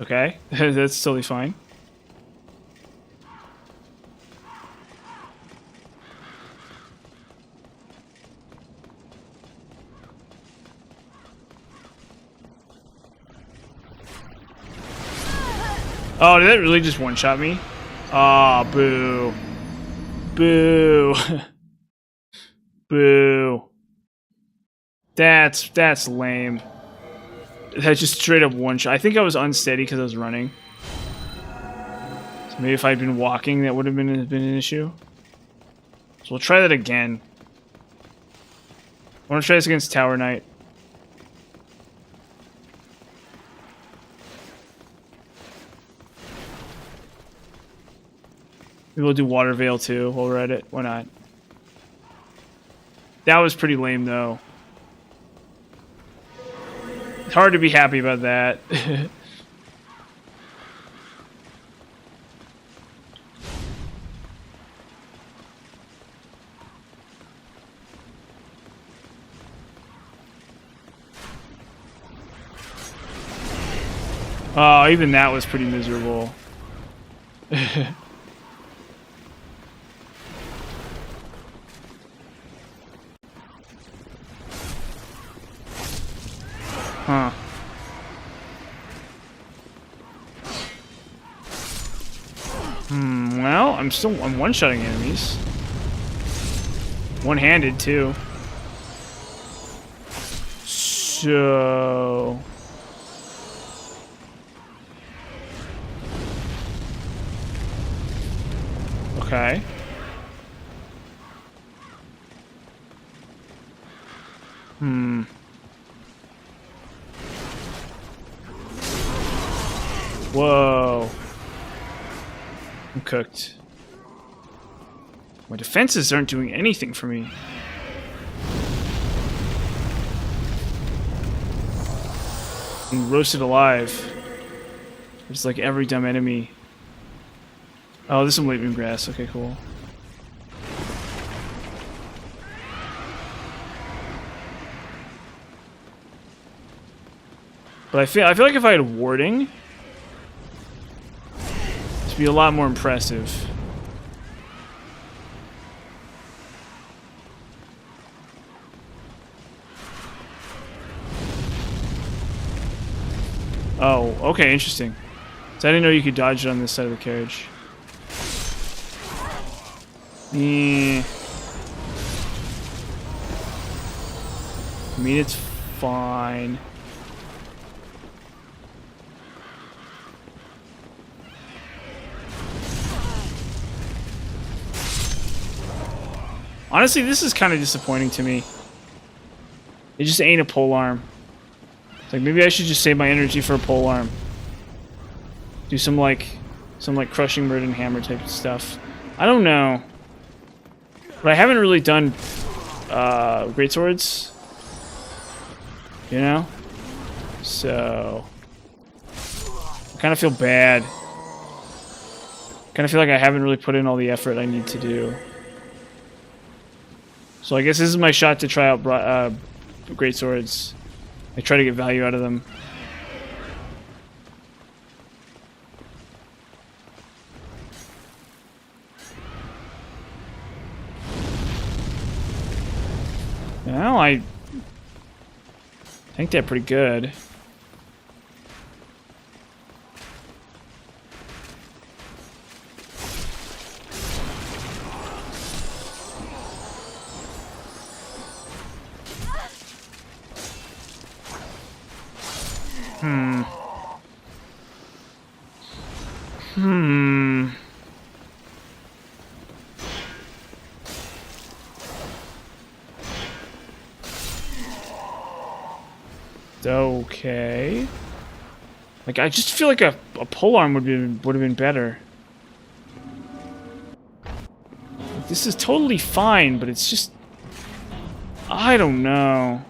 Okay, that's totally fine. Oh, did that really just one-shot me? Aw, boo. Boo. Boo. That's lame. That just straight up one-shot. I think I was unsteady because I was running. So maybe if I'd been walking, that would have been an issue. So we'll try that again. I want to try this against Tower Knight. Maybe we'll do Water Veil too while we're at it. Why not? That was pretty lame though. It's hard to be happy about that. Oh, even that was pretty miserable. Huh. Well, I'm one-shotting enemies. One-handed, too. So... Okay. Whoa. I'm cooked. My defenses aren't doing anything for me. I'm roasted alive. It's like every dumb enemy. Oh, this is some late moon grass. Okay, cool. But I feel like if I had warding, it'd be a lot more impressive. Oh, okay, interesting. So I didn't know you could dodge it on this side of the carriage. I mean, it's fine. Honestly, this is kind of disappointing to me. It just ain't a polearm. It's like, maybe I should just save my energy for a polearm. Do some like crushing bird and hammer type stuff. I don't know. But I haven't really done greatswords. You know? So I kind of feel bad. Kind of feel like I haven't really put in all the effort I need to do. So I guess this is my shot to try out greatswords. I try to get value out of them. Well, I think they're pretty good. Okay. Like, I just feel like a polearm would have been better. Like, this is totally fine, but it's just, I don't know.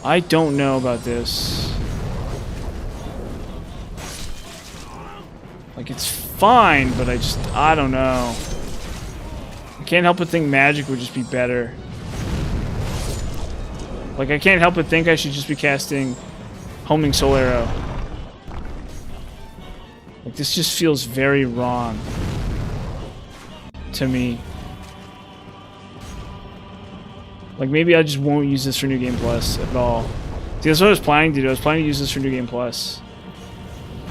I don't know about this. Like, it's fine, but I don't know. I can't help but think magic would just be better. Like, I can't help but think I should just be casting Homing Soul Arrow. Like, this just feels very wrong to me. Like, maybe I just won't use this for New Game Plus at all. See, that's what I was planning to do. I was planning to use this for New Game Plus.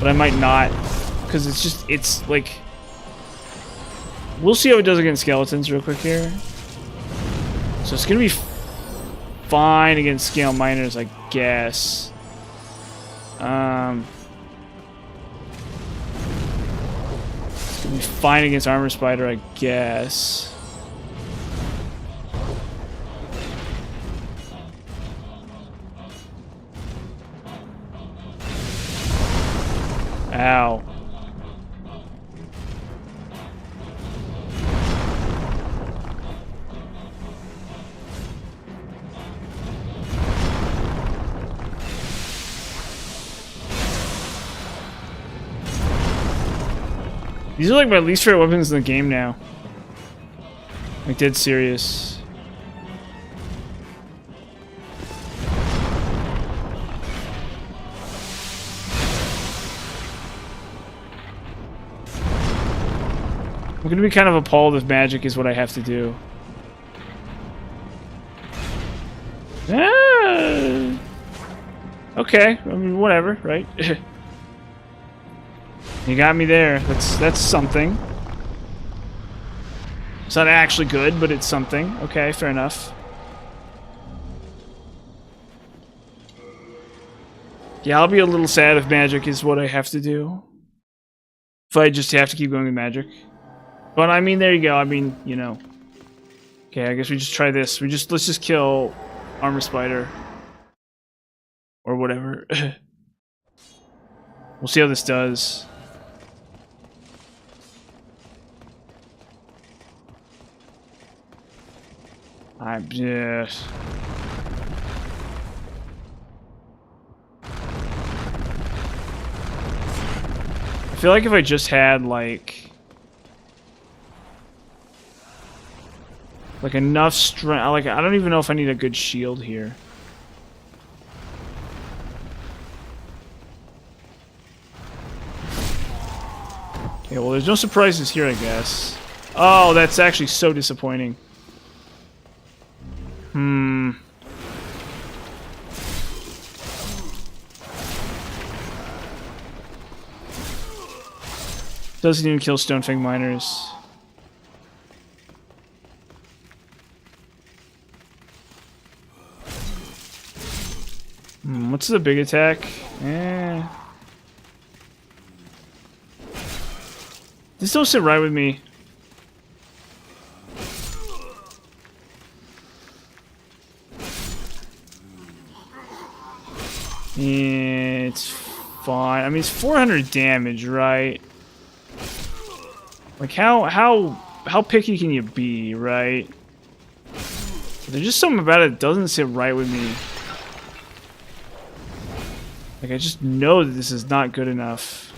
But I might not. Because it's like... We'll see how it does against skeletons real quick here. So it's going to be fine against scale miners, I guess. It's going to be fine against armor spider, I guess. Ow. These are like my least favorite weapons in the game now. Like, dead serious. I'm gonna be kind of appalled if magic is what I have to do. Ah! Okay, I mean, whatever, right? You got me there. That's something. It's not actually good, but it's something. Okay, fair enough. Yeah, I'll be a little sad if magic is what I have to do. If I just have to keep going with magic. But I mean, there you go. I mean, you know. Okay, I guess we just try this. Let's just kill Armor Spider. Or whatever. We'll see how this does. I'm just... I feel like if I just had, like enough strength... Like, I don't even know if I need a good shield here. Okay, well, there's no surprises here, I guess. Oh, that's actually so disappointing. Doesn't even kill Stonefang miners. What's the big attack? This don't sit right with me. It's fine. I mean, it's 400 damage, right? Like, how picky can you be, right? There's just something about it that doesn't sit right with me. Like, I just know that this is not good enough.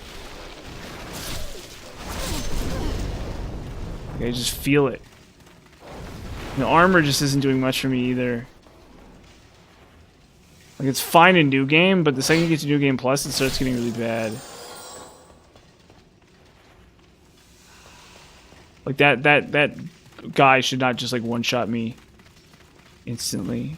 Like, I just feel it. The armor just isn't doing much for me either. Like, it's fine in New Game, but the second you get to New Game Plus, it starts getting really bad. Like, that guy should not just, like, one-shot me instantly.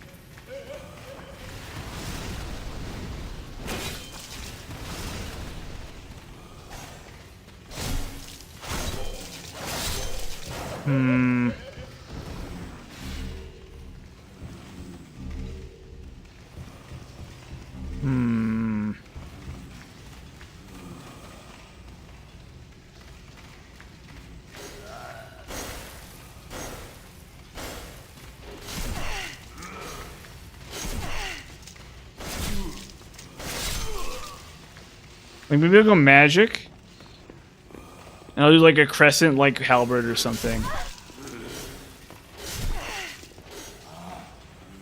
Like, maybe I'll go magic. And I'll do like a crescent, like halberd or something.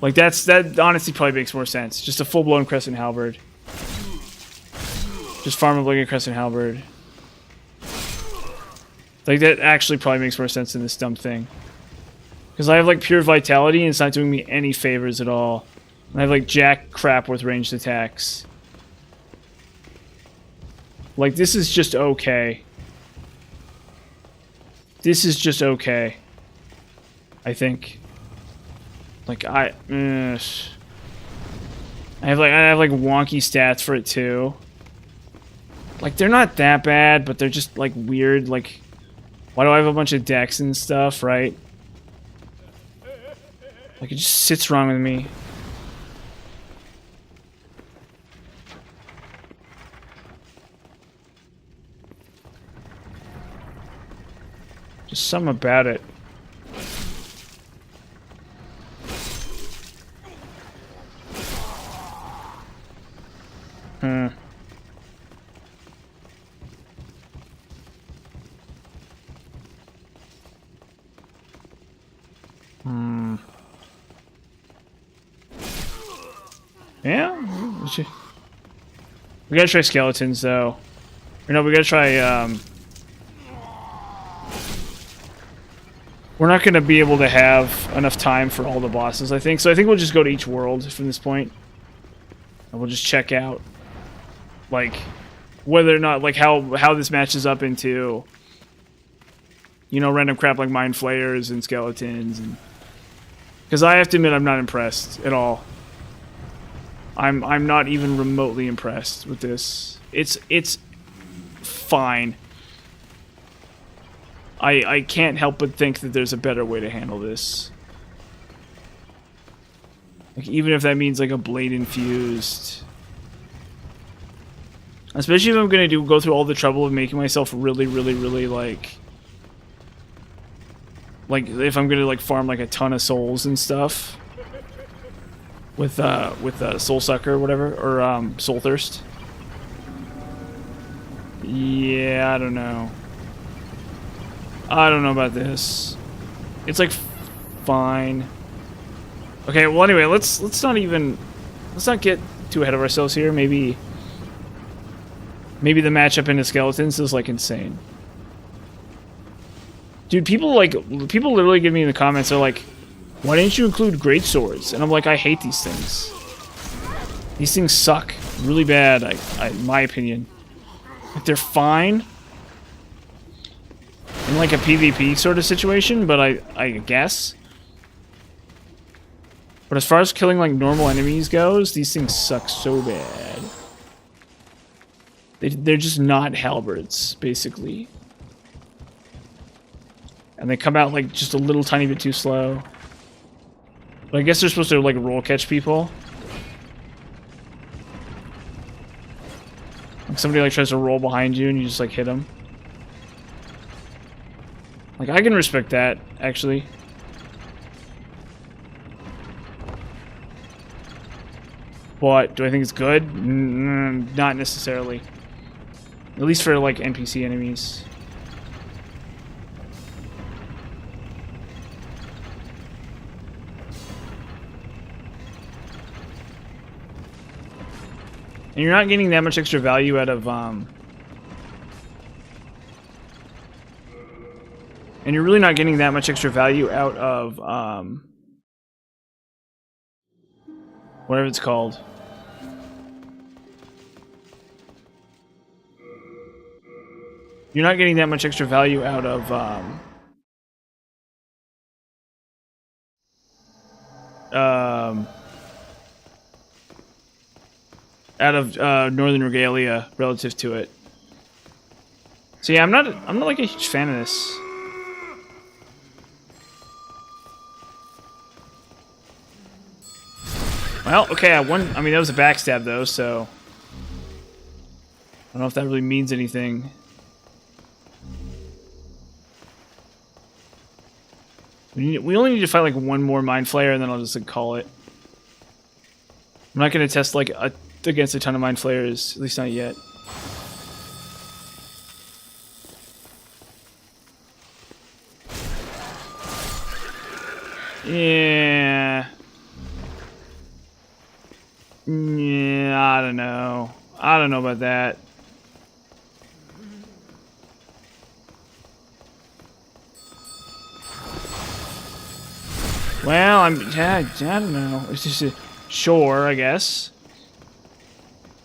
Like that honestly probably makes more sense. Just a full-blown crescent halberd. Just farm up like a crescent halberd. Like that actually probably makes more sense than this dumb thing. Because I have like pure vitality and it's not doing me any favors at all. And I have like jack crap with ranged attacks. Like, this is just okay. This is just okay. I think. Like, I have like wonky stats for it too. Like, they're not that bad, but they're just like weird. Like, why do I have a bunch of decks and stuff, right? Like, it just sits wrong with me. Just something about it. Yeah? We gotta try skeletons, though. Or no, we gotta try, we're not gonna be able to have enough time for all the bosses, I think. So I think we'll just go to each world from this point. And we'll just check out, like, whether or not, like, how this matches up into, you know, random crap like mind flayers and skeletons. And because I have to admit, I'm not impressed at all. I'm not even remotely impressed with this. It's fine. I can't help but think that there's a better way to handle this. Like, even if that means like a blade infused Especially if I'm gonna go through all the trouble of making myself really, really, really like if I'm gonna like farm like a ton of souls and stuff with Soul Sucker or whatever, or Soul Thirst. Yeah, I don't know. I don't know about this. It's like fine. Okay, well anyway, let's not get too ahead of ourselves here. Maybe the matchup into skeletons is like insane. Dude, people literally give me in the comments, they're like, why didn't you include great swords? And I'm like, I hate these things. These things suck really bad, in my opinion. Like, they're fine in like a PvP sort of situation, but I guess. But as far as killing like normal enemies goes, these things suck so bad. They're just not halberds, basically. And they come out like just a little tiny bit too slow. But I guess they're supposed to like roll catch people. Like somebody like tries to roll behind you and you just like hit them. Like I can respect that, actually. But do I think it's good? Not necessarily. At least for like NPC enemies. And you're not getting that much extra value out of and you're really not getting that much extra value out of whatever it's called. You're not getting that much extra value out of Northern Regalia relative to it. So yeah, I'm not like a huge fan of this. Well, okay, I won. I mean, that was a backstab though, so I don't know if that really means anything. We only need to fight like one more Mind Flayer, and then I'll just like call it. I'm not gonna test like against a ton of Mind Flayers, at least not yet. Yeah. Yeah, I don't know. I don't know about that. Well, I don't know. It's just sure, I guess.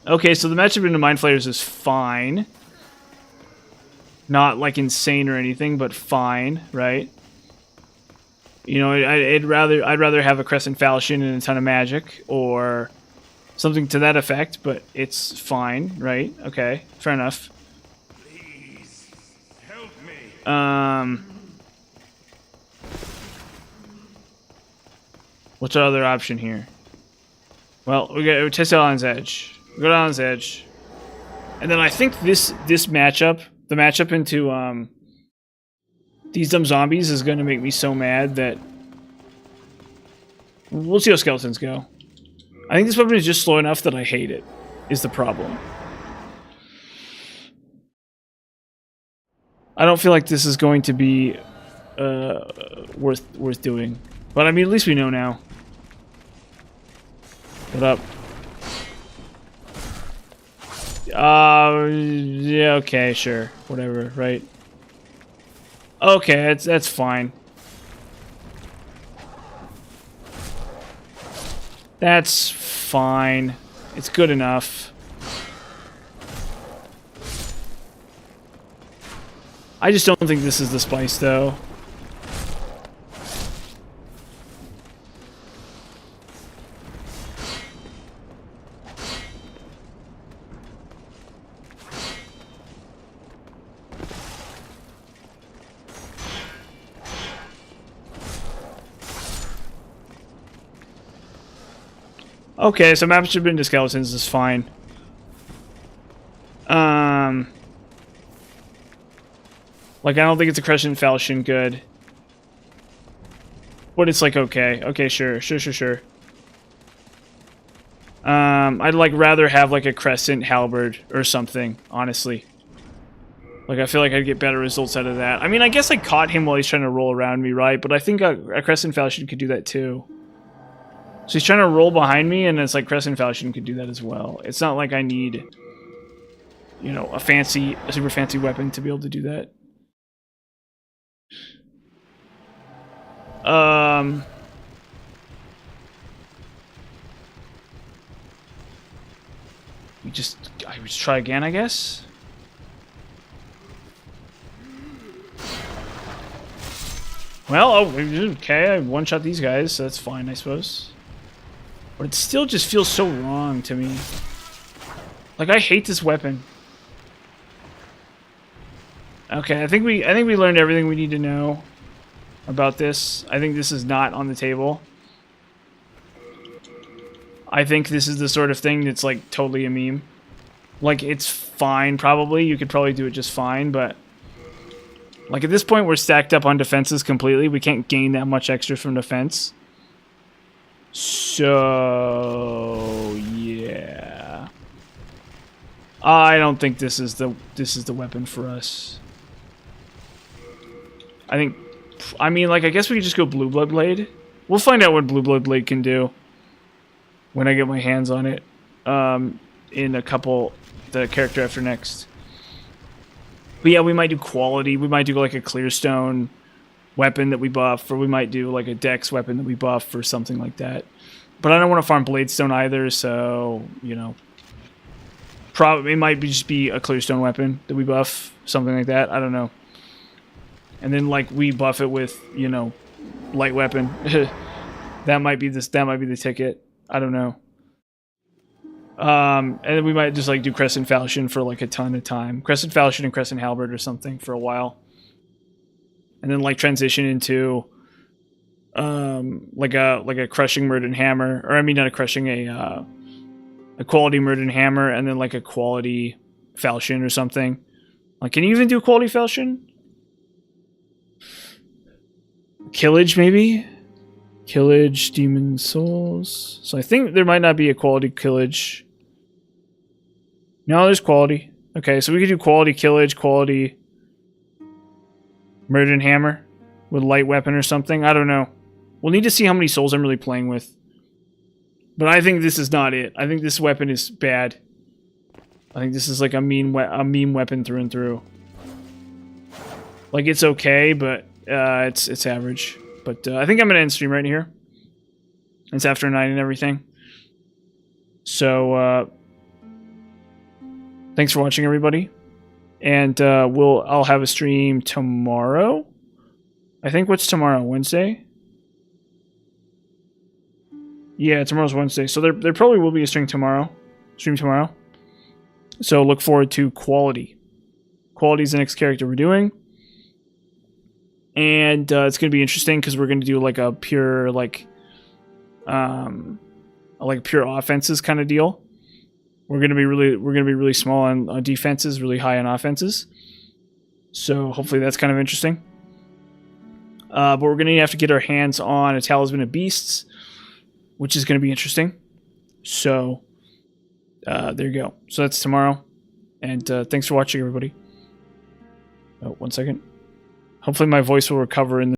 Okay, so the matchup into Mind Flayers is fine. Not like insane or anything, but fine, right? You know, I'd rather have a Crescent Falchion and a ton of magic, or something to that effect, but it's fine, right? Okay, fair enough. Please, help me. What's our other option here? Well, we test it on his edge. We go down his edge. And then I think this matchup, the matchup into these dumb zombies is going to make me so mad that we'll see how skeletons go. I think this weapon is just slow enough that I hate it, is the problem. I don't feel like this is going to be worth doing. But I mean, at least we know now. What up? Yeah, okay, sure. Whatever, right? Okay, that's fine. That's fine. It's good enough. I just don't think this is the spice, though. Okay, so matchup into skeletons is fine. Like, I don't think it's a crescent falchion good. But it's like, okay. Okay, sure. I'd like rather have like a crescent halberd or something, honestly. Like, I feel like I'd get better results out of that. I mean, I guess I caught him while he's trying to roll around me, right? But I think a crescent falchion could do that too. So he's trying to roll behind me, and it's like crescent falchion could do that as well. It's not like I need, you know, a super fancy weapon to be able to do that. I would just try again, I guess. Well, oh, okay, I one-shot these guys, so that's fine, I suppose. But it still just feels so wrong to me. Like, I hate this weapon. Okay, I think we learned everything we need to know about this. I think this is not on the table. I think this is the sort of thing that's like totally a meme. Like, it's fine, probably. You could probably do it just fine, but like at this point we're stacked up on defenses completely. We can't gain that much extra from defense. So yeah. I don't think this is the weapon for us. I mean, like, I guess we could just go Blue Blood Blade. We'll find out what Blue Blood Blade can do when I get my hands on it. In the character after next. But yeah, we might do quality. We might do like a Clearstone weapon that we buff, or we might do like a Dex weapon that we buff, or something like that. But I don't want to farm Bladestone either, so, you know. Probably it might just be a Clearstone weapon that we buff, something like that. I don't know. And then like we buff it with, you know, light weapon. That might be the ticket. I don't know. And then we might just like do Crescent Falchion for like a ton of time. Crescent Falchion and Crescent Halberd or something for a while. And then like transition into like a crushing Murden Hammer, or I mean not a crushing, a quality Murden Hammer, and then like a quality Falchion or something. Like, can you even do quality Falchion? Killage maybe? Killage, Demon Souls. So I think there might not be a quality Killage. No, there's quality. Okay, so we could do quality Killage, quality Murden Hammer with light weapon or something. I don't know. We'll need to see how many souls I'm really playing with. But I think this is not it. I think this weapon is bad. I think this is like a meme weapon through and through. Like, it's okay, but it's average. But I think I'm gonna end stream right here. It's after 9 and everything. So thanks for watching, everybody. And I'll have a stream tomorrow. I think what's tomorrow? Wednesday? Yeah, tomorrow's Wednesday. So there probably will be a stream tomorrow. So look forward to Quality. Quality is the next character we're doing. And it's going to be interesting because we're going to do like a pure like pure offenses kind of deal. We're going to be really small on defenses, really high on offenses. So hopefully that's kind of interesting. But we're going to have to get our hands on a Talisman of Beasts, which is going to be interesting. So there you go. So that's tomorrow. And thanks for watching, everybody. Oh, 1 second. Hopefully my voice will recover in the